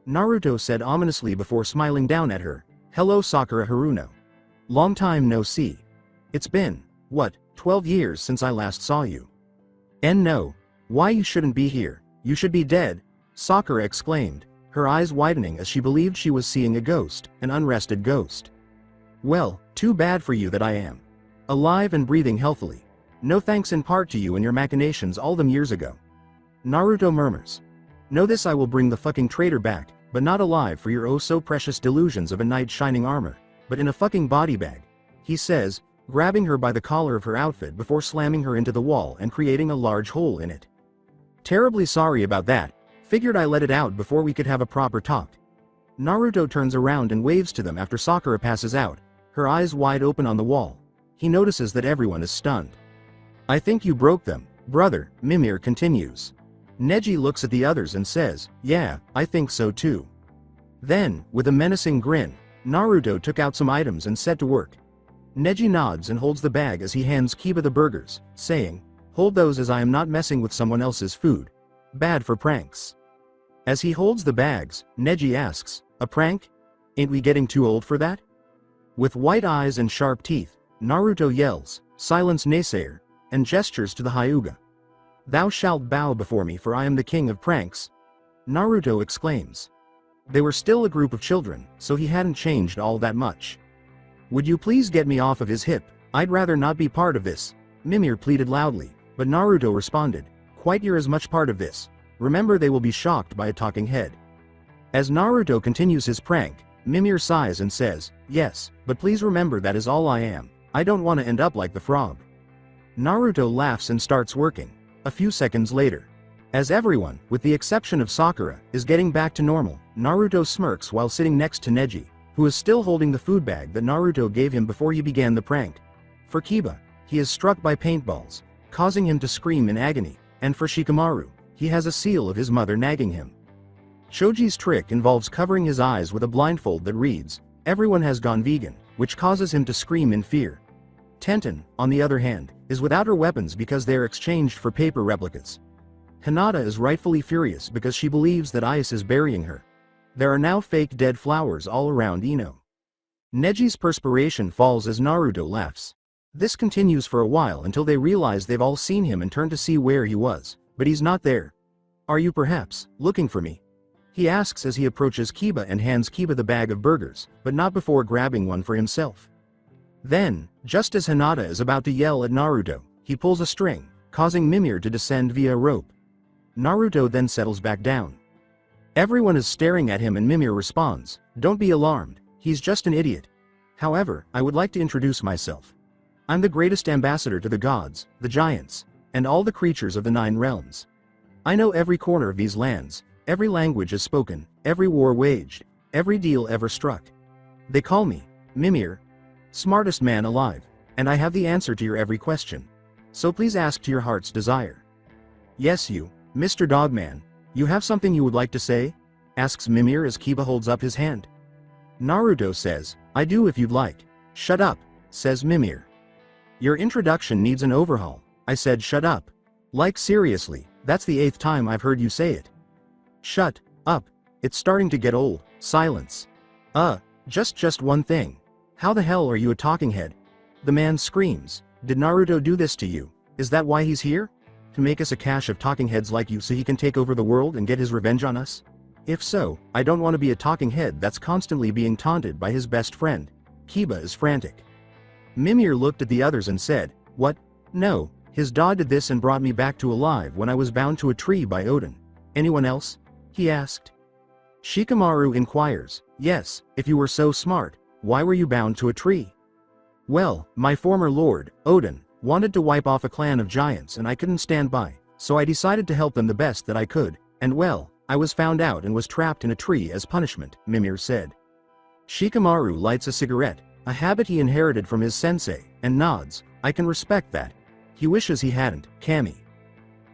Naruto said ominously before smiling down at her, "Hello Sakura Haruno. Long time no see. It's been, what, 12 years since I last saw you. And no, why you shouldn't be here, you should be dead," Sakura exclaimed, her eyes widening as she believed she was seeing a ghost, an unrested ghost. "Well, too bad for you that I am alive and breathing healthily. No thanks in part to you and your machinations all them years ago." Naruto murmurs, "Know this, I will bring the fucking traitor back, but not alive for your oh so precious delusions of a knight shining armor, but in a fucking body bag," he says, grabbing her by the collar of her outfit before slamming her into the wall and creating a large hole in it. "Terribly sorry about that. Figured I let it out before we could have a proper talk. Naruto turns around and waves to them after Sakura passes out, her eyes wide open on the wall. He notices that everyone is stunned. I think you broke them, brother, Mimir continues. Neji looks at the others and says, yeah, I think so too. Then, with a menacing grin, Naruto took out some items and set to work. Neji nods and holds the bag as he hands Kiba the burgers, saying, hold those as I am not messing with someone else's food. Bad for pranks. As he holds the bags, Neji asks, a prank? Ain't we getting too old for that? With white eyes and sharp teeth, Naruto yells, silence naysayer, and gestures to the Hyuga. Thou shalt bow before me for I am the king of pranks. Naruto exclaims. They were still a group of children, so he hadn't changed all that much. Would you please get me off of his hip? I'd rather not be part of this, Mimir pleaded loudly, but Naruto responded, quite you're as much part of this. Remember they will be shocked by a talking head. As Naruto continues his prank, Mimir sighs and says, yes, but please remember that is all I am. I don't want to end up like the frog. Naruto laughs and starts working. A few seconds later, as everyone, with the exception of Sakura, is getting back to normal, Naruto smirks while sitting next to Neji, who is still holding the food bag that Naruto gave him before he began the prank. For Kiba, he is struck by paintballs, causing him to scream in agony, and for Shikamaru, he has a seal of his mother nagging him. Choji's trick involves covering his eyes with a blindfold that reads, everyone has gone vegan, which causes him to scream in fear. Tenten, on the other hand, is without her weapons because they are exchanged for paper replicas. Hinata is rightfully furious because she believes that Ice is burying her. There are now fake dead flowers all around Ino. Neji's perspiration falls as Naruto laughs. This continues for a while until they realize they've all seen him and turn to see where he was, but he's not there. Are you perhaps looking for me? He asks as he approaches Kiba and hands Kiba the bag of burgers, but not before grabbing one for himself. Then, just as Hinata is about to yell at Naruto, he pulls a string, causing Mimir to descend via a rope. Naruto then settles back down. Everyone is staring at him and Mimir responds, don't be alarmed, he's just an idiot. However, I would like to introduce myself. I'm the greatest ambassador to the gods, the giants, and all the creatures of the 9 realms. I know every corner of these lands, every language is spoken, every war waged, every deal ever struck. They call me Mimir, smartest man alive, and I have the answer to your every question. So please ask to your heart's desire. Yes you, Mr. Dogman, you have something you would like to say? Asks Mimir as Kiba holds up his hand. Naruto says, I do if you'd like. Shut up, says Mimir. Your introduction needs an overhaul. I said shut up. Like seriously, that's the 8th time I've heard you say it. Shut up, it's starting to get old. Silence. Just one thing. How the hell are you a talking head? The man screams, did Naruto do this to you? Is that why he's here? To make us a cache of talking heads like you so he can take over the world and get his revenge on us? If so, I don't want to be a talking head that's constantly being taunted by his best friend. Kiba is frantic. Mimir looked at the others and said, what? No, his dad did this and brought me back to alive when I was bound to a tree by Odin. Anyone else? He asked. Shikamaru inquires, yes, if you were so smart, why were you bound to a tree? Well, my former lord, Odin, wanted to wipe off a clan of giants and I couldn't stand by, so I decided to help them the best that I could, and well, I was found out and was trapped in a tree as punishment, Mimir said. Shikamaru lights a cigarette, a habit he inherited from his sensei, and nods, I can respect that. He wishes he hadn't, Kami.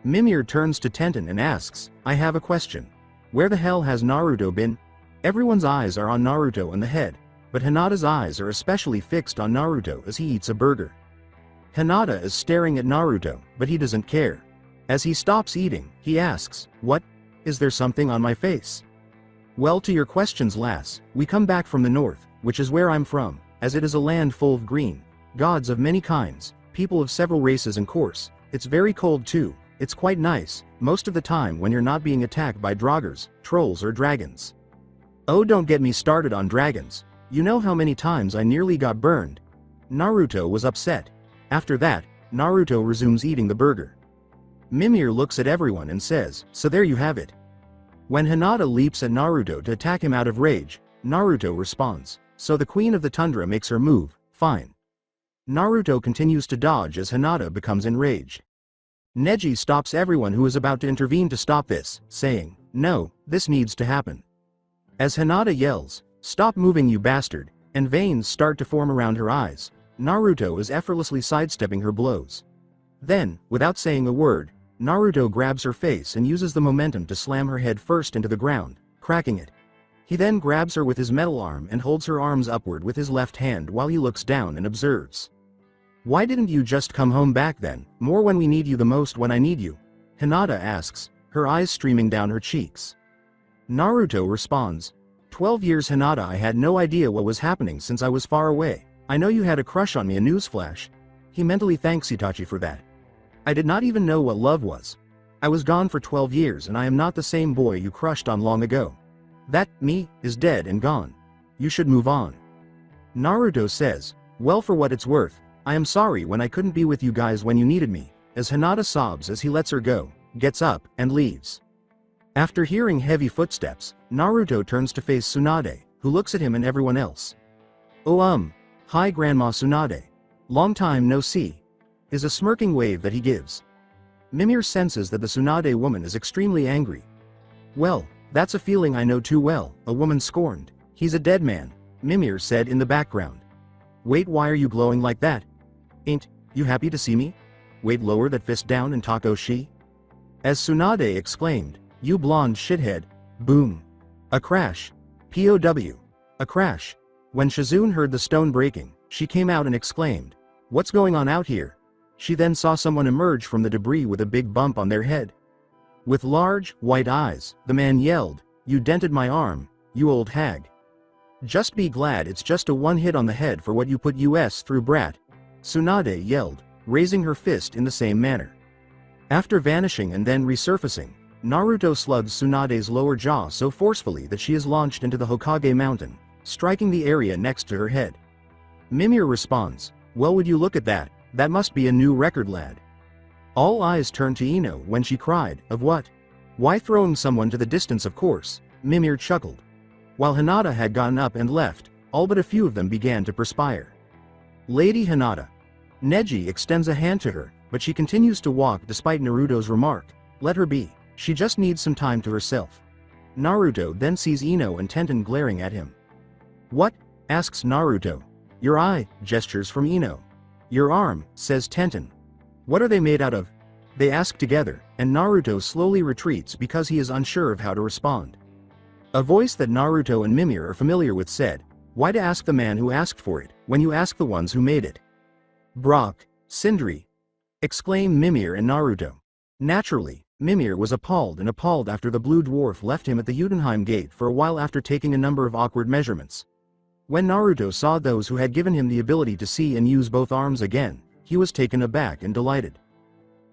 Mimir turns to Tenten and asks, I have a question. Where the hell has Naruto been? Everyone's eyes are on Naruto and the head, but Hinata's eyes are especially fixed on Naruto as he eats a burger. Hinata is staring at Naruto, but he doesn't care. As he stops eating, he asks, what? Is there something on my face? Well, to your questions, lass, we come back from the north, which is where I'm from, as it is a land full of green, gods of many kinds, people of several races and course. It's very cold too. It's quite nice, most of the time when you're not being attacked by draugrs, trolls or dragons. Oh, don't get me started on dragons. You know how many times I nearly got burned. Naruto was upset. After that, Naruto resumes eating the burger. Mimir looks at everyone and says, so there you have it. When Hinata leaps at Naruto to attack him out of rage, Naruto responds, so the queen of the tundra makes her move, fine. Naruto continues to dodge as Hinata becomes enraged. Neji stops everyone who is about to intervene to stop this, saying, No, this needs to happen. As Hinata yells, "Stop moving you bastard," and veins start to form around her eyes, Naruto is effortlessly sidestepping her blows. Then, without saying a word, Naruto grabs her face and uses the momentum to slam her head first into the ground, cracking it. He then grabs her with his metal arm and holds her arms upward with his left hand while he looks down and observes. "Why didn't you just come home back then, more when we need you the most when I need you?" Hinata asks, her eyes streaming down her cheeks. Naruto responds, 12 years Hinata, I had no idea what was happening since I was far away. I know you had a crush on me, a newsflash." He mentally thanks Itachi for that. "I did not even know what love was. I was gone for 12 years and I am not the same boy you crushed on long ago. That, me, is dead and gone. You should move on." Naruto says, "Well, for what it's worth, I am sorry when I couldn't be with you guys when you needed me," as Hinata sobs as he lets her go, gets up, and leaves. After hearing heavy footsteps, Naruto turns to face Sunade, who looks at him and everyone else. "Oh hi Grandma Sunade. Long time no see," is a smirking wave that he gives. Mimir senses that the Sunade woman is extremely angry. "Well, that's a feeling I know too well," a woman scorned. "He's a dead man," Mimir said in the background. "Wait, why are you glowing like that? Ain't you happy to see me? Wait, lower that fist down and talk, oh she." As Sunade exclaimed, "You blonde shithead." Boom. A crash. POW. A crash. When Shizune heard the stone breaking, she came out and exclaimed, "What's going on out here?" She then saw someone emerge from the debris with a big bump on their head. With large, white eyes, the man yelled, "You dented my arm, you old hag. Just be glad it's just a one hit on the head for what you put us through, brat." Sunade yelled, raising her fist in the same manner. After vanishing and then resurfacing, Naruto slugs Tsunade's lower jaw so forcefully that she is launched into the Hokage mountain, striking the area next to her head. Mimir responds, "Well, would you look at that, that must be a new record, lad." All eyes turned to Ino when she cried, "Of what? Why, throwing someone to the distance, of course," Mimir chuckled. While Hinata had gotten up and left, all but a few of them began to perspire. "Lady Hinata." Neji extends a hand to her, but she continues to walk despite Naruto's remark, "Let her be. She just needs some time to herself." Naruto then sees Ino and Tenten glaring at him. "What?" asks Naruto. "Your eye," gestures from Ino. "Your arm," says Tenten. "What are they made out of?" they ask together, and Naruto slowly retreats because he is unsure of how to respond. A voice that Naruto and Mimir are familiar with said, "Why to ask the man who asked for it, when you ask the ones who made it?" "Brock, Sindri!" exclaim Mimir and Naruto. Naturally, Mimir was appalled after the blue dwarf left him at the Jotunheim gate for a while after taking a number of awkward measurements. When Naruto saw those who had given him the ability to see and use both arms again, he was taken aback and delighted.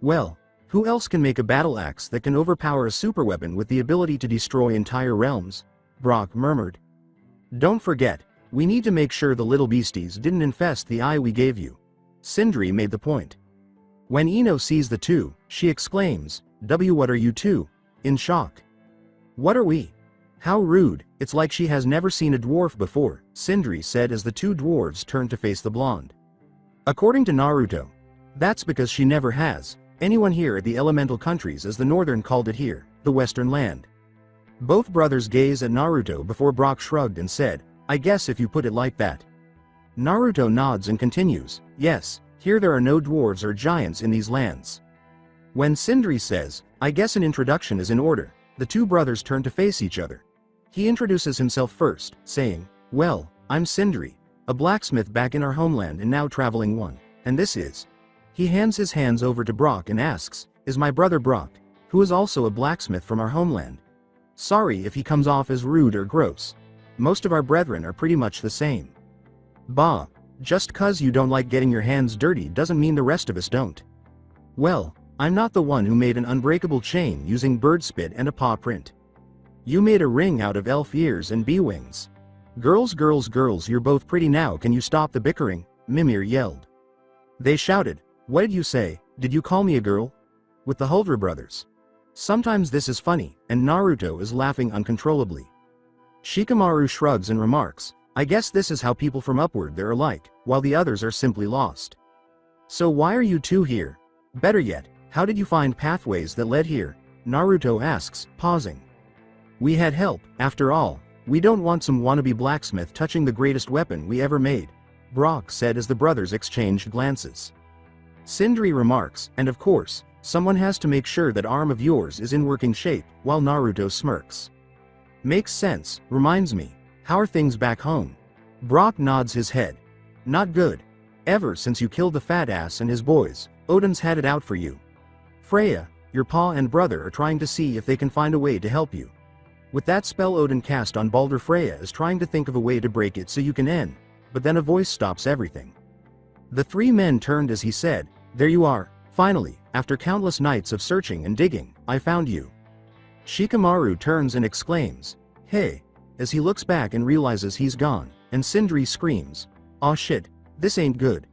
"Well, who else can make a battle axe that can overpower a superweapon with the ability to destroy entire realms?" Brock murmured. "Don't forget, we need to make sure the little beasties didn't infest the eye we gave you." Sindri made the point. When Ino sees the two, she exclaims, What are you two?" in shock. "What are we? How rude, it's like she has never seen a dwarf before," Sindri said as the two dwarves turned to face the blonde. According to Naruto, that's because she never has anyone here at the elemental countries, as the northern called it here, the western land. Both brothers gaze at Naruto before Brock shrugged and said, "I guess if you put it like that." Naruto nods and continues, "Yes, here there are no dwarves or giants in these lands." When Sindri says, "I guess an introduction is in order," the two brothers turn to face each other. He introduces himself first, saying, "Well, I'm Sindri, a blacksmith back in our homeland and now traveling one, and this is..." He hands his hands over to Brock and asks, "Is my brother Brock, who is also a blacksmith from our homeland. Sorry if he comes off as rude or gross. Most of our brethren are pretty much the same." "Bah, just 'cause you don't like getting your hands dirty doesn't mean the rest of us don't. Well, I'm not the one who made an unbreakable chain using bird spit and a paw print. You made a ring out of elf ears and bee wings. Girls, girls, girls, you're both pretty now, can you stop the bickering?" Mimir yelled. They shouted, "What did you say, did you call me a girl?" with the Huldra brothers. Sometimes this is funny, and Naruto is laughing uncontrollably. Shikamaru shrugs and remarks, "I guess this is how people from upward there are like, while the others are simply lost." "So why are you two here? Better yet, how did you find pathways that led here?" Naruto asks, pausing. We had help, after all. We don't want some wannabe blacksmith touching the greatest weapon we ever made, Brock said as the brothers exchanged glances. Sindri remarks, and of course, someone has to make sure that arm of yours is in working shape, while Naruto smirks. Makes sense, reminds me, how are things back home? Brock nods his head. Not good. Ever since you killed the fat ass and his boys, Odin's had it out for you. Freya, your pa and brother are trying to see if they can find a way to help you. With that spell Odin cast on Balder, Freya is trying to think of a way to break it so you can end, but then a voice stops everything. The three men turned as he said, "There you are, finally, after countless nights of searching and digging, I found you." Shikamaru turns and exclaims, "Hey," as he looks back and realizes he's gone, and Sindri screams, "Aw shit, this ain't good."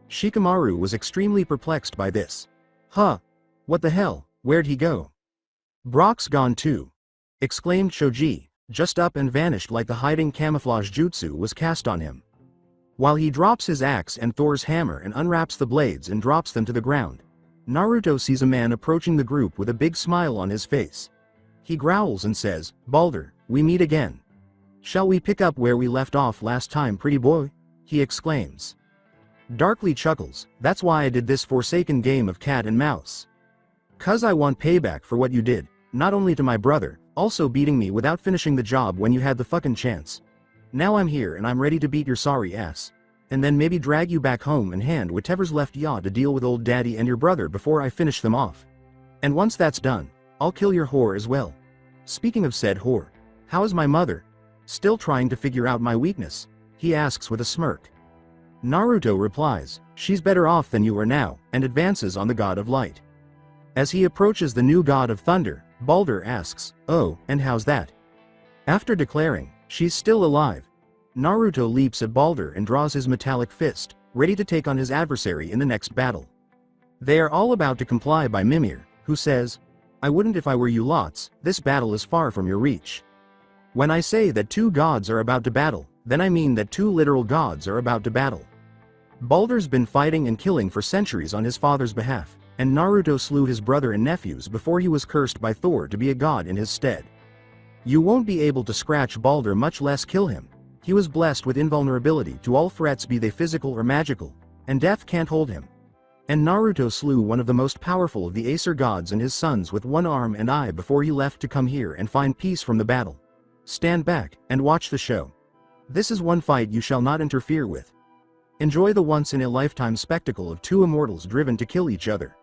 Shikamaru was extremely perplexed by this. Huh? What the hell, where'd he go? Brock's gone too, exclaimed Shoji, just up and vanished like the hiding camouflage jutsu was cast on him. While he drops his axe and Thor's hammer and unwraps the blades and drops them to the ground, Naruto sees a man approaching the group with a big smile on his face. He growls and says, "Balder, we meet again. Shall we pick up where we left off last time, pretty boy?" he exclaims. Darkly chuckles, "That's why I did this forsaken game of cat and mouse. 'Cause I want payback for what you did, not only to my brother, also beating me without finishing the job when you had the fucking chance. Now I'm here and I'm ready to beat your sorry ass. And then maybe drag you back home and hand whatever's left ya to deal with old daddy and your brother before I finish them off. And once that's done, I'll kill your whore as well. Speaking of said whore, how is my mother? Still trying to figure out my weakness?" he asks with a smirk. Naruto replies, "She's better off than you are now," and advances on the god of light. As he approaches the new god of thunder, Balder asks, "Oh, and how's that?" After declaring, "She's still alive," Naruto leaps at Balder and draws his metallic fist, ready to take on his adversary in the next battle. They are all about to comply by Mimir, who says, "I wouldn't if I were you lots, this battle is far from your reach. When I say that two gods are about to battle, then I mean that two literal gods are about to battle." Balder's been fighting and killing for centuries on his father's behalf, and Naruto slew his brother and nephews before he was cursed by Thor to be a god in his stead. You won't be able to scratch Balder, much less kill him. He was blessed with invulnerability to all threats, be they physical or magical, and death can't hold him. And Naruto slew one of the most powerful of the Aesir gods and his sons with one arm and eye before he left to come here and find peace from the battle. Stand back and watch the show. This is one fight you shall not interfere with. Enjoy the once-in-a-lifetime spectacle of two immortals driven to kill each other.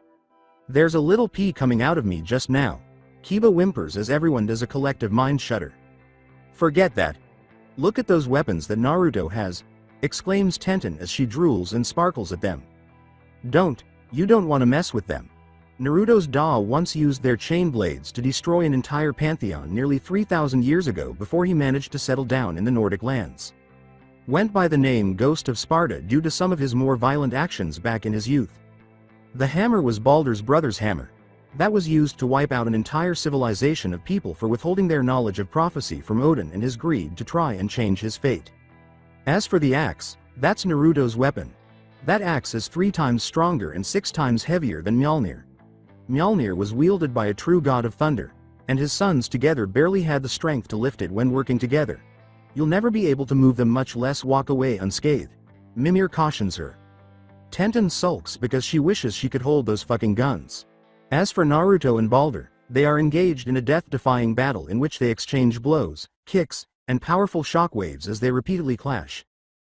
There's a little pee coming out of me just now. Kiba whimpers as everyone does a collective mind shudder. Forget that. Look at those weapons that Naruto has, exclaims Tenten as she drools and sparkles at them. You don't want to mess with them. Naruto's Da once used their chain blades to destroy an entire pantheon nearly 3,000 years ago before he managed to settle down in the Nordic lands. Went by the name Ghost of Sparta due to some of his more violent actions back in his youth. The hammer was Balder's brother's hammer. That was used to wipe out an entire civilization of people for withholding their knowledge of prophecy from Odin and his greed to try and change his fate. As for the axe, that's Naruto's weapon. That axe is 3 times stronger and 6 times heavier than Mjolnir. Mjolnir was wielded by a true god of thunder, and his sons together barely had the strength to lift it when working together. You'll never be able to move them, much less walk away unscathed, Mimir cautions her. Tenten sulks because she wishes she could hold those fucking guns. As for Naruto and Balder, they are engaged in a death-defying battle in which they exchange blows, kicks, and powerful shockwaves as they repeatedly clash.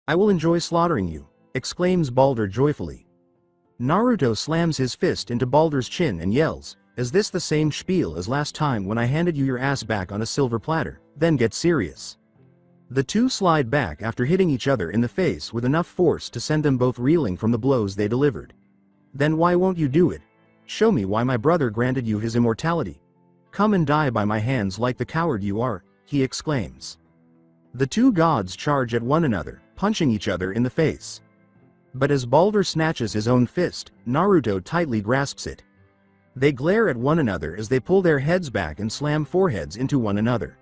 "I will enjoy slaughtering you," exclaims Balder joyfully. Naruto slams his fist into Balder's chin and yells, "Is this the same spiel as last time when I handed you your ass back on a silver platter? Then get serious." The two slide back after hitting each other in the face with enough force to send them both reeling from the blows they delivered. "Then why won't you do it? Show me why my brother granted you his immortality. Come and die by my hands like the coward you are," he exclaims. The two gods charge at one another, punching each other in the face. But as Balder snatches his own fist, Naruto tightly grasps it. They glare at one another as they pull their heads back and slam foreheads into one another.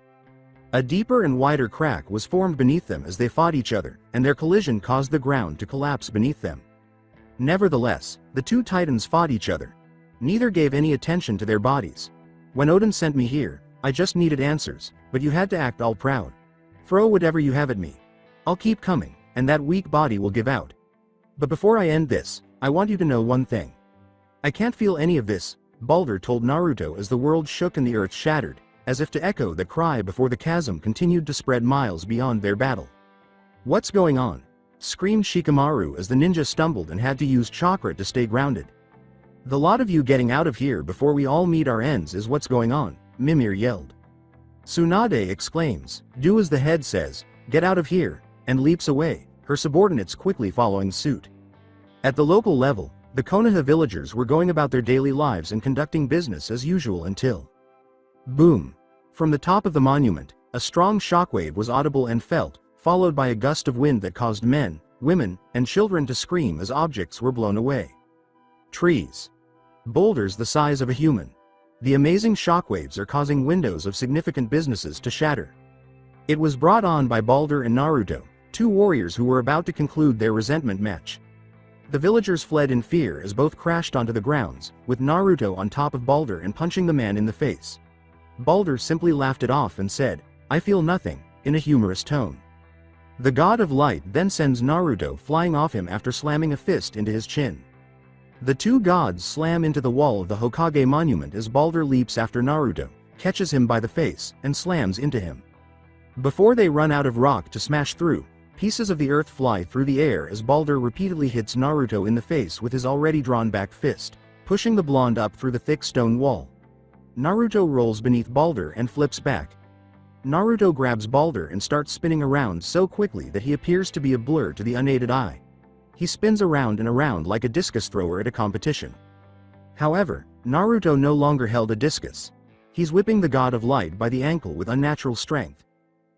A deeper and wider crack was formed beneath them as they fought each other, and their collision caused the ground to collapse beneath them. Nevertheless, the two titans fought each other. Neither gave any attention to their bodies. "When Odin sent me here, I just needed answers, but you had to act all proud. Throw whatever you have at me. I'll keep coming, and that weak body will give out. But before I end this, I want you to know one thing. I can't feel any of this, Balder told Naruto as the world shook and the earth shattered, as if to echo the cry before the chasm continued to spread miles beyond their battle. What's going on? Screamed Shikamaru as the ninja stumbled and had to use chakra to stay grounded. The lot of you getting out of here before we all meet our ends is what's going on, Mimir yelled. Sunade exclaims, do as the head says, get out of here, and leaps away, her subordinates quickly following suit. At the local level, the Konoha villagers were going about their daily lives and conducting business as usual until... Boom! From the top of the monument, a strong shockwave was audible and felt, followed by a gust of wind that caused men, women, and children to scream as objects were blown away. Trees. Boulders the size of a human. The amazing shockwaves are causing windows of significant businesses to shatter. It was brought on by Balder and Naruto, two warriors who were about to conclude their resentment match. The villagers fled in fear as both crashed onto the grounds, with Naruto on top of Balder and punching the man in the face. Balder simply laughed it off and said, I feel nothing, in a humorous tone. The god of light then sends Naruto flying off him after slamming a fist into his chin. The two gods slam into the wall of the Hokage monument as Balder leaps after Naruto, catches him by the face, and slams into him. Before they run out of rock to smash through, pieces of the earth fly through the air as Balder repeatedly hits Naruto in the face with his already drawn back fist, pushing the blonde up through the thick stone wall. Naruto rolls beneath Balder and flips back. Naruto grabs Balder and starts spinning around so quickly that he appears to be a blur to the unaided eye. He spins around and around like a discus thrower at a competition. However, Naruto no longer held a discus. He's whipping the god of light by the ankle with unnatural strength.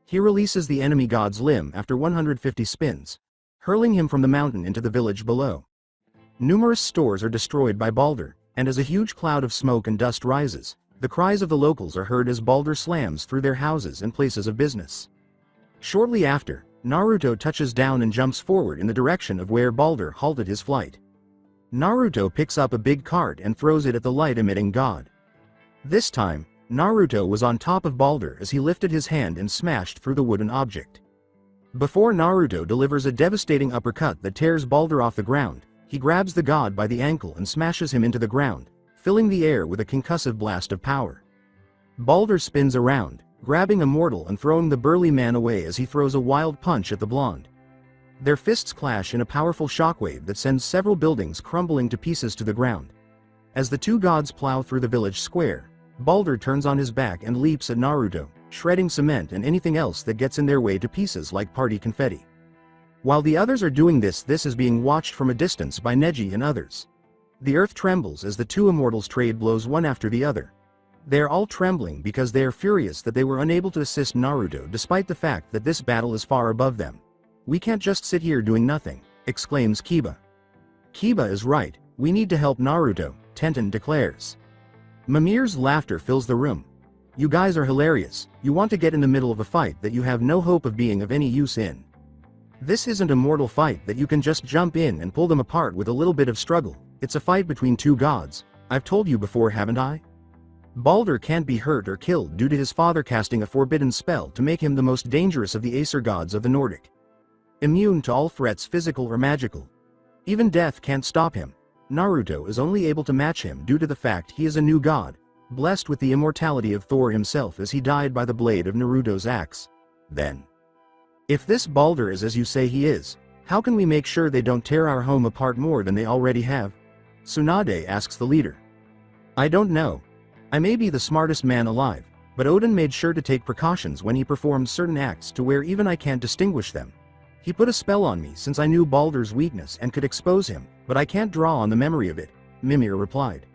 He releases the enemy god's limb after 150 spins, hurling him from the mountain into the village below. Numerous stores are destroyed by Balder, and as a huge cloud of smoke and dust rises, the cries of the locals are heard as Balder slams through their houses and places of business. Shortly after, Naruto touches down and jumps forward in the direction of where Balder halted his flight. Naruto picks up a big cart and throws it at the light-emitting god. This time, Naruto was on top of Balder as he lifted his hand and smashed through the wooden object. Before Naruto delivers a devastating uppercut that tears Balder off the ground, he grabs the god by the ankle and smashes him into the ground, filling the air with a concussive blast of power. Balder spins around, grabbing a mortal and throwing the burly man away as he throws a wild punch at the blonde. Their fists clash in a powerful shockwave that sends several buildings crumbling to pieces to the ground. As the two gods plow through the village square, Balder turns on his back and leaps at Naruto, shredding cement and anything else that gets in their way to pieces like party confetti. While the others are doing this is being watched from a distance by Neji and others. The earth trembles as the two immortals trade blows one after the other. They are all trembling because they are furious that they were unable to assist Naruto despite the fact that this battle is far above them. We can't just sit here doing nothing, exclaims Kiba. Kiba is right, we need to help Naruto, Tenten declares. Mimir's laughter fills the room. You guys are hilarious, you want to get in the middle of a fight that you have no hope of being of any use in. This isn't a mortal fight that you can just jump in and pull them apart with a little bit of struggle, it's a fight between two gods, I've told you before haven't I? Balder can't be hurt or killed due to his father casting a forbidden spell to make him the most dangerous of the Aesir gods of the Nordic. Immune to all threats physical or magical. Even death can't stop him. Naruto is only able to match him due to the fact he is a new god, blessed with the immortality of Thor himself as he died by the blade of Naruto's axe. Then, if this Balder is as you say he is, how can we make sure they don't tear our home apart more than they already have? Sunade asks the leader. I don't know. I may be the smartest man alive, but Odin made sure to take precautions when he performed certain acts to where even I can't distinguish them. He put a spell on me since I knew Balder's weakness and could expose him, but I can't draw on the memory of it, Mimir replied.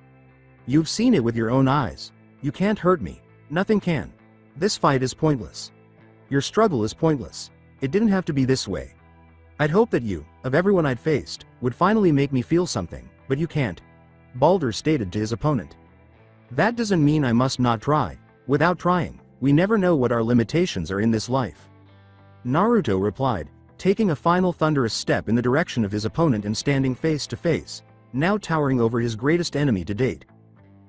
You've seen it with your own eyes. You can't hurt me. Nothing can. This fight is pointless. Your struggle is pointless. It didn't have to be this way. I'd hope that you, of everyone I'd faced, would finally make me feel something, but you can't. Balder stated to his opponent. That doesn't mean I must not try. Without trying, we never know what our limitations are in this life. Naruto replied, taking a final thunderous step in the direction of his opponent and standing face to face, now towering over his greatest enemy to date.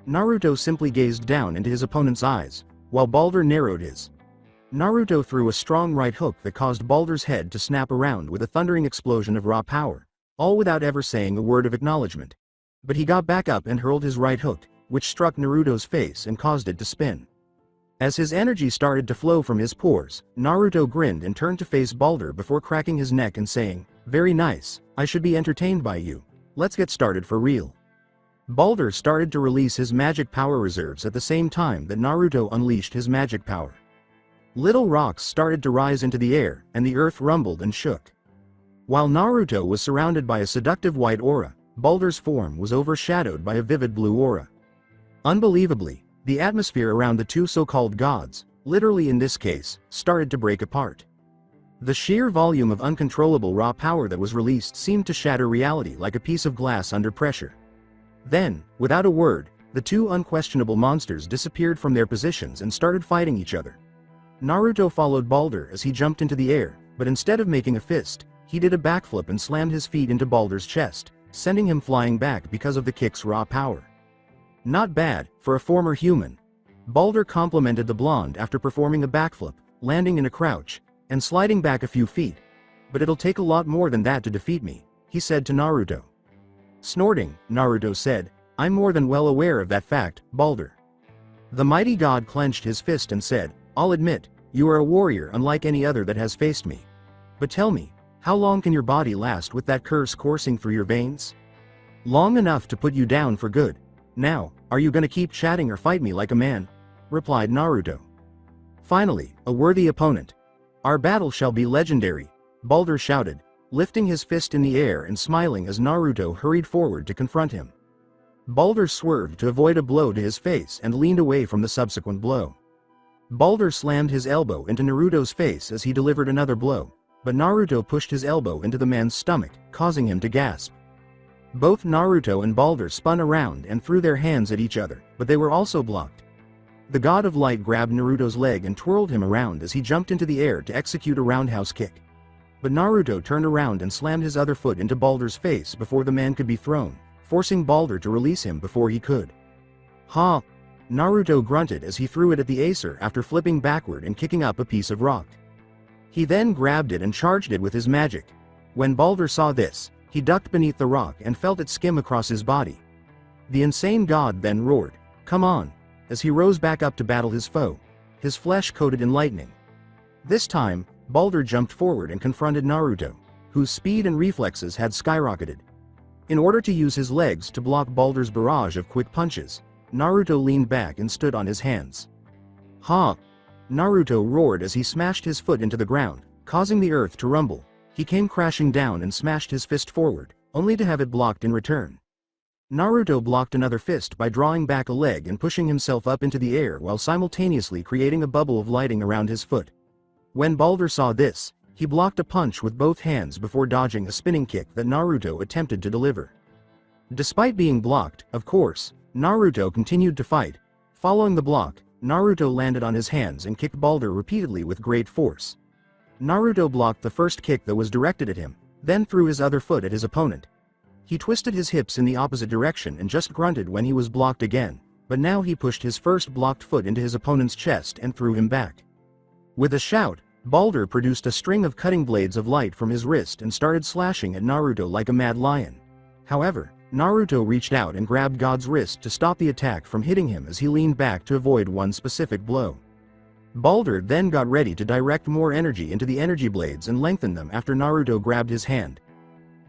Naruto simply gazed down into his opponent's eyes, while Balder narrowed his. Naruto threw a strong right hook that caused Balder's head to snap around with a thundering explosion of raw power, all without ever saying a word of acknowledgement. But he got back up and hurled his right hook, which struck Naruto's face and caused it to spin. As his energy started to flow from his pores, Naruto grinned and turned to face Balder before cracking his neck and saying, "Very nice, I should be entertained by you. Let's get started for real." Balder started to release his magic power reserves at the same time that Naruto unleashed his magic power. Little rocks started to rise into the air, and the earth rumbled and shook. While Naruto was surrounded by a seductive white aura, Balder's form was overshadowed by a vivid blue aura. Unbelievably, the atmosphere around the two so-called gods, literally in this case, started to break apart. The sheer volume of uncontrollable raw power that was released seemed to shatter reality like a piece of glass under pressure. Then, without a word, the two unquestionable monsters disappeared from their positions and started fighting each other. Naruto followed Balder as he jumped into the air, but instead of making a fist, he did a backflip and slammed his feet into Balder's chest, sending him flying back because of the kick's raw power. Not bad, for a former human. Balder complimented the blonde after performing a backflip, landing in a crouch, and sliding back a few feet. "But it'll take a lot more than that to defeat me," he said to Naruto. Snorting, Naruto said, "I'm more than well aware of that fact, Balder." The mighty god clenched his fist and said, "I'll admit, you are a warrior unlike any other that has faced me. But tell me, how long can your body last with that curse coursing through your veins?" "Long enough to put you down for good. Now, are you gonna keep chatting or fight me like a man?" replied Naruto. "Finally, a worthy opponent. Our battle shall be legendary," Balder shouted, lifting his fist in the air and smiling as Naruto hurried forward to confront him. Balder swerved to avoid a blow to his face and leaned away from the subsequent blow. Balder slammed his elbow into Naruto's face as he delivered another blow, but Naruto pushed his elbow into the man's stomach, causing him to gasp. Both Naruto and Balder spun around and threw their hands at each other, but they were also blocked. The god of light grabbed Naruto's leg and twirled him around as he jumped into the air to execute a roundhouse kick. But Naruto turned around and slammed his other foot into Balder's face before the man could be thrown, forcing Balder to release him before he could. "Ha!" Naruto grunted as he threw it at the Acer after flipping backward and kicking up a piece of rock. He then grabbed it and charged it with his magic. When Balder saw this, he ducked beneath the rock and felt it skim across his body. The insane god then roared, "Come on!" as he rose back up to battle his foe, his flesh coated in lightning. This time, Balder jumped forward and confronted Naruto, whose speed and reflexes had skyrocketed. In order to use his legs to block Balder's barrage of quick punches, Naruto leaned back and stood on his hands. "Ha!" Naruto roared as he smashed his foot into the ground, causing the earth to rumble. He came crashing down and smashed his fist forward, only to have it blocked in return. Naruto blocked another fist by drawing back a leg and pushing himself up into the air while simultaneously creating a bubble of lighting around his foot. When Balder saw this, he blocked a punch with both hands before dodging a spinning kick that Naruto attempted to deliver. Despite being blocked, of course, Naruto continued to fight. Following the block, Naruto landed on his hands and kicked Balder repeatedly with great force. Naruto blocked the first kick that was directed at him, then threw his other foot at his opponent. He twisted his hips in the opposite direction and just grunted when he was blocked again, but now he pushed his first blocked foot into his opponent's chest and threw him back. With a shout, Balder produced a string of cutting blades of light from his wrist and started slashing at Naruto like a mad lion. However, Naruto reached out and grabbed God's wrist to stop the attack from hitting him as he leaned back to avoid one specific blow. Balder then got ready to direct more energy into the energy blades and lengthen them after Naruto grabbed his hand.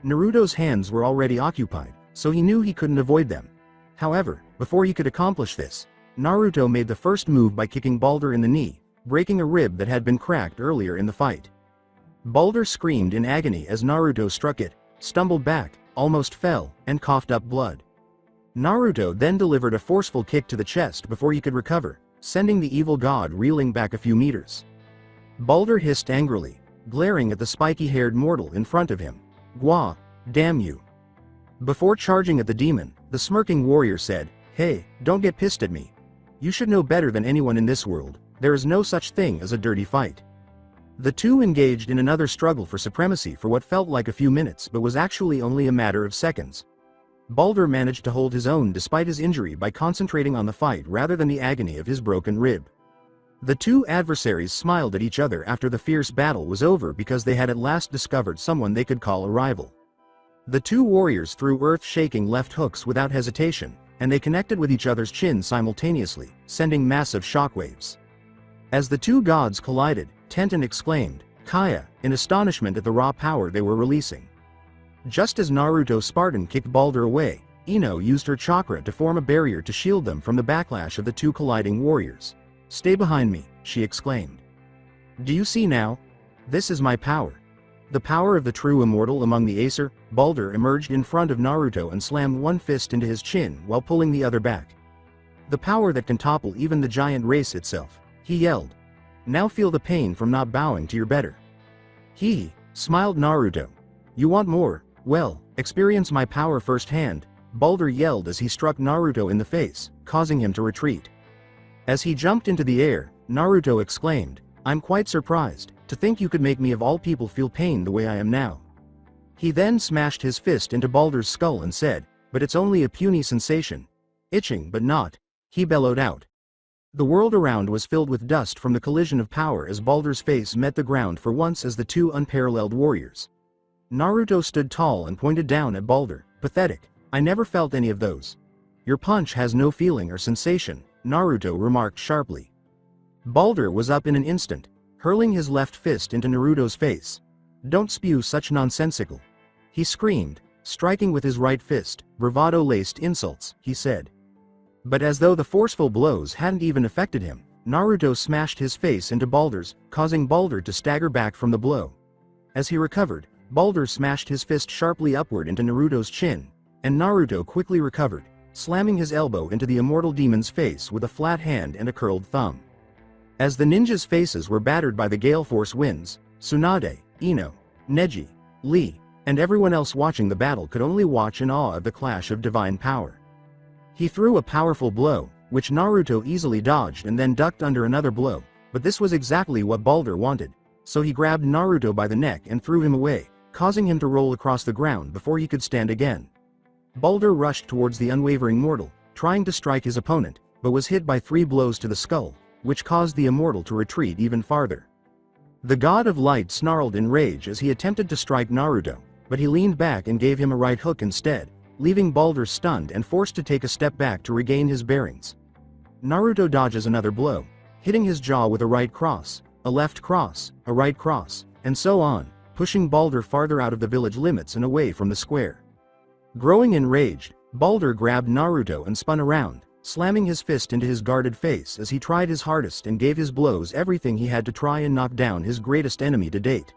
Naruto's hands were already occupied, so he knew he couldn't avoid them. However, before he could accomplish this, Naruto made the first move by kicking Balder in the knee, breaking a rib that had been cracked earlier in the fight. Balder screamed in agony as Naruto struck it, stumbled back, almost fell, and coughed up blood. Naruto then delivered a forceful kick to the chest before he could recover, sending the evil god reeling back a few meters. Balder hissed angrily, glaring at the spiky-haired mortal in front of him. "Gwa, damn you." Before charging at the demon, the smirking warrior said, "Hey, don't get pissed at me. You should know better than anyone in this world, there is no such thing as a dirty fight." The two engaged in another struggle for supremacy for what felt like a few minutes but was actually only a matter of seconds. Balder managed to hold his own despite his injury by concentrating on the fight rather than the agony of his broken rib. The two adversaries smiled at each other after the fierce battle was over because they had at last discovered someone they could call a rival. The two warriors threw earth-shaking left hooks without hesitation, and they connected with each other's chin simultaneously, sending massive shockwaves. As the two gods collided, Tenten exclaimed, "Kaya," in astonishment at the raw power they were releasing. Just as Naruto Spartan kicked Balder away, Ino used her chakra to form a barrier to shield them from the backlash of the two colliding warriors. "Stay behind me," she exclaimed. "Do you see now? This is my power. The power of the true immortal among the Aesir." Balder emerged in front of Naruto and slammed one fist into his chin while pulling the other back. "The power that can topple even the giant race itself," he yelled. "Now feel the pain from not bowing to your better." "Hee," smiled Naruto. "You want more? Well, experience my power firsthand," Balder yelled as he struck Naruto in the face, causing him to retreat. As he jumped into the air, Naruto exclaimed, "I'm quite surprised, to think you could make me of all people feel pain the way I am now." He then smashed his fist into Balder's skull and said, "But it's only a puny sensation. Itching but not," he bellowed out. The world around was filled with dust from the collision of power as Balder's face met the ground for once as the two unparalleled warriors. Naruto stood tall and pointed down at Balder. "Pathetic. I never felt any of those." "Your punch has no feeling or sensation," Naruto remarked sharply. Balder was up in an instant, hurling his left fist into Naruto's face. "Don't spew such nonsensical," he screamed, striking with his right fist. "Bravado-laced insults," he said. But as though the forceful blows hadn't even affected him, Naruto smashed his face into Balder's, causing Balder to stagger back from the blow. As he recovered, Balder smashed his fist sharply upward into Naruto's chin, and Naruto quickly recovered, slamming his elbow into the immortal demon's face with a flat hand and a curled thumb. As the ninjas' faces were battered by the gale force winds, Sunade, Ino, Neji, Lee, and everyone else watching the battle could only watch in awe of the clash of divine power. He threw a powerful blow, which Naruto easily dodged and then ducked under another blow, but this was exactly what Balder wanted, so he grabbed Naruto by the neck and threw him away, causing him to roll across the ground before he could stand again. Balder rushed towards the unwavering mortal, trying to strike his opponent, but was hit by 3 blows to the skull, which caused the immortal to retreat even farther. The god of light snarled in rage as he attempted to strike Naruto, but he leaned back and gave him a right hook instead, leaving Balder stunned and forced to take a step back to regain his bearings. Naruto dodges another blow, hitting his jaw with a right cross, a left cross, a right cross, and so on, pushing Balder farther out of the village limits and away from the square. Growing enraged, Balder grabbed Naruto and spun around, slamming his fist into his guarded face as he tried his hardest and gave his blows everything he had to try and knock down his greatest enemy to date.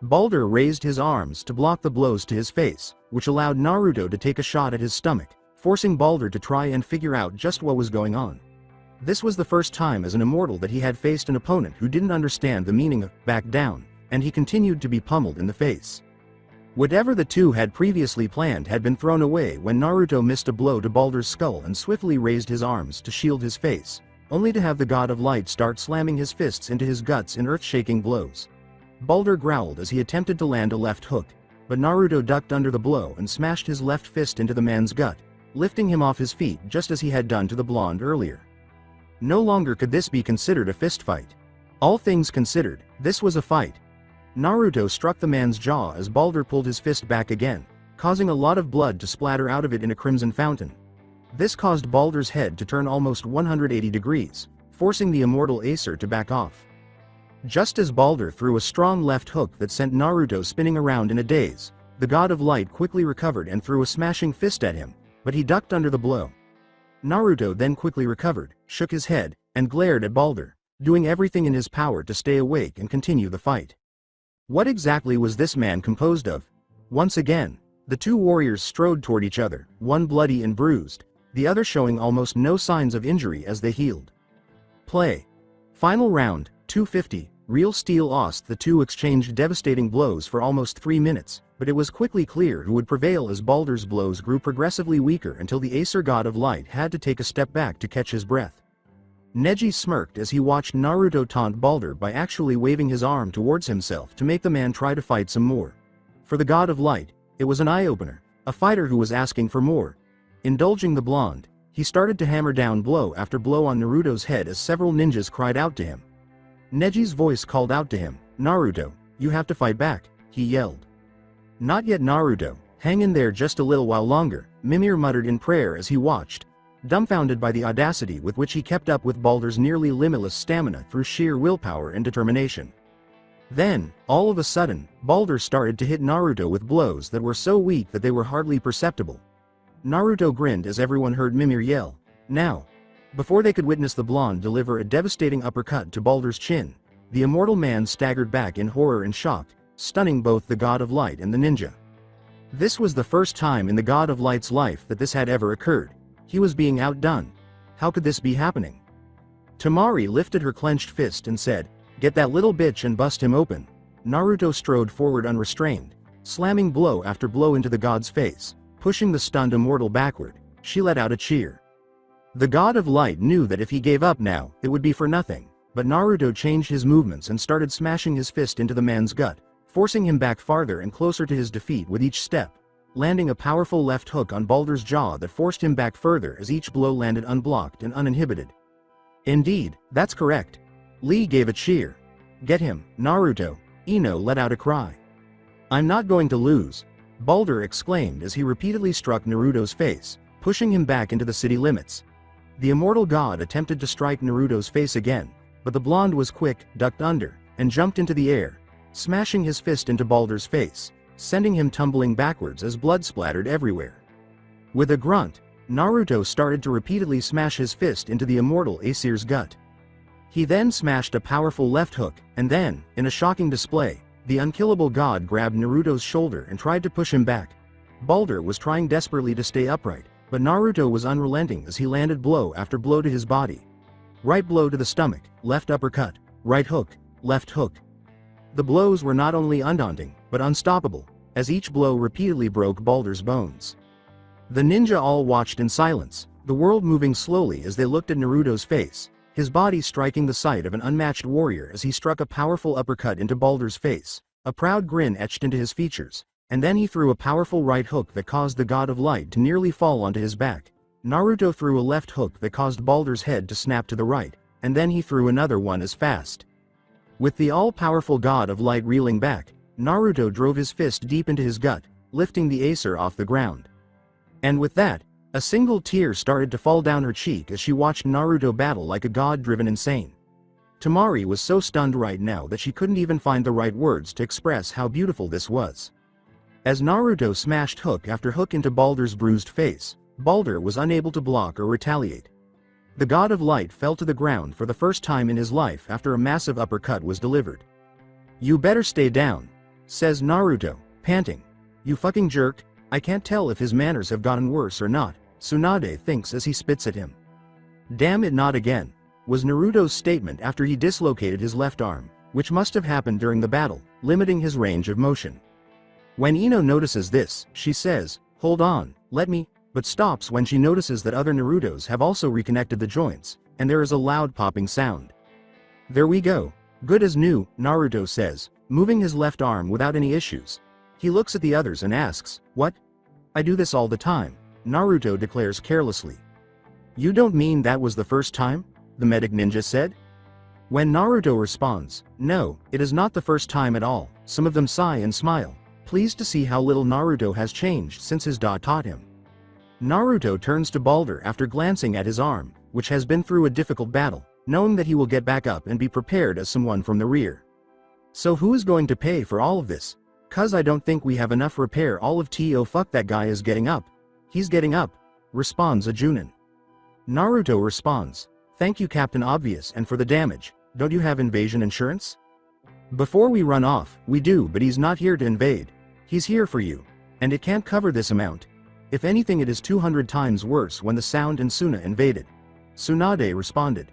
Balder raised his arms to block the blows to his face, which allowed Naruto to take a shot at his stomach, forcing Balder to try and figure out just what was going on. This was the first time as an immortal that he had faced an opponent who didn't understand the meaning of "back down," and he continued to be pummeled in the face. Whatever the two had previously planned had been thrown away when Naruto missed a blow to Balder's skull and swiftly raised his arms to shield his face, only to have the god of light start slamming his fists into his guts in earth-shaking blows. Balder growled as he attempted to land a left hook, but Naruto ducked under the blow and smashed his left fist into the man's gut, lifting him off his feet just as he had done to the blonde earlier. No longer could this be considered a fistfight. All things considered, this was a fight. Naruto struck the man's jaw as Balder pulled his fist back again, causing a lot of blood to splatter out of it in a crimson fountain. This caused Balder's head to turn almost 180 degrees, forcing the immortal Aesir to back off. Just as Balder threw a strong left hook that sent Naruto spinning around in a daze, the god of light quickly recovered and threw a smashing fist at him, but he ducked under the blow. Naruto then quickly recovered, shook his head, and glared at Balder, doing everything in his power to stay awake and continue the fight. What exactly was this man composed of? Once again, the two warriors strode toward each other, one bloody and bruised, the other showing almost no signs of injury as they healed. Play. Final round, 250, Real Steel Ost. The two exchanged devastating blows for almost 3 minutes, but it was quickly clear who would prevail as Balder's blows grew progressively weaker until the Aesir god of light had to take a step back to catch his breath. Neji smirked as he watched Naruto taunt Balder by actually waving his arm towards himself to make the man try to fight some more. For the god of light, it was an eye-opener, a fighter who was asking for more. Indulging the blonde, He started to hammer down blow after blow on Naruto's head as several ninjas cried out to him. Neji's voice called out to him, "Naruto, you have to fight back," he yelled. "Not yet, Naruto, hang in there just a little while longer," Mimir muttered in prayer as he watched, dumbfounded by the audacity with which he kept up with Balder's nearly limitless stamina through sheer willpower and determination. Then, all of a sudden, Balder started to hit Naruto with blows that were so weak that they were hardly perceptible. Naruto grinned as everyone heard Mimir yell, "Now!" Before they could witness the blonde deliver a devastating uppercut to Balder's chin, the immortal man staggered back in horror and shock, stunning both the God of Light and the ninja. This was the first time in the God of Light's life that this had ever occurred. He was being outdone. How could this be happening? Tamari lifted her clenched fist and said, "Get that little bitch and bust him open." Naruto strode forward unrestrained, slamming blow after blow into the god's face, pushing the stunned immortal backward. She let out a cheer. The God of Light knew that if he gave up now, it would be for nothing, but Naruto changed his movements and started smashing his fist into the man's gut, forcing him back farther and closer to his defeat with each step, landing a powerful left hook on Balder's jaw that forced him back further as each blow landed unblocked and uninhibited. "Indeed, that's correct." Lee gave a cheer. "Get him, Naruto." Ino let out a cry. "I'm not going to lose," Balder exclaimed as he repeatedly struck Naruto's face, pushing him back into the city limits. The immortal god attempted to strike Naruto's face again, but the blonde was quick, ducked under, and jumped into the air, smashing his fist into Balder's face, sending him tumbling backwards as blood splattered everywhere. With a grunt, Naruto started to repeatedly smash his fist into the immortal Aesir's gut. He then smashed a powerful left hook, and then, in a shocking display, the unkillable god grabbed Naruto's shoulder and tried to push him back. Balder was trying desperately to stay upright, but Naruto was unrelenting as he landed blow after blow to his body. Right blow to the stomach, left uppercut, right hook, left hook. The blows were not only undaunting, but unstoppable, as each blow repeatedly broke Balder's bones. The ninja all watched in silence, the world moving slowly as they looked at Naruto's face, his body striking the sight of an unmatched warrior as he struck a powerful uppercut into Balder's face, a proud grin etched into his features, and then he threw a powerful right hook that caused the God of Light to nearly fall onto his back. Naruto threw a left hook that caused Balder's head to snap to the right, and then he threw another one as fast. With the all-powerful God of Light reeling back, Naruto drove his fist deep into his gut, lifting the Aesir off the ground. And with that, a single tear started to fall down her cheek as she watched Naruto battle like a god driven insane. Tamari was so stunned right now that she couldn't even find the right words to express how beautiful this was. As Naruto smashed hook after hook into Balder's bruised face, Balder was unable to block or retaliate. The God of Light fell to the ground for the first time in his life after a massive uppercut was delivered. "You better stay down," says Naruto, panting. "You fucking jerk." I can't tell if his manners have gotten worse or not, Sunade thinks as he spits at him. "Damn it, not again," was Naruto's statement after he dislocated his left arm, which must have happened during the battle, limiting his range of motion. When Ino notices this, she says, "Hold on, let me," but stops when she notices that other Narutos have also reconnected the joints, and there is a loud popping sound. "There we go. Good as new," Naruto says, moving his left arm without any issues. He looks at the others and asks, "What?" "I do this all the time," Naruto declares carelessly. "You don't mean that was the first time?" the medic ninja said. When Naruto responds, "No, it is not the first time at all," some of them sigh and smile, pleased to see how little Naruto has changed since his da taught him. Naruto turns to Balder after glancing at his arm, which has been through a difficult battle, knowing that he will get back up and be prepared as someone from the rear. "So who is going to pay for all of this? 'Cause I don't think we have enough repair all of to fuck that guy is getting up." "He's getting up," responds a Junin. Naruto responds, "Thank you Captain Obvious and for the damage, don't you have invasion insurance?" "Before we run off, we do, but he's not here to invade. He's here for you. And it can't cover this amount. If anything it is 200 times worse when the Sound and Suna invaded," Sunade responded.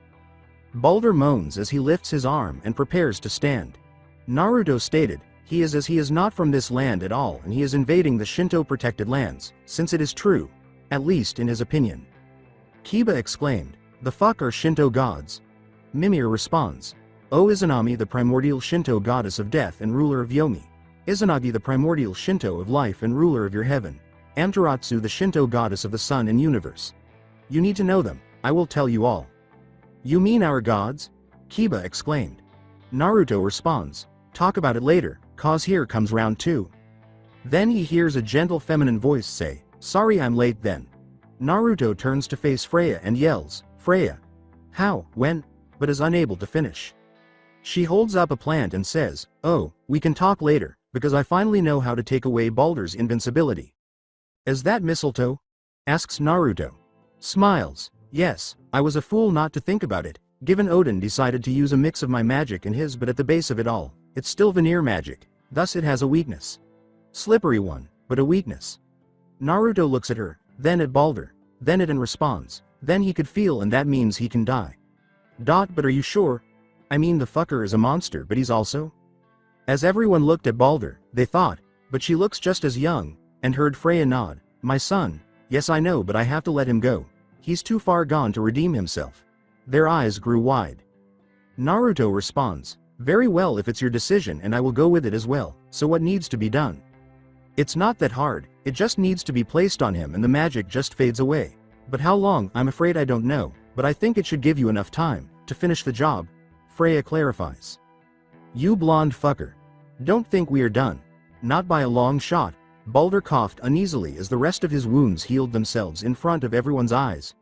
Balder moans as he lifts his arm and prepares to stand. Naruto stated, he is not from this land at all and he is invading the Shinto-protected lands, since it is true, at least in his opinion. Kiba exclaimed, "The fuck are Shinto gods?" Mimir responds, "O Izanami the primordial Shinto goddess of death and ruler of Yomi. Izanagi the primordial Shinto of life and ruler of your heaven. Amaterasu the Shinto goddess of the sun and universe. You need to know them, I will tell you all. You mean our gods? Kiba exclaimed. Naruto responds, talk about it later, cause here comes round 2. Then he hears a gentle feminine voice say, sorry I'm late then. Naruto turns to face Freya and yells, Freya. How, when? But is unable to finish. She holds up a plant and says, oh, we can talk later, because I finally know how to take away Balder's invincibility. Is that mistletoe? Asks Naruto. Smiles, yes, I was a fool not to think about it, given Odin decided to use a mix of my magic and his, but at the base of it all, it's still veneer magic, thus it has a weakness. Slippery one, but a weakness. Naruto looks at her, then at Balder, then at and responds, then he could feel and that means he can die. But are you sure? I mean the fucker is a monster but he's also? As everyone looked at Balder, they thought, but she looks just as young, and heard Freya nod, my son, yes I know but I have to let him go. He's too far gone to redeem himself. Their eyes grew wide. Naruto responds, very well if it's your decision and I will go with it as well, so what needs to be done? It's not that hard, it just needs to be placed on him and the magic just fades away. But how long, I'm afraid I don't know, but I think it should give you enough time to finish the job, Freya clarifies. You blonde fucker. Don't think we are done. Not by a long shot. Balder coughed uneasily as the rest of his wounds healed themselves in front of everyone's eyes.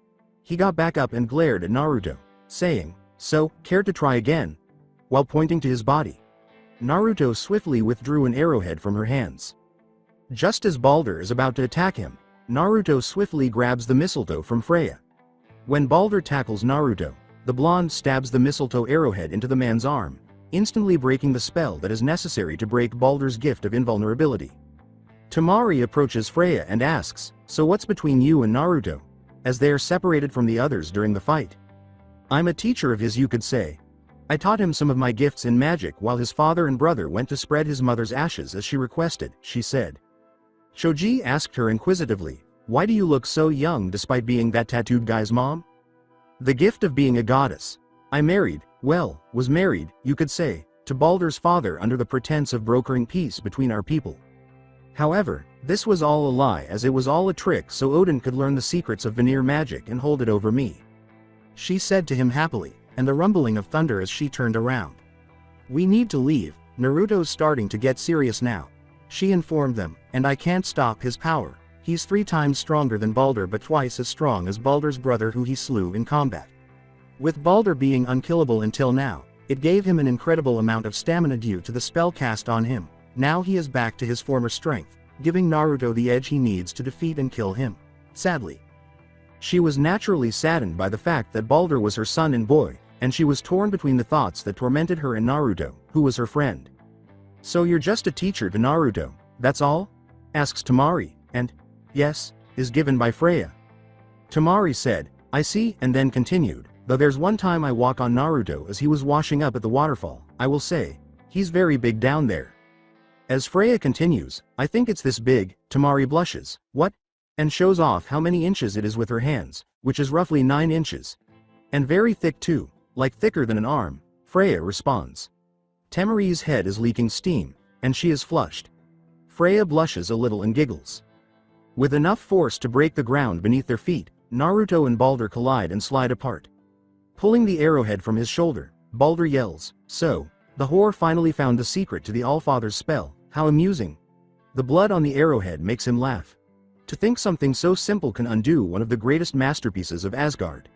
He got back up and glared at Naruto, saying, so, care to try again? While pointing to his body. Naruto swiftly withdrew an arrowhead from her hands. Just as Balder is about to attack him, Naruto swiftly grabs the mistletoe from Freya. When Balder tackles Naruto, the blonde stabs the mistletoe arrowhead into the man's arm, instantly breaking the spell that is necessary to break Balder's gift of invulnerability. Tamari approaches Freya and asks, so what's between you and Naruto, as they are separated from the others during the fight? I'm a teacher of his, you could say. I taught him some of my gifts in magic while his father and brother went to spread his mother's ashes as she requested, she said. Shoji asked her inquisitively, why do you look so young despite being that tattooed guy's mom? The gift of being a goddess. I was married, you could say, to Balder's father under the pretense of brokering peace between our people. However, this was all a lie as it was all a trick so Odin could learn the secrets of veneer magic and hold it over me. She said to him happily, and the rumbling of thunder as she turned around. We need to leave, Naruto's starting to get serious now. She informed them, and I can't stop his power. He's 3 times stronger than Balder but twice as strong as Balder's brother who he slew in combat. With Balder being unkillable until now, it gave him an incredible amount of stamina due to the spell cast on him. Now he is back to his former strength, giving Naruto the edge he needs to defeat and kill him. Sadly. She was naturally saddened by the fact that Balder was her son and boy, and she was torn between the thoughts that tormented her and Naruto, who was her friend. So you're just a teacher to Naruto, that's all? Asks Tamari, and, yes, is given by Freya. Tamari said, I see, and then continued, though there's one time I walk on Naruto as he was washing up at the waterfall, I will say, he's very big down there. As Freya continues, I think it's this big, Tamari blushes, what? And shows off how many inches it is with her hands, which is roughly 9 inches. And very thick too, like thicker than an arm, Freya responds. Tamari's head is leaking steam, and she is flushed. Freya blushes a little and giggles. With enough force to break the ground beneath their feet, Naruto and Balder collide and slide apart. Pulling the arrowhead from his shoulder, Balder yells, so, the whore finally found the secret to the Allfather's spell, how amusing. The blood on the arrowhead makes him laugh. To think something so simple can undo one of the greatest masterpieces of Asgard.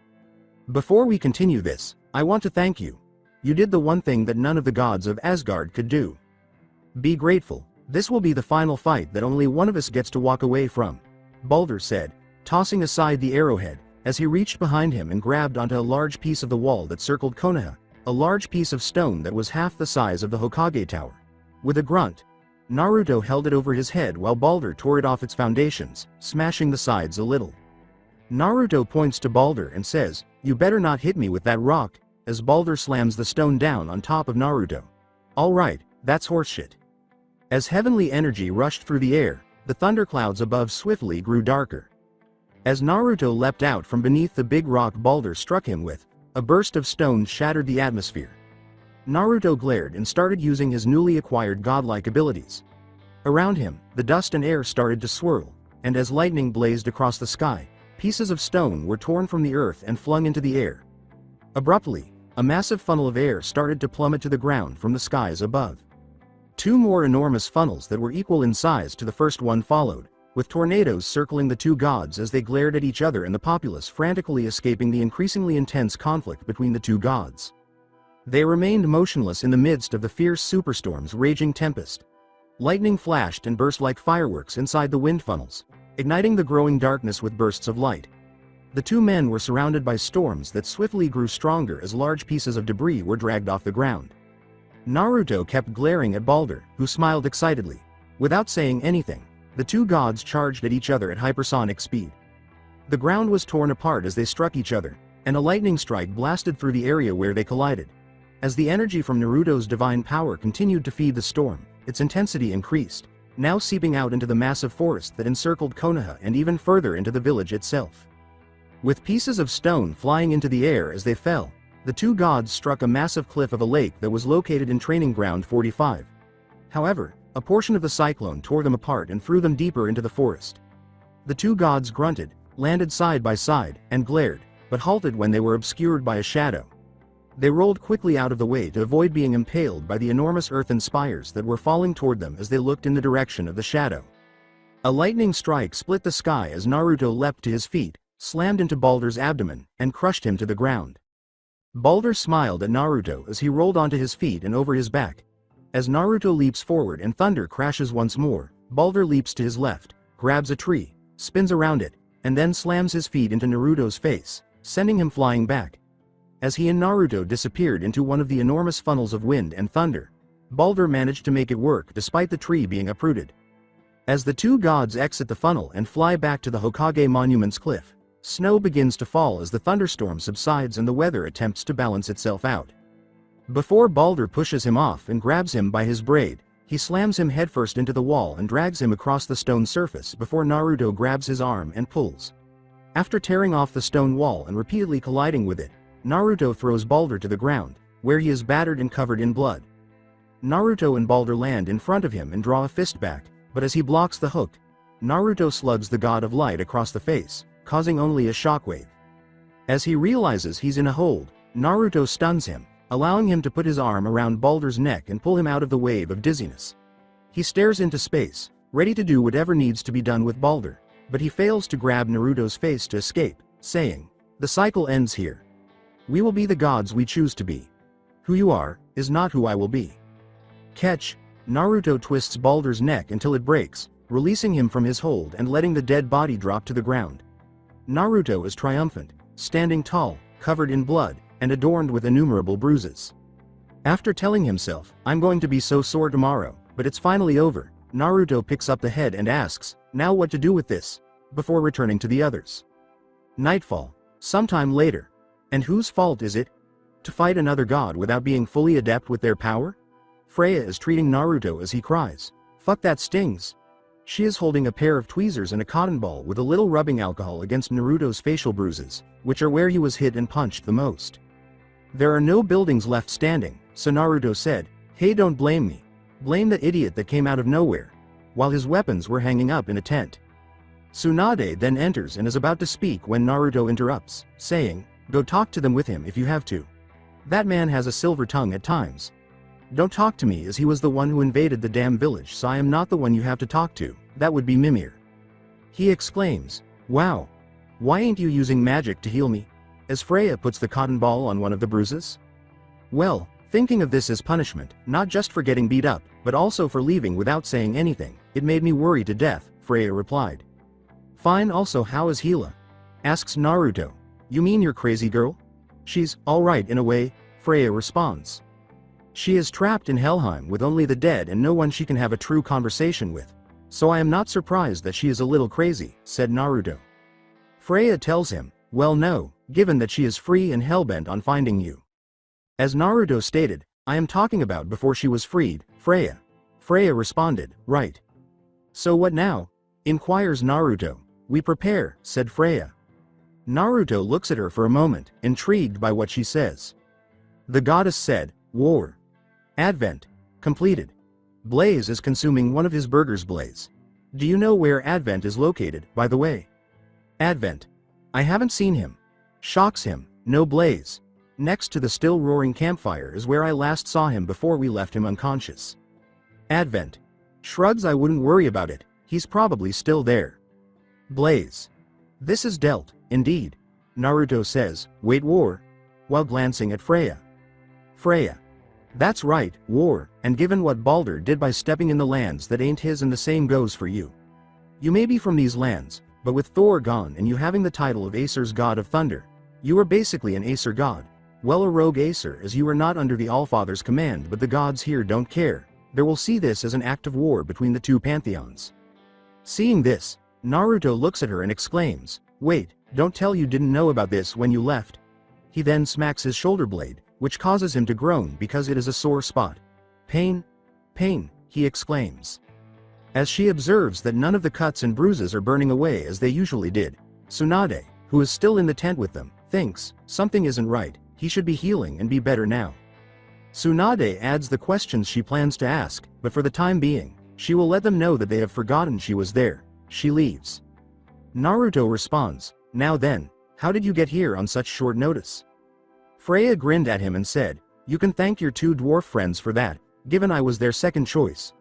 Before we continue this, I want to thank you. You did the one thing that none of the gods of Asgard could do. Be grateful, this will be the final fight that only one of us gets to walk away from, Balder said, tossing aside the arrowhead, as he reached behind him and grabbed onto a large piece of the wall that circled Konoha, a large piece of stone that was half the size of the Hokage Tower. With a grunt, Naruto held it over his head while Balder tore it off its foundations, smashing the sides a little. Naruto points to Balder and says, you better not hit me with that rock, as Balder slams the stone down on top of Naruto. Alright, that's horseshit. As heavenly energy rushed through the air, the thunderclouds above swiftly grew darker. As Naruto leapt out from beneath the big rock Balder struck him with, a burst of stone shattered the atmosphere. Naruto glared and started using his newly acquired godlike abilities. Around him, the dust and air started to swirl, and as lightning blazed across the sky, Pieces of stone were torn from the earth and flung into the air. Abruptly, a massive funnel of air started to plummet to the ground from the skies above. Two more enormous funnels that were equal in size to the first one followed, with tornadoes circling the two gods as they glared at each other and the populace frantically escaping the increasingly intense conflict between the two gods. They remained motionless in the midst of the fierce superstorm's raging tempest. Lightning flashed and burst like fireworks inside the wind funnels, igniting the growing darkness with bursts of light. The two men were surrounded by storms that swiftly grew stronger as large pieces of debris were dragged off the ground. Naruto kept glaring at Balder, who smiled excitedly. Without saying anything, the two gods charged at each other at hypersonic speed. The ground was torn apart as they struck each other, and a lightning strike blasted through the area where they collided. As the energy from Naruto's divine power continued to feed the storm, its intensity increased, now seeping out into the massive forest that encircled Konoha and even further into the village itself. With pieces of stone flying into the air as they fell, the two gods struck a massive cliff of a lake that was located in Training Ground 45. However, a portion of the cyclone tore them apart and threw them deeper into the forest. The two gods grunted, landed side by side, and glared, but halted when they were obscured by a shadow. They rolled quickly out of the way to avoid being impaled by the enormous earthen spires that were falling toward them as they looked in the direction of the shadow. A lightning strike split the sky as Naruto leapt to his feet, slammed into Balder's abdomen, and crushed him to the ground. Balder smiled at Naruto as he rolled onto his feet and over his back. As Naruto leaps forward and thunder crashes once more, Balder leaps to his left, grabs a tree, spins around it, and then slams his feet into Naruto's face, sending him flying back. As he and Naruto disappeared into one of the enormous funnels of wind and thunder, Balder managed to make it work despite the tree being uprooted. As the two gods exit the funnel and fly back to the Hokage Monument's cliff, snow begins to fall as the thunderstorm subsides and the weather attempts to balance itself out. Before Balder pushes him off and grabs him by his braid, he slams him headfirst into the wall and drags him across the stone surface before Naruto grabs his arm and pulls. After tearing off the stone wall and repeatedly colliding with it, Naruto throws Balder to the ground, where he is battered and covered in blood. Naruto and Balder land in front of him and draw a fist back, but as he blocks the hook, Naruto slugs the god of light across the face, causing only a shockwave. As he realizes he's in a hold, Naruto stuns him, allowing him to put his arm around Balder's neck and pull him out of the wave of dizziness. He stares into space, ready to do whatever needs to be done with Balder, but he fails to grab Naruto's face to escape, saying, "The cycle ends here. We will be the gods we choose to be. Who you are, is not who I will be." Catch! Naruto twists Balder's neck until it breaks, releasing him from his hold and letting the dead body drop to the ground. Naruto is triumphant, standing tall, covered in blood, and adorned with innumerable bruises. After telling himself, "I'm going to be so sore tomorrow, but it's finally over," Naruto picks up the head and asks, "Now what to do with this?" before returning to the others. Nightfall. Sometime later. And whose fault is it? To fight another god without being fully adept with their power? Freya is treating Naruto as he cries, "Fuck, that stings." She is holding a pair of tweezers and a cotton ball with a little rubbing alcohol against Naruto's facial bruises, which are where he was hit and punched the most. There are no buildings left standing, so Naruto said, "Hey, don't blame me. Blame the idiot that came out of nowhere," while his weapons were hanging up in a tent. Sunade then enters and is about to speak when Naruto interrupts, saying, "Go talk to them with him if you have to. That man has a silver tongue at times. Don't talk to me as he was the one who invaded the damn village, so I am not the one you have to talk to, that would be Mimir." He exclaims, "Wow. Why ain't you using magic to heal me?" as Freya puts the cotton ball on one of the bruises. "Well, thinking of this as punishment, not just for getting beat up, but also for leaving without saying anything, it made me worry to death," Freya replied. "Fine, also how is Hela?" asks Naruto. "You mean your crazy girl?" "She's alright in a way," Freya responds. "She is trapped in Helheim with only the dead and no one she can have a true conversation with. So I am not surprised that she is a little crazy," said Naruto. Freya tells him, "Well no, given that she is free and hellbent on finding you." As Naruto stated, "I am talking about before she was freed, Freya." Freya responded, "Right. So what now?" inquires Naruto. "We prepare," said Freya. Naruto looks at her for a moment, intrigued by what she says. The goddess said, "War. Advent. Completed. Blaze is consuming one of his burgers. Blaze. Do you know where Advent is located, by the way?" "Advent. I haven't seen him. Shocks him, no blaze. Next to the still roaring campfire is where I last saw him before we left him unconscious. Advent. Shrugs. I wouldn't worry about it, he's probably still there. Blaze. This is dealt, indeed. Naruto says, wait, war? While glancing at Freya. Freya. That's right, war, and given what Baldur did by stepping in the lands that ain't his, and the same goes for you. You may be from these lands, but with Thor gone and you having the title of Aesir's god of thunder, you are basically an Aesir god. Well, a rogue Aesir, as you are not under the Allfather's command, but the gods here don't care. They will see this as an act of war between the two pantheons. Seeing this, Naruto looks at her and exclaims, wait, don't tell you didn't know about this when you left. He then smacks his shoulder blade, which causes him to groan because it is a sore spot. Pain? Pain, he exclaims. As she observes that none of the cuts and bruises are burning away as they usually did, Sunade, who is still in the tent with them, thinks, something isn't right, he should be healing and be better now. Sunade adds the questions she plans to ask, but for the time being, she will let them know that they have forgotten she was there. She leaves. Naruto responds, now then, how did you get here on such short notice? Freya grinned at him and said, you can thank your two dwarf friends for that, given I was their second choice.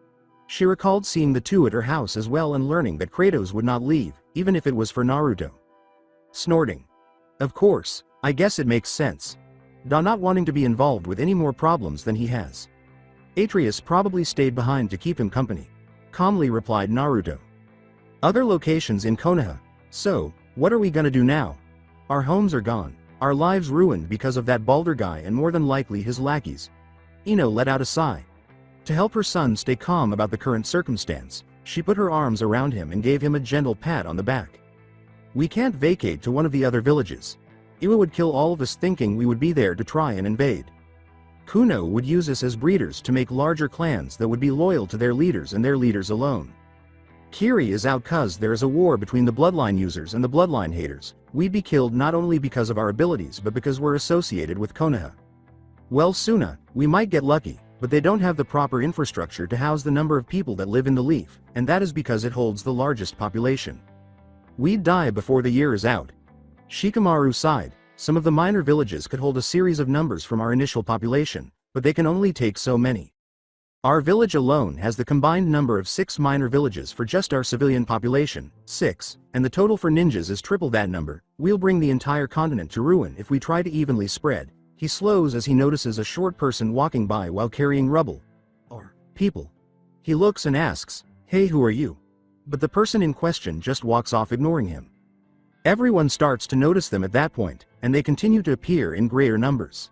She recalled seeing the two at her house as well and learning that Kratos would not leave, even if it was for Naruto. Snorting. Of course, I guess it makes sense. Not wanting to be involved with any more problems than he has. Atreus probably stayed behind to keep him company. Calmly replied Naruto. Other locations in Konoha. So, what are we gonna do now? Our homes are gone, our lives ruined because of that Baldur guy and more than likely his lackeys. Ino let out a sigh. To help her son stay calm about the current circumstance, she put her arms around him and gave him a gentle pat on the back. We can't vacate to one of the other villages. Iwa would kill all of us thinking we would be there to try and invade. Kuno would use us as breeders to make larger clans that would be loyal to their leaders and their leaders alone. Kiri is out cause there is a war between the bloodline users and the bloodline haters. We'd be killed not only because of our abilities but because we're associated with Konoha. Well, Suna, we might get lucky, but they don't have the proper infrastructure to house the number of people that live in the Leaf, and that is because it holds the largest population. We'd die before the year is out. Shikamaru sighed. Some of the minor villages could hold a series of numbers from our initial population, but they can only take so many. Our village alone has the combined number of 6 minor villages for just our civilian population, 6, and the total for ninjas is triple that number. We'll bring the entire continent to ruin if we try to evenly spread. He slows as he notices a short person walking by while carrying rubble. Or people. He looks and asks, hey, who are you? But the person in question just walks off, ignoring him. Everyone starts to notice them at that point, and they continue to appear in greater numbers.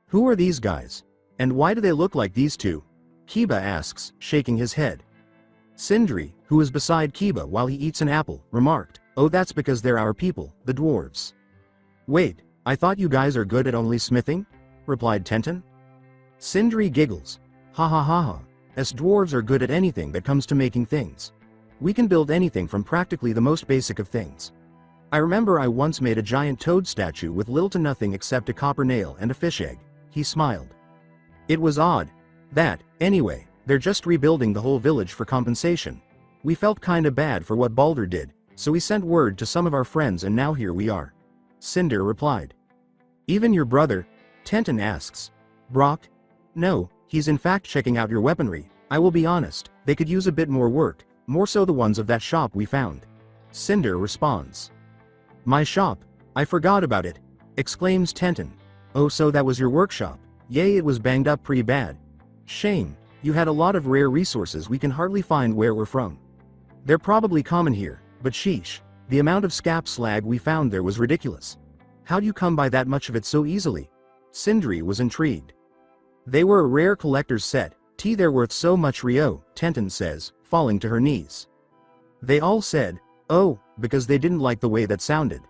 Who are these guys? And why do they look like these two? Kiba asks, shaking his head. Sindri, who is beside Kiba while he eats an apple, remarked, oh, that's because they're our people, the dwarves. Wait, I thought you guys are good at only smithing? Replied Tenten. Sindri giggles. Ha ha ha ha, us dwarves are good at anything that comes to making things. We can build anything from practically the most basic of things. I remember I once made a giant toad statue with little to nothing except a copper nail and a fish egg. He smiled. It was odd. Anyway, they're just rebuilding the whole village for compensation. We felt kinda bad for what Baldur did, so we sent word to some of our friends and now here we are. Cinder replied. Even your brother? Tenten asks. Brock? No, he's in fact checking out your weaponry. I will be honest, they could use a bit more work, more so the ones of that shop we found. Cinder responds. My shop? I forgot about it, exclaims Tenten. Oh, so that was your workshop? Yay, it was banged up pretty bad. Shame, you had a lot of rare resources we can hardly find where we're from. They're probably common here, but sheesh, the amount of scrap slag we found there was ridiculous. How'd you come by that much of it so easily? Sindri was intrigued. They were a rare collector's set, they're worth so much Ryo, Tenten says, falling to her knees. They all said, oh, because they didn't like the way that sounded.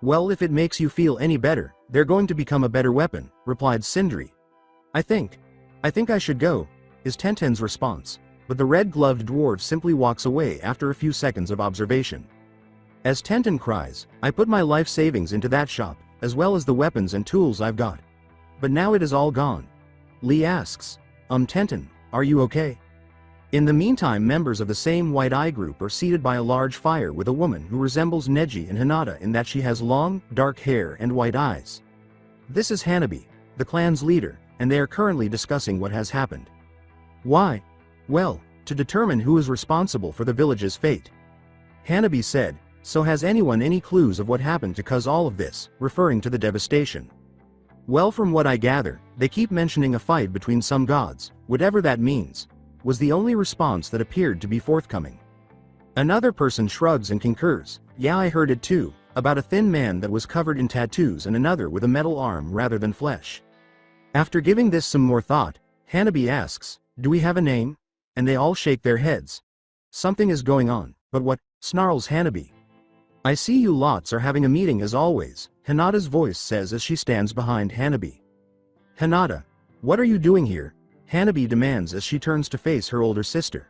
Well, if it makes you feel any better, they're going to become a better weapon, replied Sindri. I think I should go, is Tenten's response, but the red-gloved dwarf simply walks away after a few seconds of observation. As Tenten cries, I put my life savings into that shop, as well as the weapons and tools I've got. But now it is all gone. Lee asks, Tenten, are you okay? In the meantime, members of the same White Eye group are seated by a large fire with a woman who resembles Neji and Hinata in that she has long, dark hair and white eyes. This is Hanabi, the clan's leader, and they are currently discussing what has happened. Why? Well, to determine who is responsible for the village's fate. Hanabi said, so has anyone any clues of what happened to cause all of this, referring to the devastation? Well, from what I gather, they keep mentioning a fight between some gods, whatever that means, was the only response that appeared to be forthcoming. Another person shrugs and concurs, yeah, I heard it too, about a thin man that was covered in tattoos and another with a metal arm rather than flesh. After giving this some more thought, Hanabi asks, do we have a name? And they all shake their heads. Something is going on, but what? Snarls Hanabi. I see you lots are having a meeting as always, Hinata's voice says as she stands behind Hanabi. Hinata, what are you doing here? Hanabi demands as she turns to face her older sister.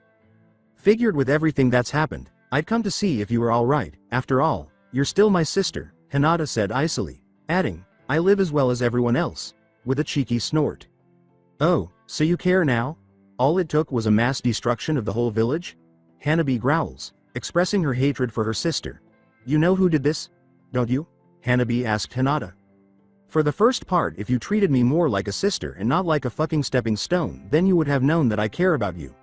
Figured with everything that's happened, I'd come to see if you were alright, after all, you're still my sister, Hinata said icily, adding, I live as well as everyone else, with a cheeky snort. Oh, so you care now? All it took was a mass destruction of the whole village? Hanabi growls, expressing her hatred for her sister. You know who did this? Don't you? Hanabi asked Hinata. For the first part, if you treated me more like a sister and not like a fucking stepping stone, then you would have known that I care about you.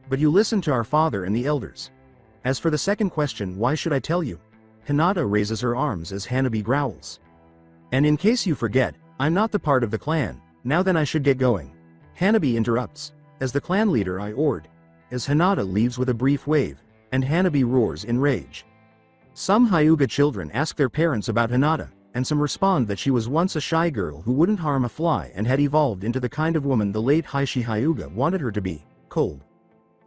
But you listened to our father and the elders. As for the second question, why should I tell you? Hinata raises her arms as Hanabi growls. And in case you forget, I'm not the part of the clan, now then I should get going. Hanabi interrupts. As the clan leader I ordered. As Hinata leaves with a brief wave, and Hanabi roars in rage. Some Hyuga children ask their parents about Hinata, and some respond that she was once a shy girl who wouldn't harm a fly and had evolved into the kind of woman the late Heishi Hyuga wanted her to be, cold.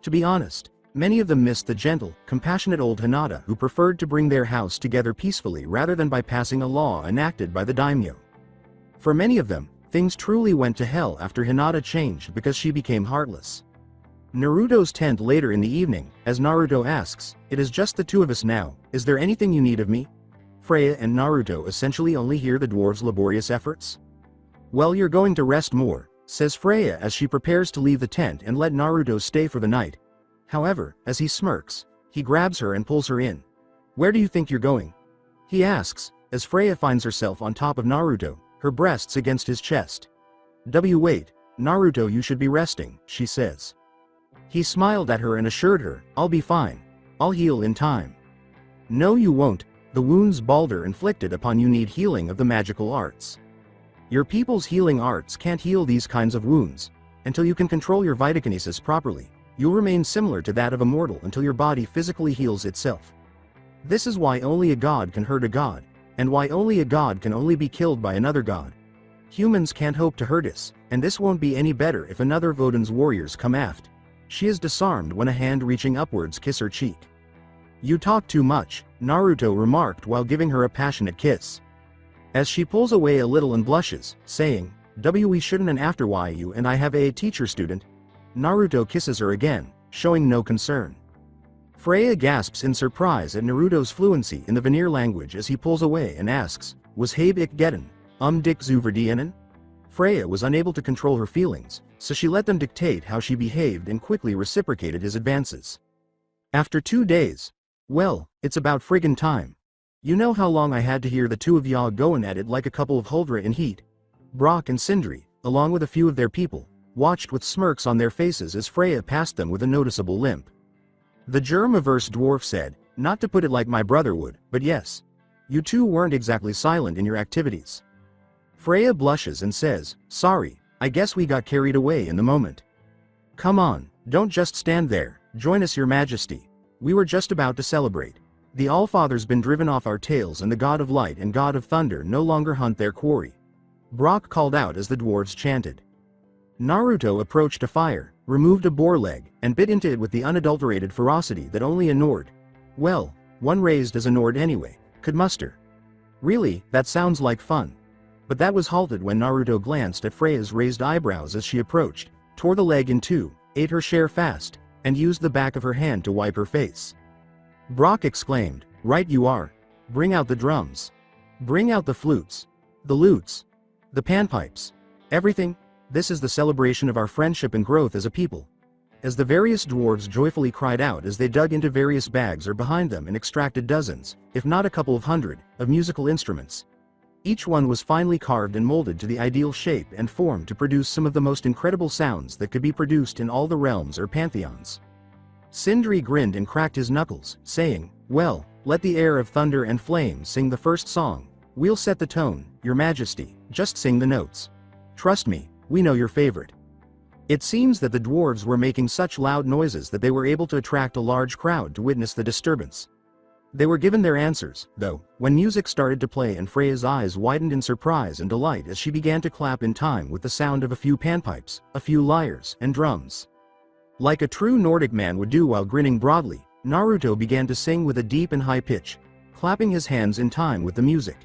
To be honest, many of them missed the gentle, compassionate old Hinata who preferred to bring their house together peacefully rather than by passing a law enacted by the daimyo. For many of them, things truly went to hell after Hinata changed because she became heartless. Naruto's tent later in the evening, as Naruto asks, it is just the two of us now, is there anything you need of me? Freya and Naruto essentially only hear the dwarves' laborious efforts. Well, you're going to rest more, says Freya as she prepares to leave the tent and let Naruto stay for the night. However, as he smirks, he grabs her and pulls her in. Where do you think you're going? He asks, as Freya finds herself on top of Naruto, her breasts against his chest. Wait, Naruto, you should be resting, she says. He smiled at her and assured her, I'll be fine. I'll heal in time. No you won't, the wounds Balder inflicted upon you need healing of the magical arts. Your people's healing arts can't heal these kinds of wounds. Until you can control your vitakinesis properly, you'll remain similar to that of a mortal until your body physically heals itself. This is why only a god can hurt a god, and why only a god can only be killed by another god. Humans can't hope to hurt us, and this won't be any better if another of Odin's warriors come aft. She is disarmed when a hand reaching upwards kiss her cheek. You talk too much, Naruto remarked while giving her a passionate kiss. As she pulls away a little and blushes, saying, we shouldn't, and after why you and I have a teacher student. Naruto kisses her again, showing no concern. Freya gasps in surprise at Naruto's fluency in the Vanir language as he pulls away and asks, was Habe ik gedden, dik zuverdienen? Freya was unable to control her feelings, so she let them dictate how she behaved and quickly reciprocated his advances. After 2 days. Well, it's about friggin' time. You know how long I had to hear the two of y'all going at it like a couple of Huldra in heat? Brock and Sindri, along with a few of their people, watched with smirks on their faces as Freya passed them with a noticeable limp. The germ-averse dwarf said, not to put it like my brother would, but yes. You two weren't exactly silent in your activities. Freya blushes and says, sorry, I guess we got carried away in the moment. Come on, don't just stand there, join us your majesty. We were just about to celebrate. The Allfather's been driven off our tails and the god of light and god of thunder no longer hunt their quarry. Brock called out as the dwarves chanted. Naruto approached a fire, removed a boar leg, and bit into it with the unadulterated ferocity that only a Nord, well, one raised as a Nord anyway, could muster. Really, that sounds like fun. But that was halted when Naruto glanced at Freya's raised eyebrows as she approached, tore the leg in two, ate her share fast, and used the back of her hand to wipe her face. Brock exclaimed, right you are. Bring out the drums. Bring out the flutes. The lutes. The panpipes. Everything. This is the celebration of our friendship and growth as a people. as the various dwarves joyfully cried out as they dug into various bags or behind them and extracted dozens, if not a couple of hundred, of musical instruments. Each one was finely carved and molded to the ideal shape and form to produce some of the most incredible sounds that could be produced in all the realms or pantheons. Sindri grinned and cracked his knuckles, saying, "Well, let the air of thunder and flame sing the first song. We'll set the tone, your majesty, just sing the notes. Trust me, we know your favorite." It seems that the dwarves were making such loud noises that they were able to attract a large crowd to witness the disturbance. They were given their answers, though, when music started to play and Freya's eyes widened in surprise and delight as she began to clap in time with the sound of a few panpipes, a few lyres, and drums. Like a true Nordic man would do while grinning broadly, Naruto began to sing with a deep and high pitch, clapping his hands in time with the music.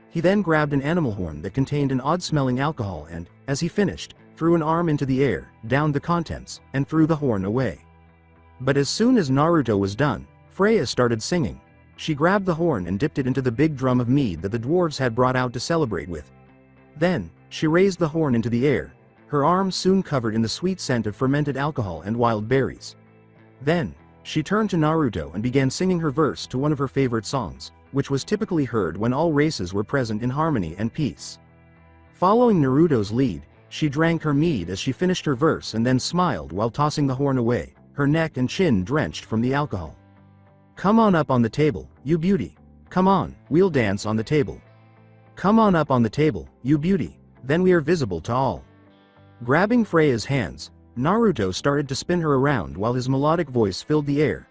He then grabbed an animal horn that contained an odd-smelling alcohol and, as he finished, threw an arm into the air, downed the contents, and threw the horn away. But as soon as Naruto was done, Freya started singing. She grabbed the horn and dipped it into the big drum of mead that the dwarves had brought out to celebrate with. Then, she raised the horn into the air, her arms soon covered in the sweet scent of fermented alcohol and wild berries. Then, she turned to Naruto and began singing her verse to one of her favorite songs, which was typically heard when all races were present in harmony and peace. Following Naruto's lead, she drank her mead as she finished her verse and then smiled while tossing the horn away, her neck and chin drenched from the alcohol. "Come on up on the table, you beauty. Come on, we'll dance on the table. Come on up on the table, you beauty, then we are visible to all." Grabbing Freya's hands, Naruto started to spin her around while his melodic voice filled the air.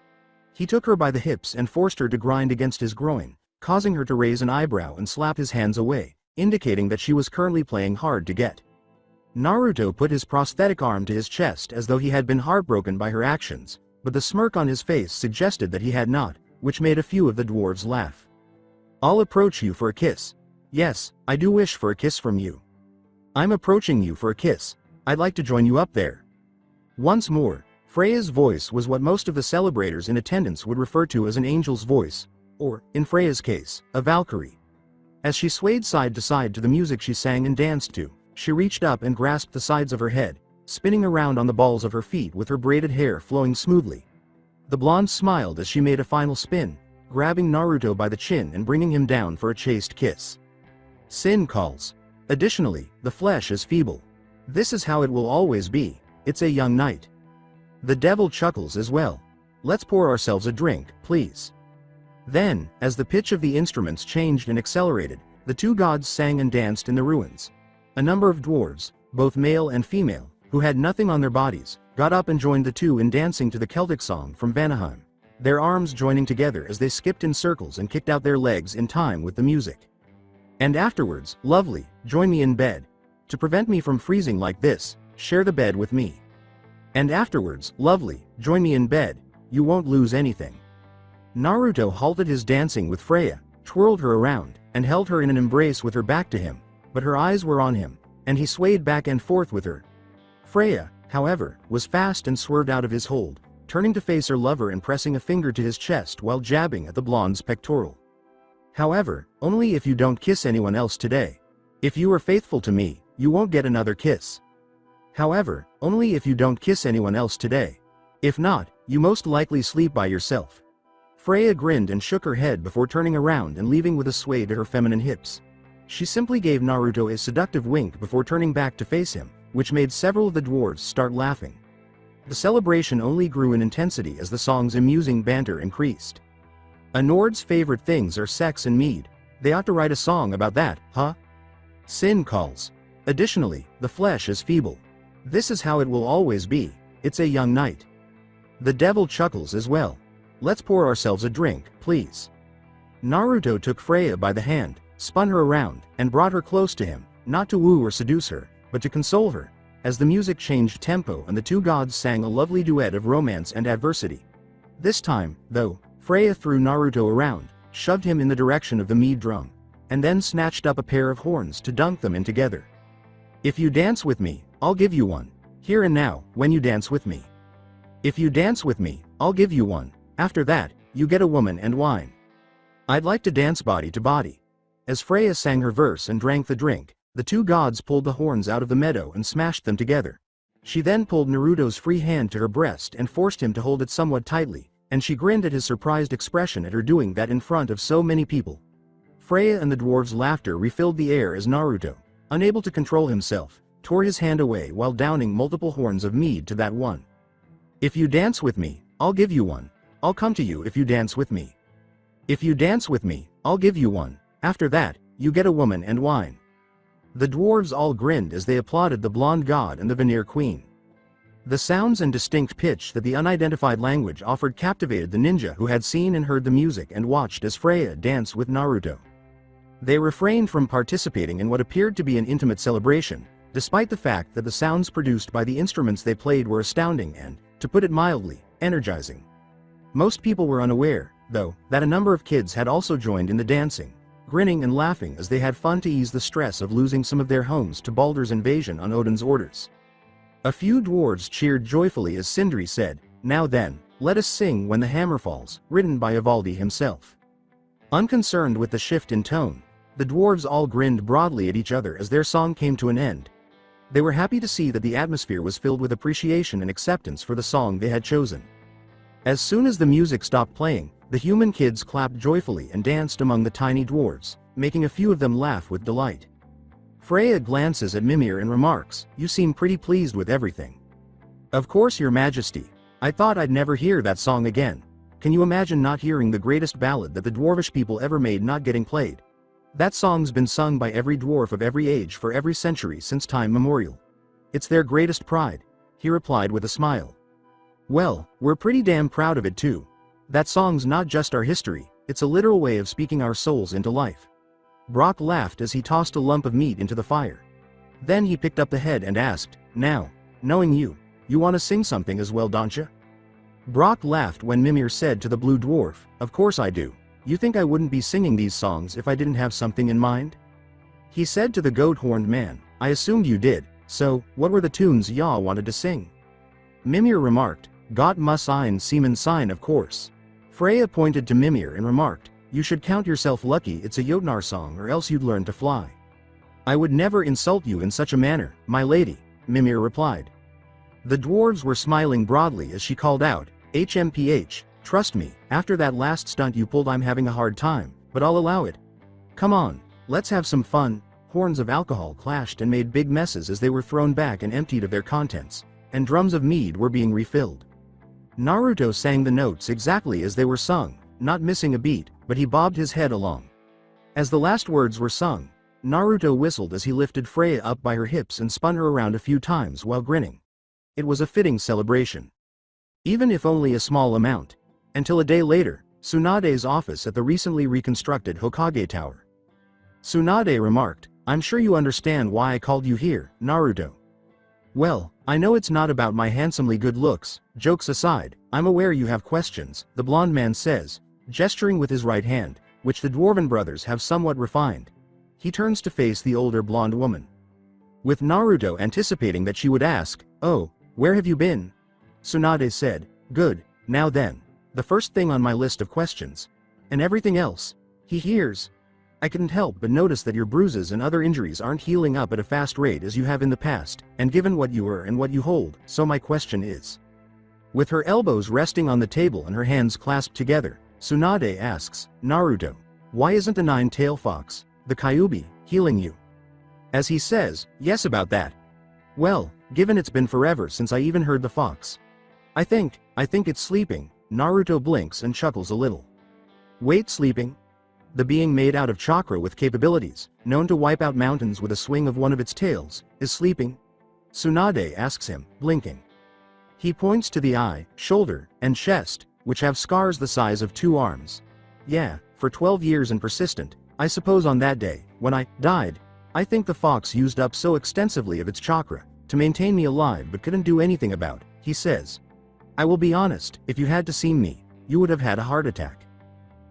He took her by the hips and forced her to grind against his groin, causing her to raise an eyebrow and slap his hands away, indicating that she was currently playing hard to get. Naruto put his prosthetic arm to his chest as though he had been heartbroken by her actions, but the smirk on his face suggested that he had not, which made a few of the dwarves laugh. "I'll approach you for a kiss. Yes, I do wish for a kiss from you. I'm approaching you for a kiss. I'd like to join you up there." Once more, Freya's voice was what most of the celebrators in attendance would refer to as an angel's voice, or, in Freya's case, a Valkyrie. As she swayed side to side to the music she sang and danced to, she reached up and grasped the sides of her head, spinning around on the balls of her feet with her braided hair flowing smoothly. The blonde smiled as she made a final spin, grabbing Naruto by the chin and bringing him down for a chaste kiss. Sin calls. Additionally, the flesh is feeble. This is how it will always be. It's a young night. The devil chuckles as well. Let's pour ourselves a drink, please. Then, as the pitch of the instruments changed and accelerated, the two gods sang and danced in the ruins. A number of dwarves, both male and female, who had nothing on their bodies, got up and joined the two in dancing to the Celtic song from Vanaheim, their arms joining together as they skipped in circles and kicked out their legs in time with the music. "And afterwards, lovely, join me in bed. To prevent me from freezing like this, share the bed with me. And afterwards, lovely, join me in bed, you won't lose anything." Naruto halted his dancing with Freya, twirled her around, and held her in an embrace with her back to him, but her eyes were on him, and he swayed back and forth with her. Freya, however, was fast and swerved out of his hold, turning to face her lover and pressing a finger to his chest while jabbing at the blonde's pectoral. "However, only if you don't kiss anyone else today. If you are faithful to me, you won't get another kiss. However, only if you don't kiss anyone else today. If not, you most likely sleep by yourself." Freya grinned and shook her head before turning around and leaving with a sway to her feminine hips. She simply gave Naruto a seductive wink before turning back to face him, which made several of the dwarves start laughing. The celebration only grew in intensity as the song's amusing banter increased. A Nord's favorite things are sex and mead. They ought to write a song about that, huh? Sin calls. Additionally, the flesh is feeble. This is how it will always be. It's a young night. The devil chuckles as well. Let's pour ourselves a drink, please. Naruto took Freya by the hand, spun her around, and brought her close to him, not to woo or seduce her, but to console her, as the music changed tempo and the two gods sang a lovely duet of romance and adversity. This time, though, Freya threw Naruto around, shoved him in the direction of the mead drum, and then snatched up a pair of horns to dunk them in together. "If you dance with me, I'll give you one. Here and now, when you dance with me. If you dance with me, I'll give you one. After that, you get a woman and wine. I'd like to dance body to body." As Freya sang her verse and drank the drink, the two gods pulled the horns out of the meadow and smashed them together. She then pulled Naruto's free hand to her breast and forced him to hold it somewhat tightly, and she grinned at his surprised expression at her doing that in front of so many people. Freya and the dwarves' laughter refilled the air as Naruto, unable to control himself, tore his hand away while downing multiple horns of mead to that one. "If you dance with me, I'll give you one. I'll come to you if you dance with me. If you dance with me, I'll give you one. After that, you get a woman and wine." The dwarves all grinned as they applauded the blonde god and the veneer queen. The sounds and distinct pitch that the unidentified language offered captivated the ninja who had seen and heard the music and watched as Freya danced with Naruto. They refrained from participating in what appeared to be an intimate celebration, despite the fact that the sounds produced by the instruments they played were astounding and, to put it mildly, energizing. Most people were unaware, though, that a number of kids had also joined in the dancing, grinning and laughing as they had fun to ease the stress of losing some of their homes to Baldur's invasion on Odin's orders. A few dwarves cheered joyfully as Sindri said, "Now then, let us sing When the Hammer Falls," written by Ivaldi himself. Unconcerned with the shift in tone, the dwarves all grinned broadly at each other as their song came to an end. They were happy to see that the atmosphere was filled with appreciation and acceptance for the song they had chosen. As soon as the music stopped playing, the human kids clapped joyfully and danced among the tiny dwarves, making a few of them laugh with delight. Freya glances at Mimir and remarks, "You seem pretty pleased with everything." "Of course, Your Majesty. I thought I'd never hear that song again. Can you imagine not hearing the greatest ballad that the dwarvish people ever made not getting played? That song's been sung by every dwarf of every age for every century since time memorial. It's their greatest pride," he replied with a smile. "Well, we're pretty damn proud of it too. That song's not just our history, it's a literal way of speaking our souls into life." Brock laughed as he tossed a lump of meat into the fire. Then he picked up the head and asked, "Now, knowing you want to sing something as well, don't you?" Brock laughed when Mimir said to the blue dwarf, "Of course I do. You think I wouldn't be singing these songs if I didn't have something in mind?" He said to the goat-horned man, "I assumed you did, so, what were the tunes y'all wanted to sing?" Mimir remarked, "Gott muss ein Seaman sein, of course." Freya pointed to Mimir and remarked, "You should count yourself lucky it's a Jotnar song or else you'd learn to fly." "I would never insult you in such a manner, my lady," Mimir replied. The dwarves were smiling broadly as she called out, "HMPH, trust me, after that last stunt you pulled I'm having a hard time, but I'll allow it. Come on, let's have some fun." Horns of alcohol clashed and made big messes as they were thrown back and emptied of their contents, and drums of mead were being refilled. Naruto sang the notes exactly as they were sung, not missing a beat, but he bobbed his head along. As the last words were sung, Naruto whistled as he lifted Freya up by her hips and spun her around a few times while grinning. It was a fitting celebration. Even if only a small amount. Until a day later, Sunade's office at the recently reconstructed Hokage Tower. Sunade remarked, "I'm sure you understand why I called you here, Naruto." "Well, I know it's not about my handsomely good looks, jokes aside, I'm aware you have questions," the blonde man says, gesturing with his right hand, which the Dwarven brothers have somewhat refined. He turns to face the older blonde woman. With Naruto anticipating that she would ask, "Oh, where have you been?" Sunade said, "Good, now then, the first thing on my list of questions. And everything else. He hears. I couldn't help but notice that your bruises and other injuries aren't healing up at a fast rate as you have in the past, and given what you are and what you hold, so my question is." With her elbows resting on the table and her hands clasped together, Sunade asks, "Naruto, why isn't the nine-tailed fox, the Kyuubi, healing you?" As he says, "Yes, about that. Well, given it's been forever since I even heard the fox. I think it's sleeping." Naruto blinks and chuckles a little. "Wait, sleeping? The being made out of chakra with capabilities, known to wipe out mountains with a swing of one of its tails, is sleeping?" Sunade asks him, blinking. He points to the eye, shoulder, and chest, which have scars the size of 2 arms. "Yeah, for 12 years and persistent, I suppose on that day, when I died, I think the fox used up so extensively of its chakra, to maintain me alive but couldn't do anything about," he says. "I will be honest, if you had to see me, you would have had a heart attack."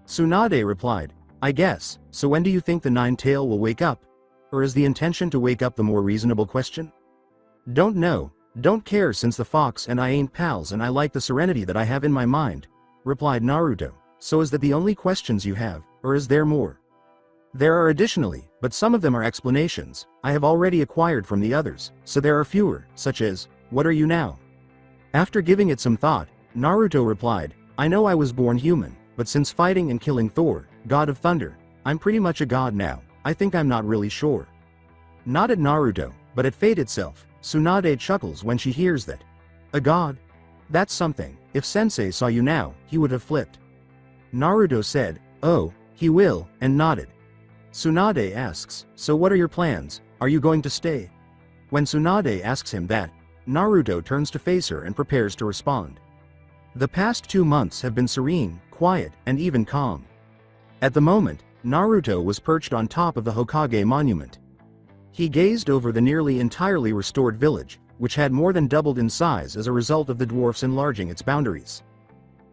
Sunade replied, "I guess, so when do you think the nine-tail will wake up? Or is the intention to wake up the more reasonable question?" "Don't know, don't care since the fox and I ain't pals and I like the serenity that I have in my mind," replied Naruto. "So is that the only questions you have, or is there more?" "There are additionally, but some of them are explanations I have already acquired from the others, so there are fewer, such as, what are you now? After giving it some thought, Naruto replied, I know I was born human, but since fighting and killing Thor, god of thunder, I'm pretty much a god now. I think I'm not really sure. Not at Naruto, but at fate itself. Sunade chuckles when she hears that. A god? That's something. If sensei saw you now, he would have flipped. Naruto said, oh, he will, and nodded. Sunade asks, so what are your plans? Are you going to stay? When Sunade asks him that, Naruto turns to face her and prepares to respond. The past 2 months have been serene, quiet, and even calm. At the moment, Naruto was perched on top of the Hokage monument. He gazed over the nearly entirely restored village, which had more than doubled in size as a result of the dwarfs enlarging its boundaries.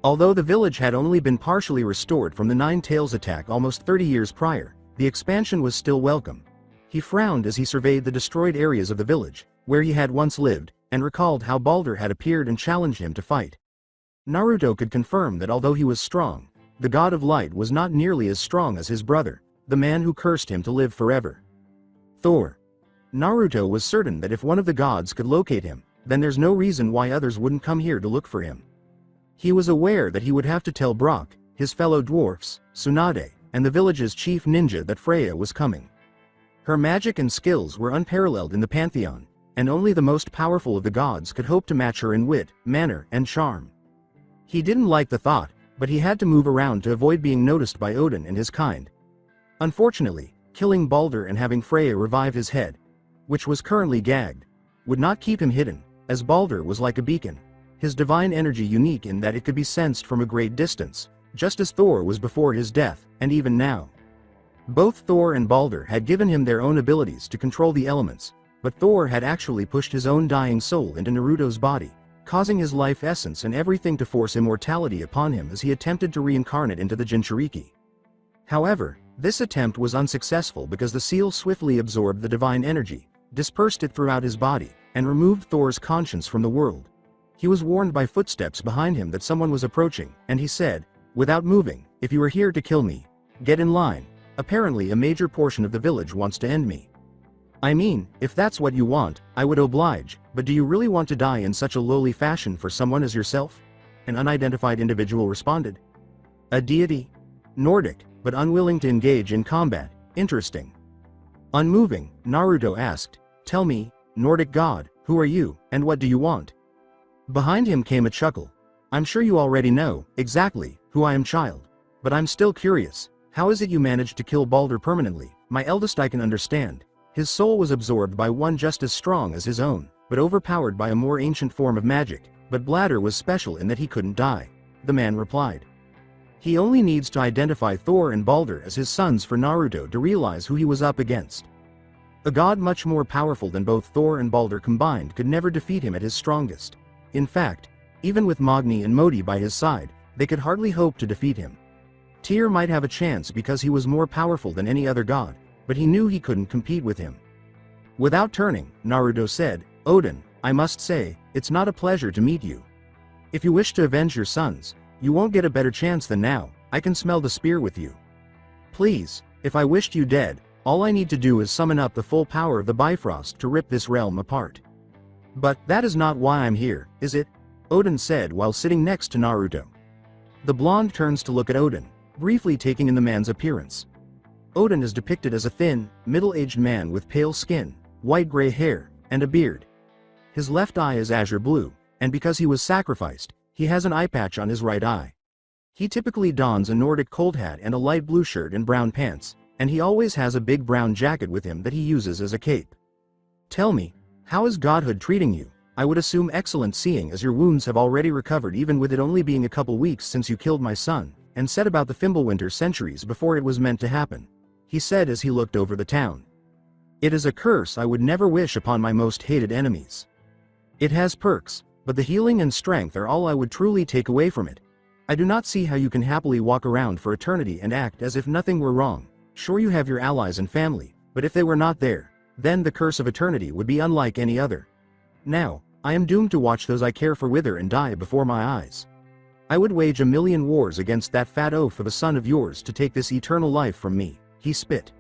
Although the village had only been partially restored from the Nine Tails attack almost 30 years prior, the expansion was still welcome. He frowned as he surveyed the destroyed areas of the village, where he had once lived, and recalled how Balder had appeared and challenged him to fight. Naruto could confirm that although he was strong, the god of light was not nearly as strong as his brother, the man who cursed him to live forever. Thor. Naruto was certain that if one of the gods could locate him, then there's no reason why others wouldn't come here to look for him. He was aware that he would have to tell Brock, his fellow dwarfs, Sunade, and the village's chief ninja that Freya was coming. Her magic and skills were unparalleled in the pantheon, and only the most powerful of the gods could hope to match her in wit, manner, and charm. He didn't like the thought, but he had to move around to avoid being noticed by Odin and his kind. Unfortunately, killing Balder and having Freya revive his head, which was currently gagged, would not keep him hidden, as Balder was like a beacon, his divine energy unique in that it could be sensed from a great distance, just as Thor was before his death, and even now. Both Thor and Balder had given him their own abilities to control the elements, but Thor had actually pushed his own dying soul into Naruto's body, causing his life essence and everything to force immortality upon him as he attempted to reincarnate into the Jinchuriki. However, this attempt was unsuccessful because the seal swiftly absorbed the divine energy, dispersed it throughout his body, and removed Thor's conscience from the world. He was warned by footsteps behind him that someone was approaching, and he said, without moving, if you are here to kill me, get in line. Apparently a major portion of the village wants to end me. I mean, if that's what you want, I would oblige, but do you really want to die in such a lowly fashion for someone as yourself? An unidentified individual responded. A deity? Nordic, but unwilling to engage in combat. Interesting. Unmoving, Naruto asked, tell me, Nordic god, who are you, and what do you want? Behind him came a chuckle. I'm sure you already know, exactly, who I am, child. But I'm still curious, how is it you managed to kill Balder permanently? My eldest I can understand. His soul was absorbed by one just as strong as his own, but overpowered by a more ancient form of magic, but Bladder was special in that he couldn't die. The man replied. He only needs to identify Thor and Balder as his sons for Naruto to realize who he was up against. A god much more powerful than both Thor and Balder combined could never defeat him at his strongest. In fact, even with Magni and Modi by his side, they could hardly hope to defeat him. Tyr might have a chance because he was more powerful than any other god, but he knew he couldn't compete with him. Without turning, Naruto said, Odin, I must say, it's not a pleasure to meet you. If you wish to avenge your sons, you won't get a better chance than now. I can smell the spear with you. Please, if I wished you dead, all I need to do is summon up the full power of the Bifrost to rip this realm apart. But that is not why I'm here, is it? Odin said while sitting next to Naruto. The blonde turns to look at Odin, briefly taking in the man's appearance. Odin is depicted as a thin, middle-aged man with pale skin, white-gray hair, and a beard. His left eye is azure blue, and because he was sacrificed, he has an eye patch on his right eye. He typically dons a Nordic cold hat and a light blue shirt and brown pants, and he always has a big brown jacket with him that he uses as a cape. Tell me, how is godhood treating you? I would assume excellent, seeing as your wounds have already recovered even with it only being a couple weeks since you killed my son, and said about the Fimbulwinter centuries before it was meant to happen. He said as he looked over the town. It is a curse I would never wish upon my most hated enemies. It has perks, but the healing and strength are all I would truly take away from it. I do not see how you can happily walk around for eternity and act as if nothing were wrong. Sure, you have your allies and family, but if they were not there, then the curse of eternity would be unlike any other. Now, I am doomed to watch those I care for wither and die before my eyes. I would wage 1,000,000 wars against that fat oaf of a son of yours to take this eternal life from me. He spit.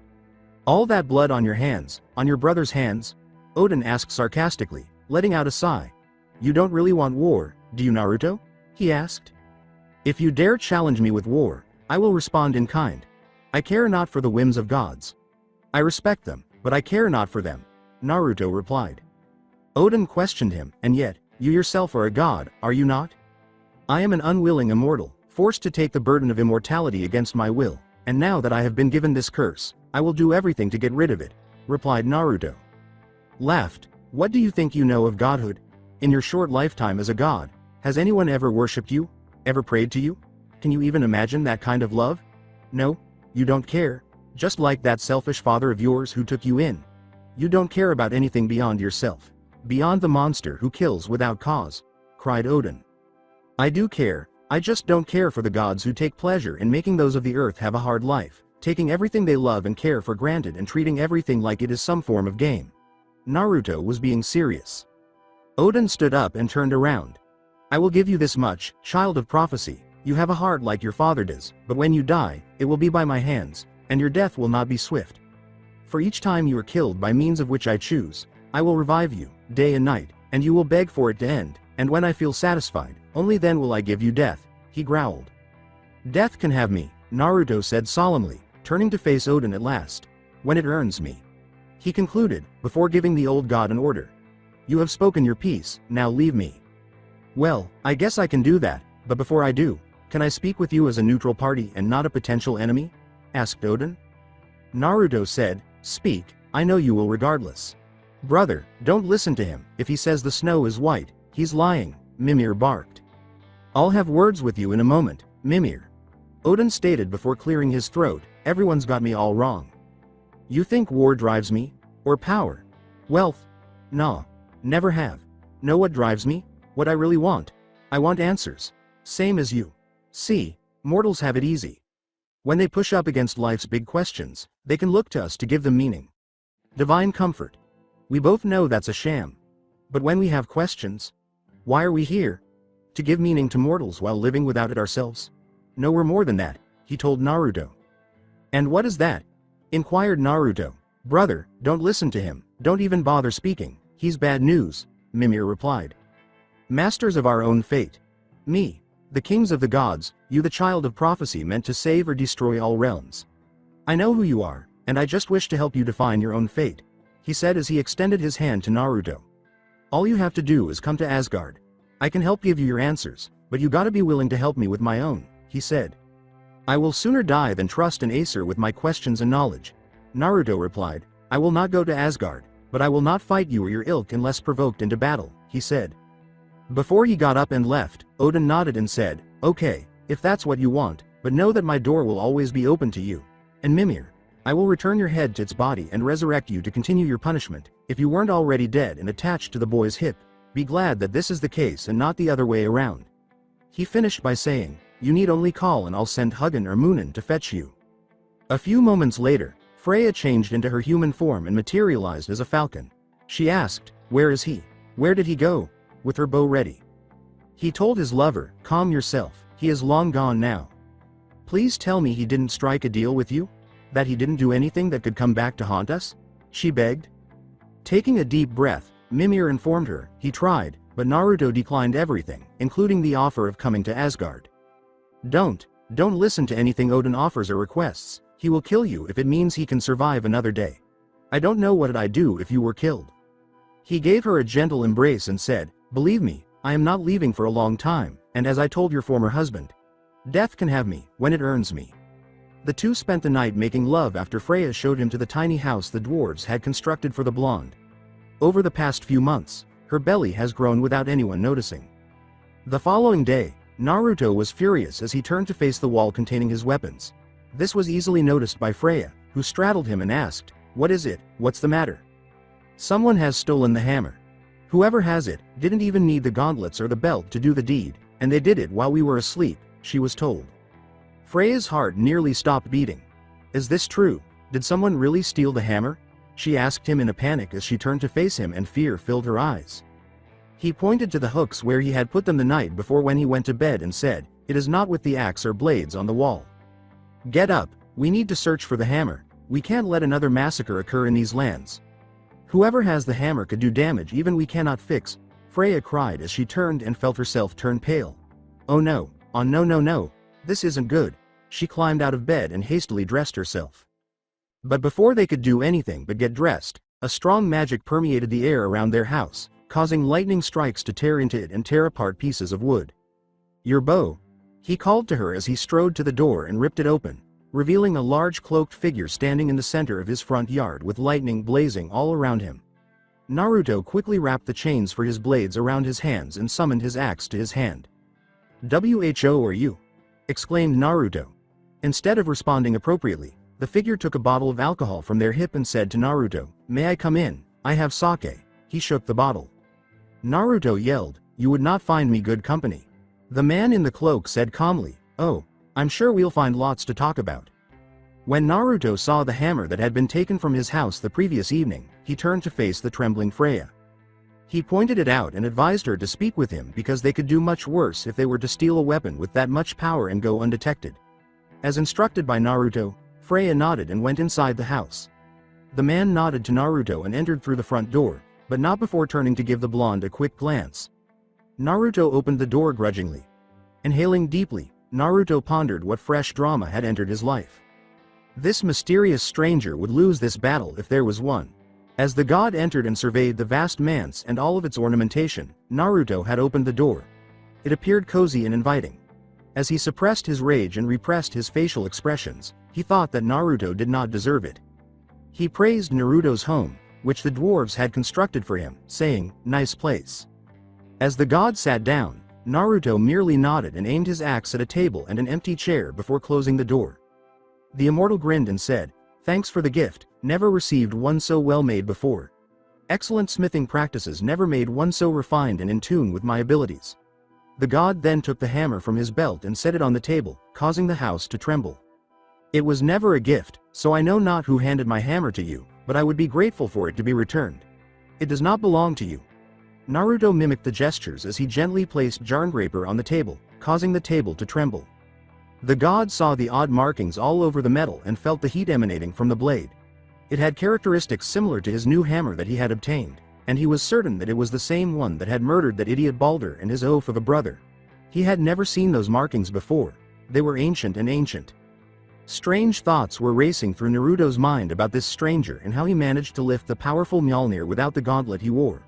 All that blood on your hands, on your brother's hands? Odin asked sarcastically, letting out a sigh. You don't really want war, do you, Naruto? He asked. If you dare challenge me with war, I will respond in kind. I care not for the whims of gods. I respect them, but I care not for them, Naruto replied. Odin questioned him, and yet, you yourself are a god, are you not? I am an unwilling immortal, forced to take the burden of immortality against my will, and now that I have been given this curse, I will do everything to get rid of it, replied Naruto. Laughed, what do you think you know of godhood? In your short lifetime as a god, has anyone ever worshipped you? Ever prayed to you? Can you even imagine that kind of love? No, you don't care, just like that selfish father of yours who took you in. You don't care about anything beyond yourself. Beyond the monster who kills without cause, cried Odin. I do care, I just don't care for the gods who take pleasure in making those of the earth have a hard life, taking everything they love and care for granted and treating everything like it is some form of game. Naruto was being serious. Odin stood up and turned around. I will give you this much, child of prophecy, you have a heart like your father does, but when you die, it will be by my hands, and your death will not be swift. For each time you are killed by means of which I choose, I will revive you, day and night, and you will beg for it to end, and when I feel satisfied, only then will I give you death, he growled. Death can have me, Naruto said solemnly, turning to face Odin at last. When it earns me. He concluded, before giving the old god an order. You have spoken your piece, now leave me. Well, I guess I can do that, but before I do, can I speak with you as a neutral party and not a potential enemy? Asked Odin. Naruto said, speak, I know you will regardless. Brother, don't listen to him, if he says the snow is white, he's lying, Mimir barked. I'll have words with you in a moment, Mimir. Odin stated before clearing his throat, everyone's got me all wrong. You think war drives me? Or power? Wealth? Nah. Never have. Know what drives me? What I really want? I want answers. Same as you. See, mortals have it easy. When they push up against life's big questions, they can look to us to give them meaning. Divine comfort. We both know that's a sham. But when we have questions, why are we here? To give meaning to mortals while living without it ourselves? No, we're more than that, he told Naruto. And what is that? Inquired Naruto. Brother, don't listen to him, don't even bother speaking, he's bad news, Mimir replied. Masters of our own fate. Me, the kings of the gods, you the child of prophecy meant to save or destroy all realms. I know who you are, and I just wish to help you define your own fate, he said as he extended his hand to Naruto. All you have to do is come to Asgard. I can help give you your answers, but you gotta be willing to help me with my own, he said. I will sooner die than trust an Acer with my questions and knowledge. Naruto replied, I will not go to Asgard, but I will not fight you or your ilk unless provoked into battle, he said. Before he got up and left, Odin nodded and said, okay, if that's what you want, but know that my door will always be open to you. And Mimir, I will return your head to its body and resurrect you to continue your punishment, if you weren't already dead and attached to the boy's hip. Be glad that this is the case and not the other way around. He finished by saying, you need only call and I'll send Hugin or Moonin to fetch you. A few moments later, Freya changed into her human form and materialized as a falcon. She asked, where is he? Where did he go? With her bow ready. He told his lover, calm yourself, he is long gone now. Please tell me he didn't strike a deal with you? That he didn't do anything that could come back to haunt us? She begged. Taking a deep breath, Mimir informed her, he tried, but Naruto declined everything, including the offer of coming to Asgard. Don't listen to anything Odin offers or requests, he will kill you if it means he can survive another day. I don't know what I'd do if you were killed. He gave her a gentle embrace and said, believe me, I am not leaving for a long time, and as I told your former husband, death can have me, when it earns me. The two spent the night making love after Freya showed him to the tiny house the dwarves had constructed for the blonde. Over the past few months, her belly has grown without anyone noticing. The following day, Naruto was furious as he turned to face the wall containing his weapons. This was easily noticed by Freya, who straddled him and asked, what is it, what's the matter? Someone has stolen the hammer. Whoever has it, didn't even need the gauntlets or the belt to do the deed, and they did it while we were asleep, she was told. Freya's heart nearly stopped beating. Is this true? Did someone really steal the hammer? She asked him in a panic as she turned to face him and fear filled her eyes. He pointed to the hooks where he had put them the night before when he went to bed and said, it is not with the axe or blades on the wall. Get up, we need to search for the hammer, we can't let another massacre occur in these lands. Whoever has the hammer could do damage even we cannot fix, Freya cried as she turned and felt herself turn pale. Oh no, oh no no no, this isn't good. She climbed out of bed and hastily dressed herself. But before they could do anything but get dressed, a strong magic permeated the air around their house, causing lightning strikes to tear into it and tear apart pieces of wood. Your bow, he called to her as he strode to the door and ripped it open, revealing a large cloaked figure standing in the center of his front yard with lightning blazing all around him. Naruto quickly wrapped the chains for his blades around his hands and summoned his axe to his hand. "Who are you?" exclaimed Naruto. Instead of responding appropriately, the figure took a bottle of alcohol from their hip and said to Naruto, "May I come in? I have sake." He shook the bottle. Naruto yelled, "You would not find me good company." The man in the cloak said calmly, "Oh, I'm sure we'll find lots to talk about." When Naruto saw the hammer that had been taken from his house the previous evening, he turned to face the trembling Freya. He pointed it out and advised her to speak with him because they could do much worse if they were to steal a weapon with that much power and go undetected. As instructed by Naruto, Freya nodded and went inside the house. The man nodded to Naruto and entered through the front door, but not before turning to give the blonde a quick glance. Naruto opened the door grudgingly. Inhaling deeply, Naruto pondered what fresh drama had entered his life. This mysterious stranger would lose this battle if there was one. As the god entered and surveyed the vast manse and all of its ornamentation, Naruto had opened the door. It appeared cozy and inviting. As he suppressed his rage and repressed his facial expressions, he thought that Naruto did not deserve it. He praised Naruto's home, which the dwarves had constructed for him, saying, "Nice place." As the god sat down, Naruto merely nodded and aimed his axe at a table and an empty chair before closing the door. The immortal grinned and said, "Thanks for the gift, never received one so well made before. Excellent smithing practices never made one so refined and in tune with my abilities." The god then took the hammer from his belt and set it on the table, causing the house to tremble. "It was never a gift, so I know not who handed my hammer to you, but I would be grateful for it to be returned. It does not belong to you." Naruto mimicked the gestures as he gently placed Jarngraper on the table, causing the table to tremble. The god saw the odd markings all over the metal and felt the heat emanating from the blade. It had characteristics similar to his new hammer that he had obtained, and he was certain that it was the same one that had murdered that idiot Balder and his oaf of a brother. He had never seen those markings before. They were ancient and ancient. Strange thoughts were racing through Naruto's mind about this stranger and how he managed to lift the powerful Mjolnir without the gauntlet he wore.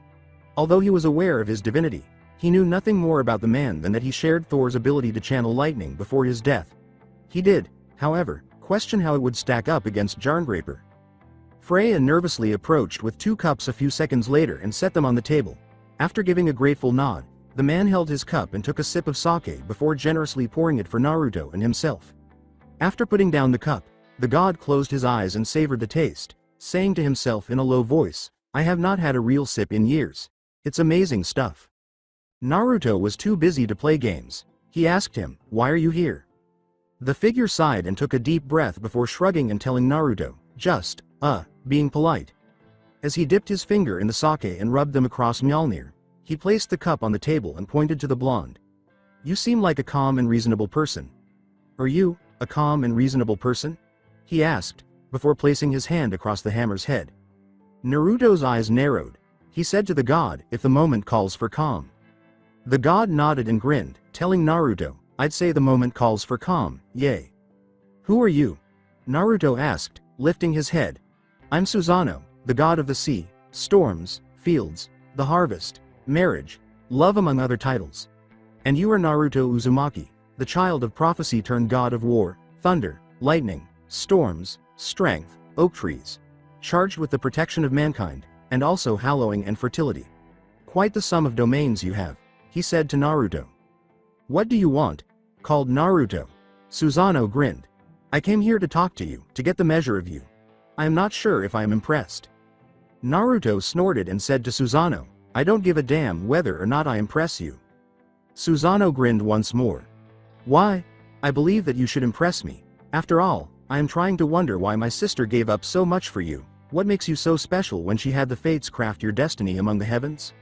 Although he was aware of his divinity, he knew nothing more about the man than that he shared Thor's ability to channel lightning before his death. He did, however, question how it would stack up against Jarngraper. Freya nervously approached with 2 cups a few seconds later and set them on the table. After giving a grateful nod, the man held his cup and took a sip of sake before generously pouring it for Naruto and himself. After putting down the cup, the god closed his eyes and savored the taste, saying to himself in a low voice, "I have not had a real sip in years. It's amazing stuff." Naruto was too busy to play games. He asked him, "Why are you here?" The figure sighed and took a deep breath before shrugging and telling Naruto, "Just, being polite." As he dipped his finger in the sake and rubbed them across Mjolnir, he placed the cup on the table and pointed to the blonde. "You seem like a calm and reasonable person." "Are you a calm and reasonable person?" he asked, before placing his hand across the hammer's head. Naruto's eyes narrowed. He said to the god, "If the moment calls for calm." The god nodded and grinned, telling Naruto, "I'd say the moment calls for calm, yay." "Who are you?" Naruto asked, lifting his head. "I'm Susano, the god of the sea, storms, fields, the harvest, marriage, love among other titles. And you are Naruto Uzumaki, the child of prophecy turned god of war, thunder, lightning, storms, strength, oak trees, charged with the protection of mankind, and also hallowing and fertility. Quite the sum of domains you have," he said to Naruto. "What do you want?" called Naruto. Susano grinned. "I came here to talk to you, to get the measure of you. I am not sure if I am impressed." Naruto snorted and said to Susano, "I don't give a damn whether or not I impress you." Susano grinned once more. "Why? I believe that you should impress me. After all, I am trying to wonder why my sister gave up so much for you. What makes you so special when she had the fates craft your destiny among the heavens?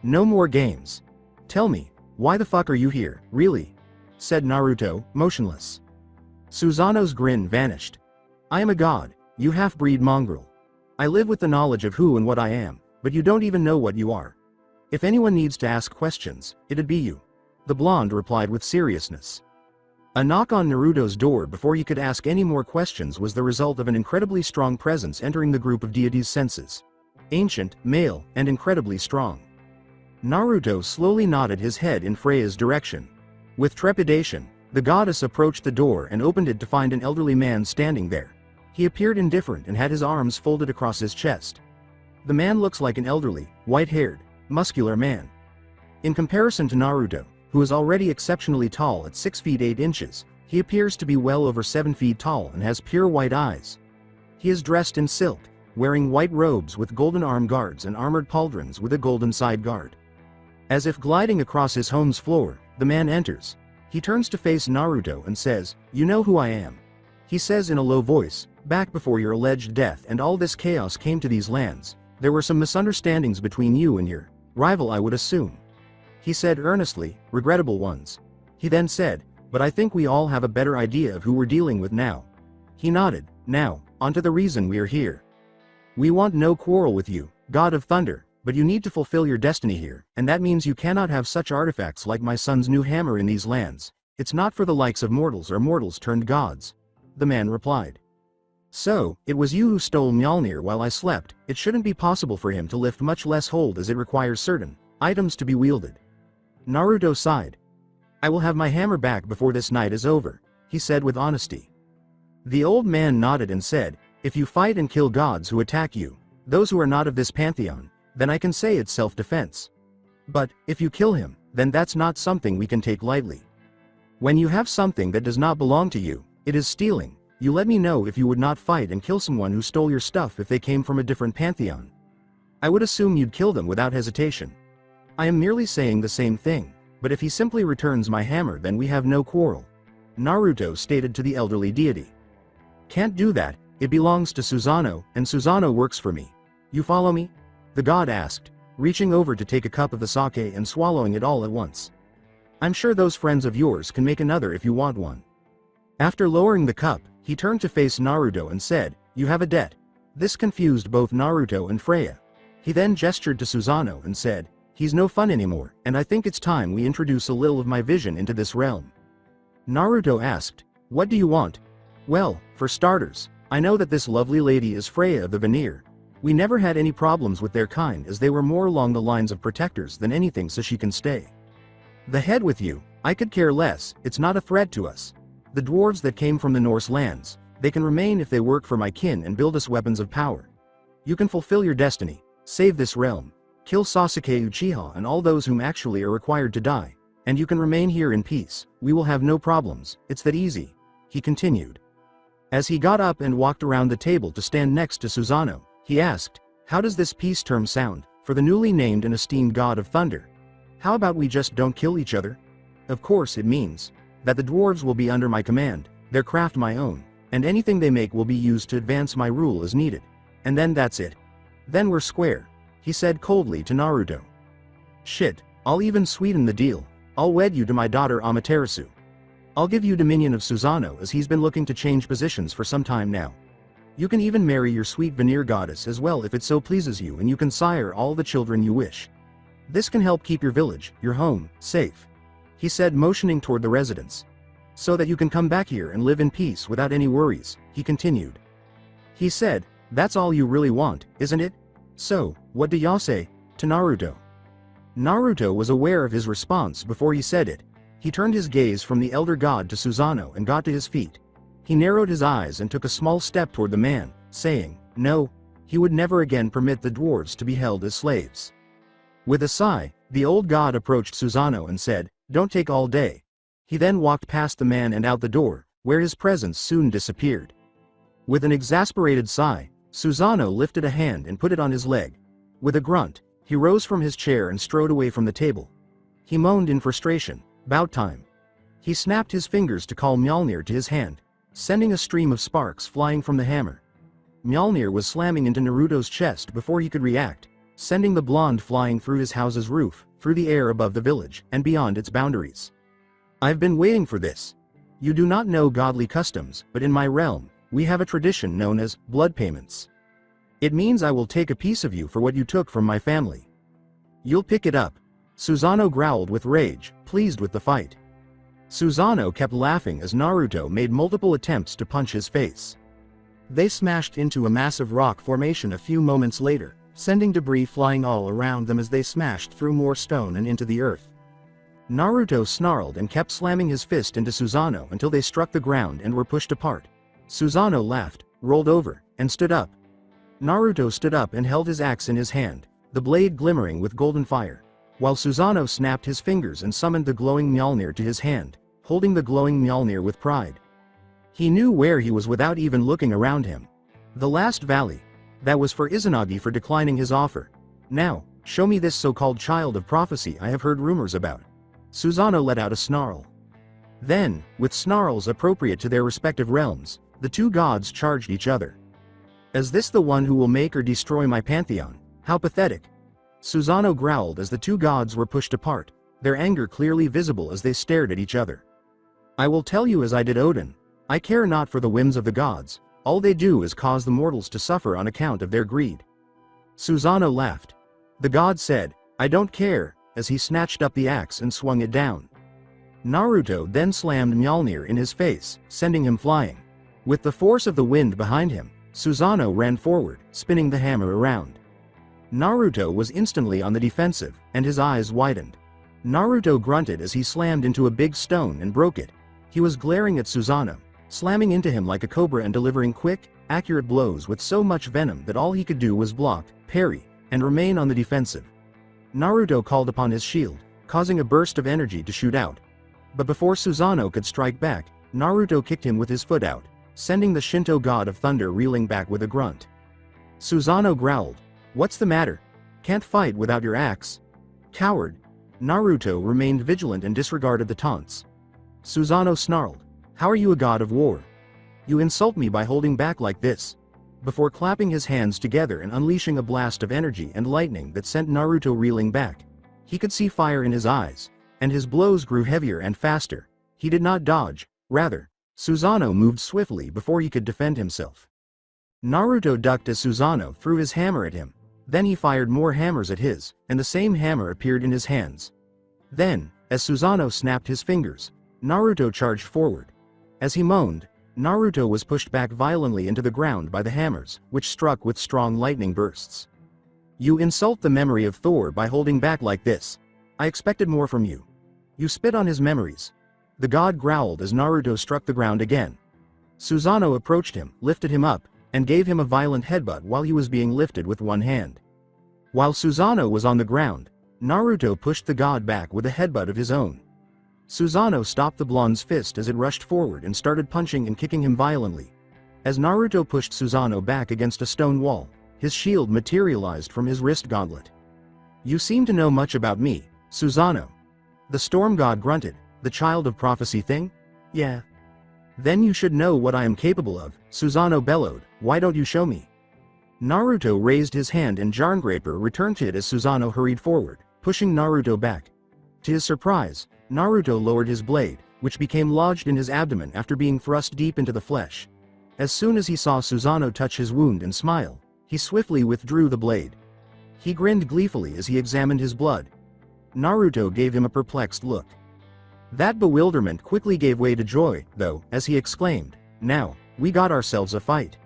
No more games. Tell me, why the fuck are you here, really?" said Naruto, motionless. Susano's grin vanished. "I am a god, you half-breed mongrel. I live with the knowledge of who and what I am, but you don't even know what you are. If anyone needs to ask questions, it'd be you. The blonde replied with seriousness. A knock on Naruto's door before he could ask any more questions was the result of an incredibly strong presence entering the group of deities' senses. Ancient, male, and incredibly strong. Naruto slowly nodded his head in Freya's direction. With trepidation, the goddess approached the door and opened it to find an elderly man standing there. He appeared indifferent and had his arms folded across his chest. The man looks like an elderly, white-haired, muscular man. In comparison to Naruto, who is already exceptionally tall at 6 feet 8 inches, he appears to be well over 7 feet tall and has pure white eyes. He is dressed in silk, wearing white robes with golden arm guards and armored pauldrons with a golden side guard. As if gliding across his home's floor, the man enters. He turns to face Naruto and says, "You know who I am." He says in a low voice, "Back before your alleged death and all this chaos came to these lands, there were some misunderstandings between you and your rival, I would assume." He said earnestly, "Regrettable ones." He then said, "But I think we all have a better idea of who we're dealing with now." He nodded. "Now, onto the reason we are here. We want no quarrel with you, God of Thunder, but you need to fulfill your destiny here, and that means you cannot have such artifacts like my son's new hammer in these lands. It's not for the likes of mortals or mortals turned gods." The man replied. "So, it was you who stole Mjolnir while I slept. It shouldn't be possible for him to lift, much less hold, as it requires certain items to be wielded." Naruto sighed. "I will have my hammer back before this night is over," he said with honesty. The old man nodded and said, "If you fight and kill gods who attack you, those who are not of this pantheon, then I can say it's self-defense. But, if you kill him, then that's not something we can take lightly. When you have something that does not belong to you, it is stealing. You let me know if you would not fight and kill someone who stole your stuff if they came from a different pantheon. I would assume you'd kill them without hesitation. I am merely saying the same thing, but if he simply returns my hammer then we have no quarrel," Naruto stated to the elderly deity. "Can't do that, it belongs to Susano, and Susano works for me. You follow me?" the god asked, reaching over to take a cup of the sake and swallowing it all at once. "I'm sure those friends of yours can make another if you want one." After lowering the cup, he turned to face Naruto and said, "You have a debt." This confused both Naruto and Freya. He then gestured to Susano and said, "He's no fun anymore, and I think it's time we introduce a little of my vision into this realm." Naruto asked, "What do you want?" "Well, for starters, I know that this lovely lady is Freya of the Vanir. We never had any problems with their kind as they were more along the lines of protectors than anything, so she can stay. The head with you, I could care less, it's not a threat to us. The dwarves that came from the Norse lands, they can remain if they work for my kin and build us weapons of power. You can fulfill your destiny, save this realm, kill Sasuke Uchiha and all those whom actually are required to die, and you can remain here in peace. We will have no problems, it's that easy," he continued. As he got up and walked around the table to stand next to Susano, he asked, "How does this peace term sound for the newly named and esteemed god of thunder? How about we just don't kill each other? Of course it means that the dwarves will be under my command, their craft my own, and anything they make will be used to advance my rule as needed. And then that's it. Then we're square," he said coldly to Naruto. "Shit, I'll even sweeten the deal. I'll wed you to my daughter Amaterasu. I'll give you dominion of Susano as he's been looking to change positions for some time now. You can even marry your sweet Vanir goddess as well if it so pleases you, and you can sire all the children you wish. This can help keep your village, your home, safe," he said, motioning toward the residence. "So that you can come back here and live in peace without any worries," he continued. He said, "That's all you really want, isn't it? So, what do y'all say?" to Naruto. Naruto was aware of his response before he said it. He turned his gaze from the elder god to Susano and got to his feet. He narrowed his eyes and took a small step toward the man, saying, "No," he would never again permit the dwarves to be held as slaves. With a sigh, the old god approached Susano and said, "Don't take all day." He then walked past the man and out the door, where his presence soon disappeared. With an exasperated sigh, Susano lifted a hand and put it on his leg. With a grunt, he rose from his chair and strode away from the table. He moaned in frustration, "Bout time." He snapped his fingers to call Mjolnir to his hand, sending a stream of sparks flying from the hammer. Mjolnir was slamming into Naruto's chest before he could react, sending the blonde flying through his house's roof, through the air above the village, and beyond its boundaries. "I've been waiting for this. You do not know godly customs, but in my realm, we have a tradition known as blood payments. It means I will take a piece of you for what you took from my family." You'll pick it up. Susano growled with rage, pleased with the fight. Susano kept laughing as Naruto made multiple attempts to punch his face. They smashed into a massive rock formation a few moments later, sending debris flying all around them as they smashed through more stone and into the earth. Naruto snarled and kept slamming his fist into Susano until they struck the ground and were pushed apart. Susano laughed, rolled over, and stood up. Naruto stood up and held his axe in his hand, the blade glimmering with golden fire, while Susano snapped his fingers and summoned the glowing Mjolnir to his hand, holding the glowing Mjolnir with pride. He knew where he was without even looking around him. The last valley. That was for Izanagi for declining his offer. Now, show me this so-called child of prophecy I have heard rumors about. Susano let out a snarl. Then, with snarls appropriate to their respective realms, the two gods charged each other. Is this the one who will make or destroy my pantheon? How pathetic. Susano growled as the two gods were pushed apart, their anger clearly visible as they stared at each other. I will tell you as I did Odin. I care not for the whims of the gods, all they do is cause the mortals to suffer on account of their greed. Susano laughed. The god said, I don't care, as he snatched up the axe and swung it down. Naruto then slammed Mjolnir in his face, sending him flying. With the force of the wind behind him, Susano ran forward, spinning the hammer around. Naruto was instantly on the defensive, and his eyes widened. Naruto grunted as he slammed into a big stone and broke it. He was glaring at Susano, slamming into him like a cobra and delivering quick, accurate blows with so much venom that all he could do was block, parry, and remain on the defensive. Naruto called upon his shield, causing a burst of energy to shoot out. But before Susano could strike back, Naruto kicked him with his foot out, sending the Shinto god of thunder reeling back with a grunt. Susano growled, What's the matter? Can't fight without your axe? Coward. Naruto remained vigilant and disregarded the taunts. Susano snarled, How are you a god of war? You insult me by holding back like this. Before clapping his hands together and unleashing a blast of energy and lightning that sent Naruto reeling back. He could see fire in his eyes, and his blows grew heavier and faster. He did not dodge, rather, Susano moved swiftly before he could defend himself. Naruto ducked as Susano threw his hammer at him. Then he fired more hammers at his, and the same hammer appeared in his hands. Then, as Susano snapped his fingers, Naruto charged forward. As he moaned, Naruto was pushed back violently into the ground by the hammers, which struck with strong lightning bursts. You insult the memory of Thor by holding back like this. I expected more from you. You spit on his memories. The god growled as Naruto struck the ground again. Susano approached him, lifted him up, and gave him a violent headbutt while he was being lifted with one hand. While Susano was on the ground, Naruto pushed the god back with a headbutt of his own. Susano stopped the blonde's fist as it rushed forward and started punching and kicking him violently. As Naruto pushed Susano back against a stone wall, his shield materialized from his wrist gauntlet. You seem to know much about me, Susano. The storm god grunted, the child of prophecy thing? Yeah. Then you should know what I am capable of, Susano bellowed, why don't you show me? Naruto raised his hand and Jarngraper returned to it as Susano hurried forward, pushing Naruto back. To his surprise, Naruto lowered his blade, which became lodged in his abdomen after being thrust deep into the flesh. As soon as he saw Susano touch his wound and smile, he swiftly withdrew the blade. He grinned gleefully as he examined his blood. Naruto gave him a perplexed look. That bewilderment quickly gave way to joy, though, as he exclaimed, Now, we got ourselves a fight.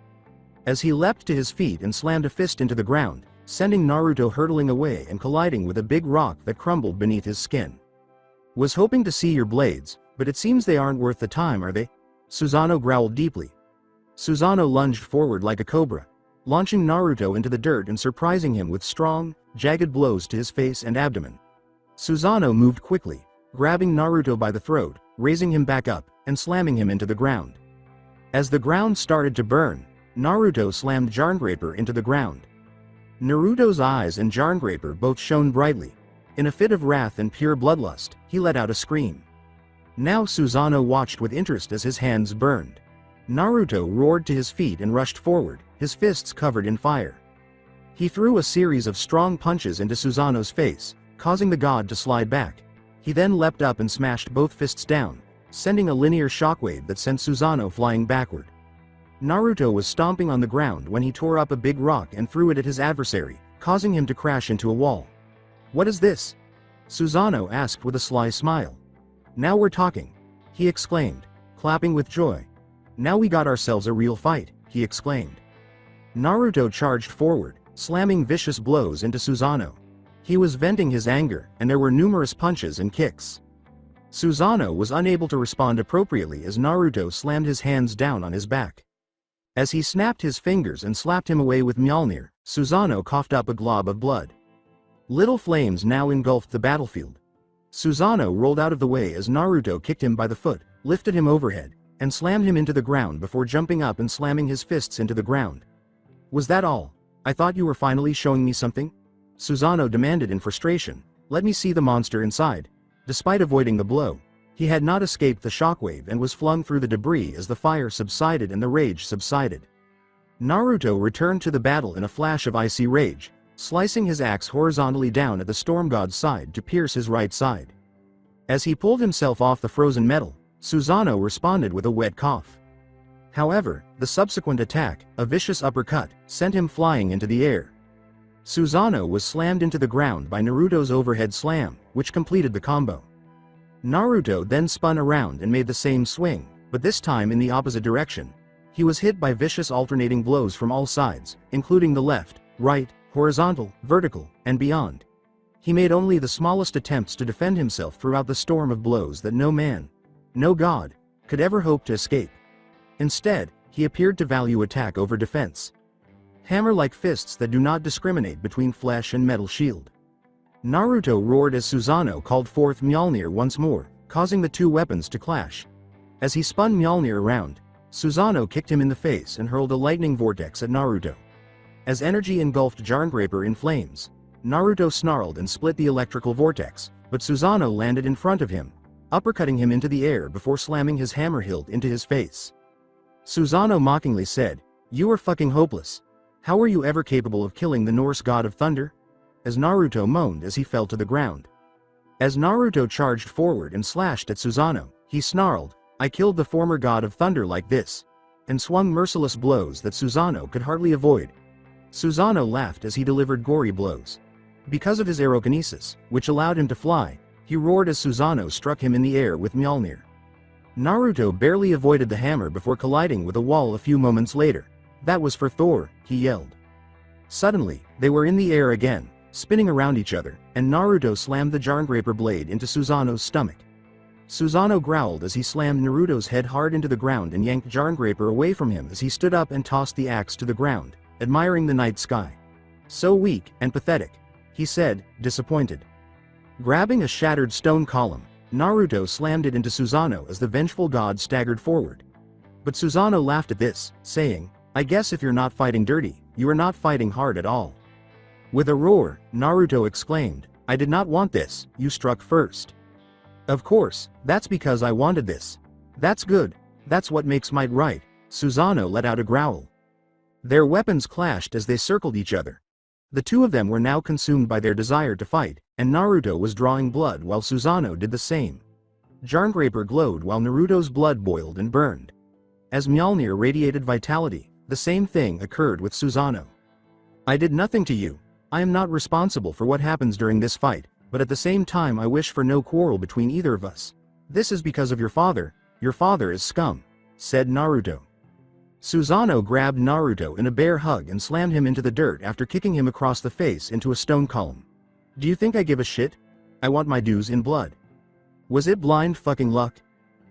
As he leapt to his feet and slammed a fist into the ground, sending Naruto hurtling away and colliding with a big rock that crumbled beneath his skin. Was hoping to see your blades, but it seems they aren't worth the time, are they? Susano growled deeply. Susano lunged forward like a cobra, launching Naruto into the dirt and surprising him with strong, jagged blows to his face and abdomen. Susano moved quickly, grabbing Naruto by the throat, raising him back up, and slamming him into the ground. As the ground started to burn, Naruto slammed Jarngraper into the ground. Naruto's eyes and Jarngraper both shone brightly. In a fit of wrath and pure bloodlust, he let out a scream. Now Susano watched with interest as his hands burned. Naruto roared to his feet and rushed forward, his fists covered in fire. He threw a series of strong punches into Susano's face, causing the god to slide back. He then leapt up and smashed both fists down, sending a linear shockwave that sent Susano flying backward. Naruto was stomping on the ground when he tore up a big rock and threw it at his adversary, causing him to crash into a wall. "What is this?" Susano asked with a sly smile. "Now we're talking," he exclaimed, clapping with joy. "Now we got ourselves a real fight," he exclaimed. Naruto charged forward, slamming vicious blows into Susano. He was venting his anger, and there were numerous punches and kicks. Susano was unable to respond appropriately as Naruto slammed his hands down on his back. As he snapped his fingers and slapped him away with Mjolnir, Susano coughed up a glob of blood. Little flames now engulfed the battlefield. Susano rolled out of the way as Naruto kicked him by the foot, lifted him overhead, and slammed him into the ground before jumping up and slamming his fists into the ground. "Was that all? I thought you were finally showing me something?" Susano demanded in frustration. "Let me see the monster inside." Despite avoiding the blow, he had not escaped the shockwave and was flung through the debris as the fire subsided and the rage subsided. Naruto returned to the battle in a flash of icy rage, slicing his axe horizontally down at the storm god's side to pierce his right side. As he pulled himself off the frozen metal, Susano responded with a wet cough. However, the subsequent attack, a vicious uppercut, sent him flying into the air. Susano was slammed into the ground by Naruto's overhead slam, which completed the combo. Naruto then spun around and made the same swing, but this time in the opposite direction. He was hit by vicious alternating blows from all sides, including the left, right, horizontal, vertical, and beyond. He made only the smallest attempts to defend himself throughout the storm of blows that no man, no god, could ever hope to escape. Instead, he appeared to value attack over defense. Hammer-like fists that do not discriminate between flesh and metal shield. Naruto roared as Susano called forth Mjolnir once more, causing the two weapons to clash. As he spun Mjolnir around, Susano kicked him in the face and hurled a lightning vortex at Naruto. As energy engulfed Jarngraper in flames, Naruto snarled and split the electrical vortex, but Susano landed in front of him, uppercutting him into the air before slamming his hammer hilt into his face. Susano mockingly said, "You are fucking hopeless. How were you ever capable of killing the Norse god of thunder?" As Naruto moaned as he fell to the ground. As Naruto charged forward and slashed at Susano, he snarled, "I killed the former god of thunder like this," and swung merciless blows that Susano could hardly avoid. Susano laughed as he delivered gory blows. Because of his aerokinesis, which allowed him to fly, he roared as Susano struck him in the air with Mjolnir. Naruto barely avoided the hammer before colliding with a wall a few moments later. "That was for Thor," he yelled. Suddenly, they were in the air again, spinning around each other, and Naruto slammed the Jarngraper blade into Susano's stomach. Susano growled as he slammed Naruto's head hard into the ground and yanked Jarngraper away from him as he stood up and tossed the axe to the ground, admiring the night sky. "So weak and pathetic," he said, disappointed. Grabbing a shattered stone column, Naruto slammed it into Susano as the vengeful god staggered forward. But Susano laughed at this, saying, "I guess if you're not fighting dirty, you are not fighting hard at all." With a roar, Naruto exclaimed, "I did not want this, you struck first." "Of course, that's because I wanted this." "That's good, that's what makes might right," Susano let out a growl. Their weapons clashed as they circled each other. The two of them were now consumed by their desire to fight, and Naruto was drawing blood while Susano did the same. Jarngraper glowed while Naruto's blood boiled and burned. As Mjolnir radiated vitality, the same thing occurred with Susano. "I did nothing to you. I am not responsible for what happens during this fight, but at the same time I wish for no quarrel between either of us. This is because of your father is scum," said Naruto. Susano grabbed Naruto in a bear hug and slammed him into the dirt after kicking him across the face into a stone column. "Do you think I give a shit? I want my dues in blood. Was it blind fucking luck?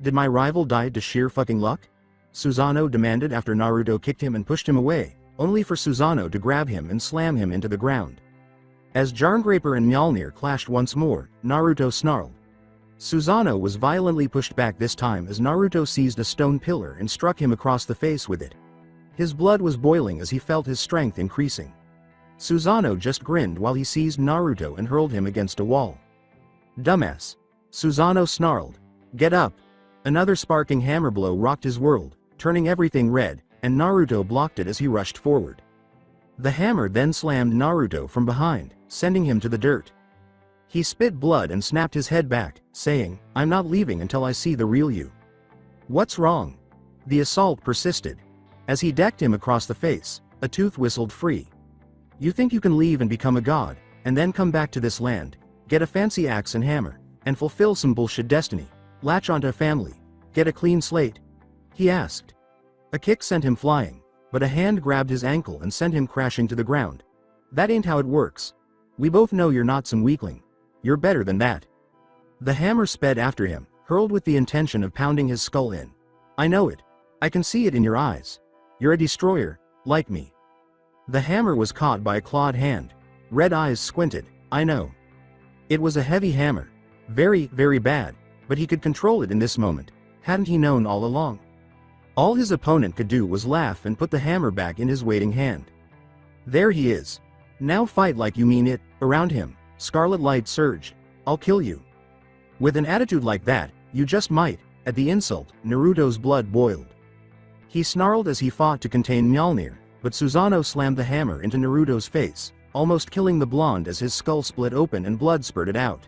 Did my rival die to sheer fucking luck?" Susano demanded after Naruto kicked him and pushed him away, only for Susano to grab him and slam him into the ground. As Jarngraper and Mjolnir clashed once more, Naruto snarled. Susano was violently pushed back this time as Naruto seized a stone pillar and struck him across the face with it. His blood was boiling as he felt his strength increasing. Susano just grinned while he seized Naruto and hurled him against a wall. "Dumbass." Susano snarled. "Get up." Another sparking hammer blow rocked his world, turning everything red, and Naruto blocked it as he rushed forward. The hammer then slammed Naruto from behind, sending him to the dirt. He spit blood and snapped his head back, saying, "I'm not leaving until I see the real you." "What's wrong?" The assault persisted. As he decked him across the face, a tooth whistled free. "You think you can leave and become a god, and then come back to this land, get a fancy axe and hammer, and fulfill some bullshit destiny, latch onto a family, get a clean slate? He asked. A kick sent him flying, but a hand grabbed his ankle and sent him crashing to the ground. That ain't how it works. We both know you're not some weakling. You're better than that. The hammer sped after him, hurled with the intention of pounding his skull in. I know it. I can see it in your eyes. You're a destroyer, like me. The hammer was caught by a clawed hand. Red eyes squinted. I know. It was a heavy hammer. Very, very bad, but he could control it in this moment. Hadn't he known all along? All his opponent could do was laugh and put the hammer back in his waiting hand. There he is. Now fight like you mean it. Around him, scarlet light surged. I'll kill you. With an attitude like that, you just might. At the insult, Naruto's blood boiled. He snarled as he fought to contain Mjolnir, but Susano slammed the hammer into Naruto's face, almost killing the blonde as his skull split open and blood spurted out.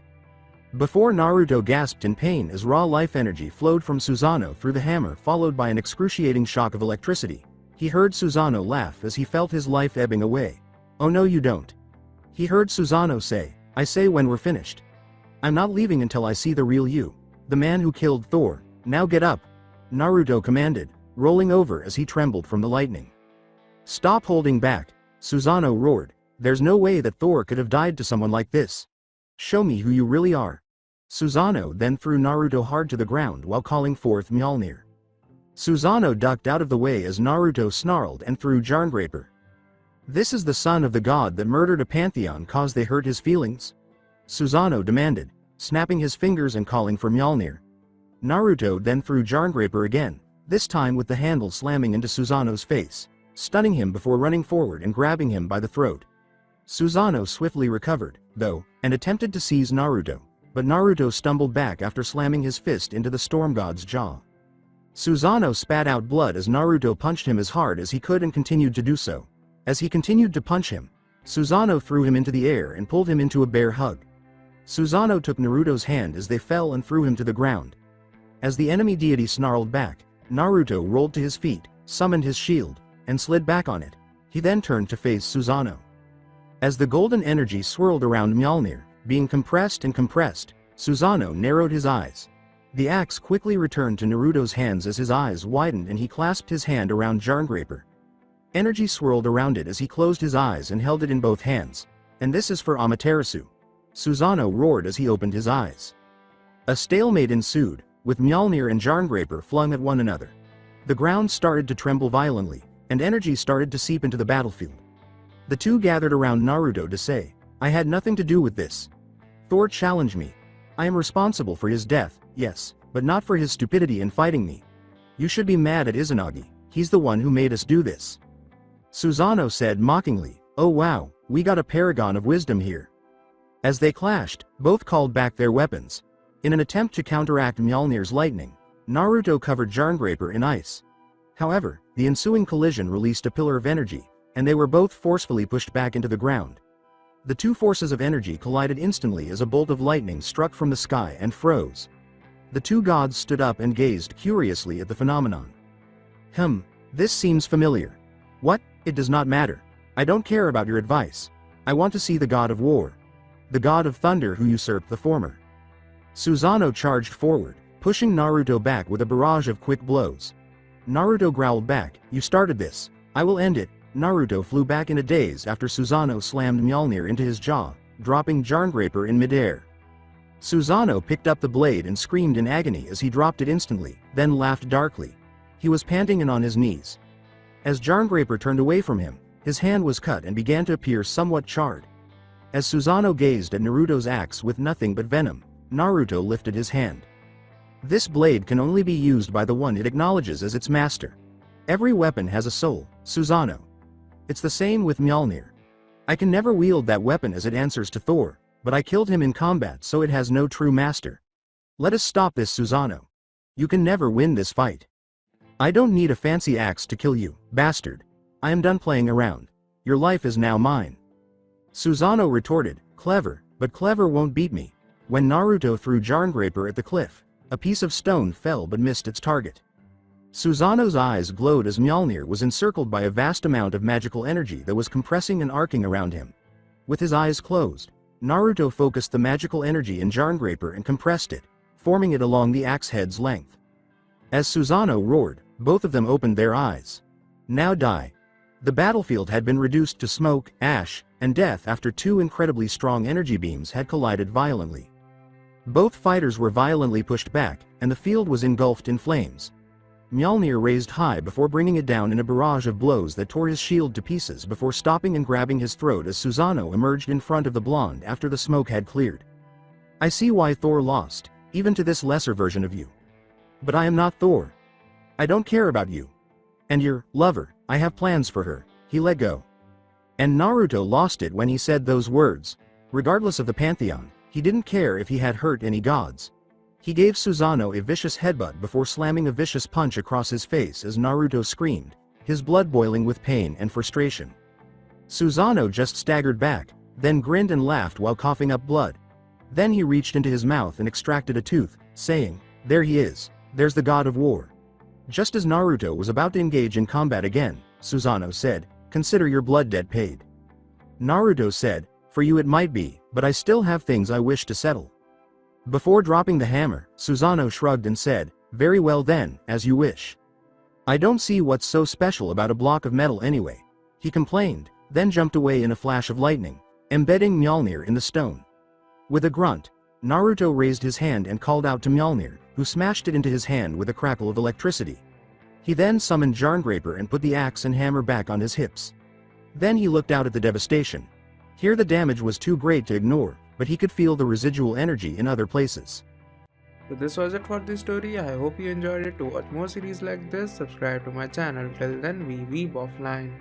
Before Naruto gasped in pain as raw life energy flowed from Susano through the hammer followed by an excruciating shock of electricity, he heard Susano laugh as he felt his life ebbing away. Oh no you don't. He heard Susano say, I say when we're finished. I'm not leaving until I see the real you. The man who killed Thor. Now get up. Naruto commanded, rolling over as he trembled from the lightning. Stop holding back. Susano roared. There's no way that Thor could have died to someone like this. Show me who you really are. Susano then threw Naruto hard to the ground while calling forth Mjolnir. Susano ducked out of the way as Naruto snarled and threw Jarngraper. This is the son of the god that murdered a pantheon cause they hurt his feelings? Susano demanded, snapping his fingers and calling for Mjolnir. Naruto then threw Jarngraper again, this time with the handle slamming into Susano's face, stunning him before running forward and grabbing him by the throat. Susano swiftly recovered, though, and attempted to seize Naruto, but Naruto stumbled back after slamming his fist into the storm god's jaw. Susano spat out blood as Naruto punched him as hard as he could and continued to do so. As he continued to punch him, Susano threw him into the air and pulled him into a bear hug. Susano took Naruto's hand as they fell and threw him to the ground. As the enemy deity snarled back, Naruto rolled to his feet, summoned his shield, and slid back on it. He then turned to face Susano. As the golden energy swirled around Mjolnir, being compressed and compressed, Susano narrowed his eyes. The axe quickly returned to Naruto's hands as his eyes widened and he clasped his hand around Jarngraper. Energy swirled around it as he closed his eyes and held it in both hands. And this is for Amaterasu. Susano roared as he opened his eyes. A stalemate ensued, with Mjolnir and Jarngraper flung at one another. The ground started to tremble violently, and energy started to seep into the battlefield. The two gathered around Naruto to say, I had nothing to do with this. Thor challenged me. I am responsible for his death, yes, but not for his stupidity in fighting me. You should be mad at Izanagi, he's the one who made us do this. Susano said mockingly, oh wow, we got a paragon of wisdom here. As they clashed, both called back their weapons. In an attempt to counteract Mjolnir's lightning, Naruto covered Jarngraper in ice. However, the ensuing collision released a pillar of energy, and they were both forcefully pushed back into the ground. The two forces of energy collided instantly as a bolt of lightning struck from the sky and froze. The two gods stood up and gazed curiously at the phenomenon. This seems familiar. What? It does not matter. I don't care about your advice. I want to see the god of war. The god of thunder who usurped the former. Susano charged forward, pushing Naruto back with a barrage of quick blows. Naruto growled back, you started this. I will end it. Naruto flew back in a daze after Susano slammed Mjolnir into his jaw, dropping Jarngraper in midair. Susano picked up the blade and screamed in agony as he dropped it instantly, then laughed darkly. He was panting and on his knees. As Jarngraper turned away from him, his hand was cut and began to appear somewhat charred. As Susano gazed at Naruto's axe with nothing but venom, Naruto lifted his hand. This blade can only be used by the one it acknowledges as its master. Every weapon has a soul, Susano. It's the same with Mjolnir. I can never wield that weapon as it answers to Thor, but I killed him in combat so it has no true master. Let us stop this, Susano. You can never win this fight. I don't need a fancy axe to kill you, bastard. I am done playing around. Your life is now mine. Susano retorted, clever, but clever won't beat me. When Naruto threw Jarngraper at the cliff, a piece of stone fell but missed its target. Susano's eyes glowed as Mjolnir was encircled by a vast amount of magical energy that was compressing and arcing around him. With his eyes closed, Naruto focused the magical energy in Jarngraper and compressed it, forming it along the axe head's length. As Susano roared, both of them opened their eyes. Now die. The battlefield had been reduced to smoke, ash, and death after two incredibly strong energy beams had collided violently. Both fighters were violently pushed back, and the field was engulfed in flames. Mjolnir raised high before bringing it down in a barrage of blows that tore his shield to pieces before stopping and grabbing his throat as Susano emerged in front of the blonde after the smoke had cleared. I see why Thor lost, even to this lesser version of you. But I am not Thor. I don't care about you. And your lover, I have plans for her. He let go. And Naruto lost it when he said those words. Regardless of the pantheon, he didn't care if he had hurt any gods. He gave Susano a vicious headbutt before slamming a vicious punch across his face as Naruto screamed, his blood boiling with pain and frustration. Susano just staggered back, then grinned and laughed while coughing up blood. Then he reached into his mouth and extracted a tooth, saying, "There he is, there's the god of war." Just as Naruto was about to engage in combat again, Susano said, "Consider your blood debt paid." Naruto said, "For you it might be, but I still have things I wish to settle." Before dropping the hammer, Susano shrugged and said, "Very well then, as you wish. I don't see what's so special about a block of metal anyway," he complained, then jumped away in a flash of lightning, embedding Mjolnir in the stone. With a grunt, Naruto raised his hand and called out to Mjolnir, who smashed it into his hand with a crackle of electricity. He then summoned Jarngraper and put the axe and hammer back on his hips. Then he looked out at the devastation. Here the damage was too great to ignore, but he could feel the residual energy in other places. So this was it for this story. I hope you enjoyed it. To watch more series like this, subscribe to my channel. Till then, we weeb offline.